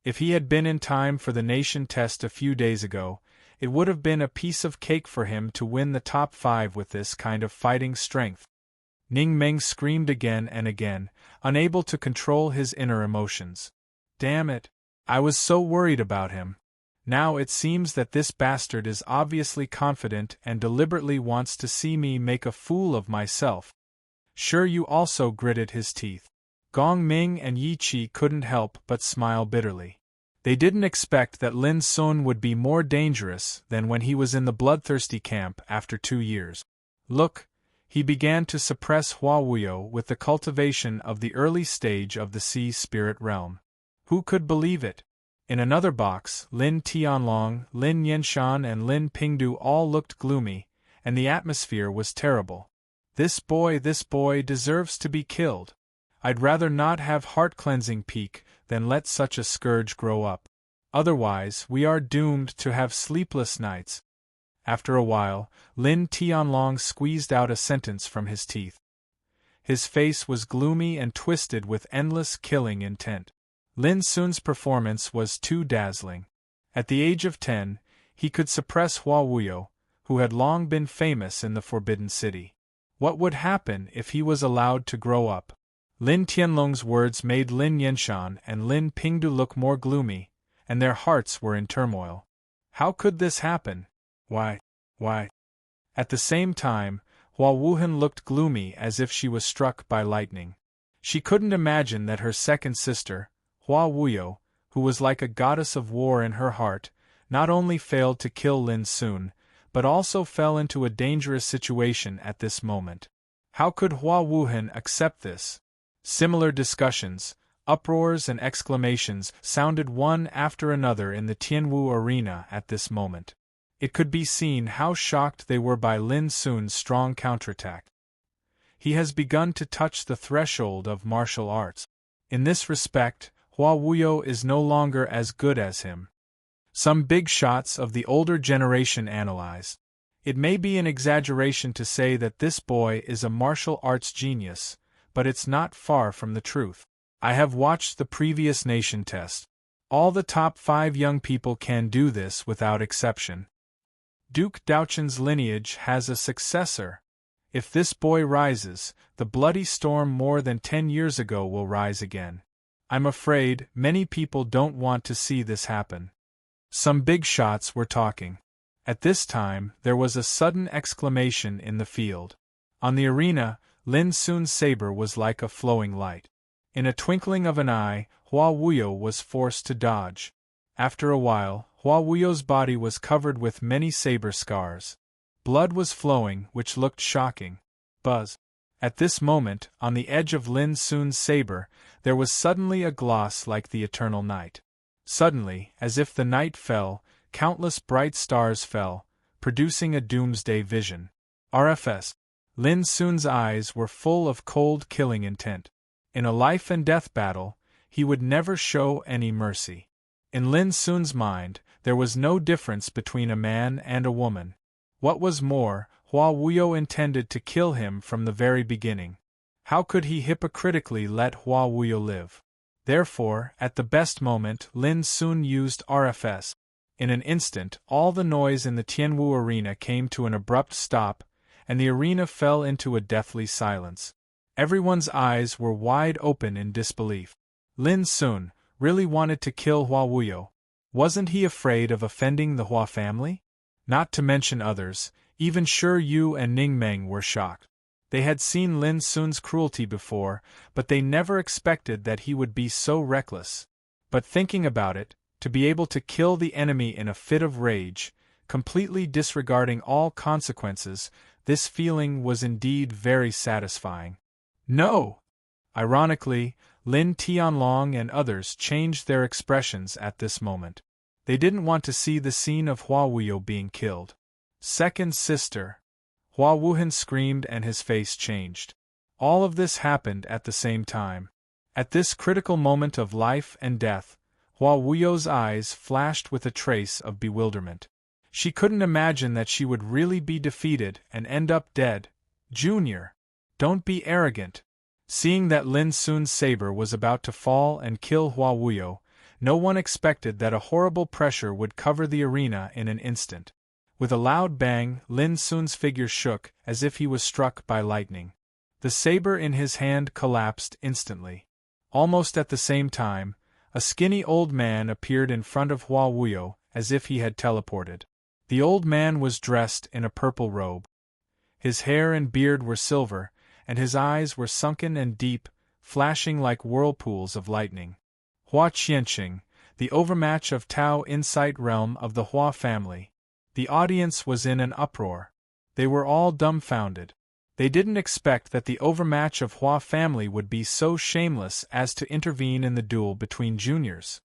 If he had been in time for the nation test a few days ago, it would have been a piece of cake for him to win the top 5 with this kind of fighting strength. Ning Meng screamed again and again, unable to control his inner emotions. Damn it! I was so worried about him. Now it seems that this bastard is obviously confident and deliberately wants to see me make a fool of myself. Sure, you also gritted his teeth. Gong Ming and Yi Qi couldn't help but smile bitterly. They didn't expect that Lin Sun would be more dangerous than when he was in the bloodthirsty camp after 2 years. Look, he began to suppress Hua Wuyo with the cultivation of the early stage of the sea spirit realm. Who could believe it? In another box, Lin Tianlong, Lin Yenshan and Lin Pingdu all looked gloomy, and the atmosphere was terrible. This boy deserves to be killed. I'd rather not have heart-cleansing peak than let such a scourge grow up. Otherwise, we are doomed to have sleepless nights. After a while, Lin Tianlong squeezed out a sentence from his teeth. His face was gloomy and twisted with endless killing intent. Lin Sun's performance was too dazzling. At the age of 10, he could suppress Hua Wuyo, who had long been famous in the Forbidden City. What would happen if he was allowed to grow up? Lin Tianlong's words made Lin Yenshan and Lin Pingdu look more gloomy, and their hearts were in turmoil. How could this happen? Why? At the same time, Hua Wuhan looked gloomy as if she was struck by lightning. She couldn't imagine that her second sister, Hua Wuyo, who was like a goddess of war in her heart, not only failed to kill Lin Sun, but also fell into a dangerous situation at this moment. How could Hua Wuhan accept this? Similar discussions, uproars and exclamations sounded one after another in the Tianwu arena at this moment. It could be seen how shocked they were by Lin Sun's strong counterattack. He has begun to touch the threshold of martial arts. In this respect, Hua Wuyo is no longer as good as him. Some big shots of the older generation analyzed. It may be an exaggeration to say that this boy is a martial arts genius, but it's not far from the truth. I have watched the previous nation test. All the top 5 young people can do this without exception. Duke Daochen's lineage has a successor. If this boy rises, the bloody storm more than 10 years ago will rise again. I'm afraid many people don't want to see this happen. Some big shots were talking. At this time, there was a sudden exclamation in the field. On the arena, Lin Sun's saber was like a flowing light. In a twinkling of an eye, Hua Wuyo was forced to dodge. After a while, Hua Wuyo's body was covered with many saber scars. Blood was flowing, which looked shocking. Buzz. At this moment, on the edge of Lin Sun's saber, there was suddenly a gloss like the eternal night. Suddenly, as if the night fell, countless bright stars fell, producing a doomsday vision. RFS. Lin Sun's eyes were full of cold killing intent. In a life-and-death battle, he would never show any mercy. In Lin Sun's mind, there was no difference between a man and a woman. What was more, Hua Wuyo intended to kill him from the very beginning. How could he hypocritically let Hua Wuyo live? Therefore, at the best moment, Lin Sun used RFS. In an instant, all the noise in the Tianwu arena came to an abrupt stop, and the arena fell into a deathly silence. Everyone's eyes were wide open in disbelief. Lin Sun really wanted to kill Hua Wuyo. Wasn't he afraid of offending the Hua family? Not to mention others, even Shi Yu and Ning Meng were shocked. They had seen Lin Sun's cruelty before, but they never expected that he would be so reckless. But thinking about it, to be able to kill the enemy in a fit of rage, completely disregarding all consequences, this feeling was indeed very satisfying. No! Ironically, Lin Tianlong and others changed their expressions at this moment. They didn't want to see the scene of Hua Wuyo being killed. Second sister. Hua Wuhan screamed and his face changed. All of this happened at the same time. At this critical moment of life and death, Hua Wuyo's eyes flashed with a trace of bewilderment. She couldn't imagine that she would really be defeated and end up dead. Junior, don't be arrogant. Seeing that Lin Sun's saber was about to fall and kill Hua Wuyo, no one expected that a horrible pressure would cover the arena in an instant. With a loud bang, Lin Sun's figure shook as if he was struck by lightning. The saber in his hand collapsed instantly. Almost at the same time, a skinny old man appeared in front of Hua Wuyo, as if he had teleported. The old man was dressed in a purple robe. His hair and beard were silver, and his eyes were sunken and deep, flashing like whirlpools of lightning. Hua Qianqing, the overmatch of Tao Insight realm of the Hua family. The audience was in an uproar. They were all dumbfounded. They didn't expect that the overmatch of Hua family would be so shameless as to intervene in the duel between juniors.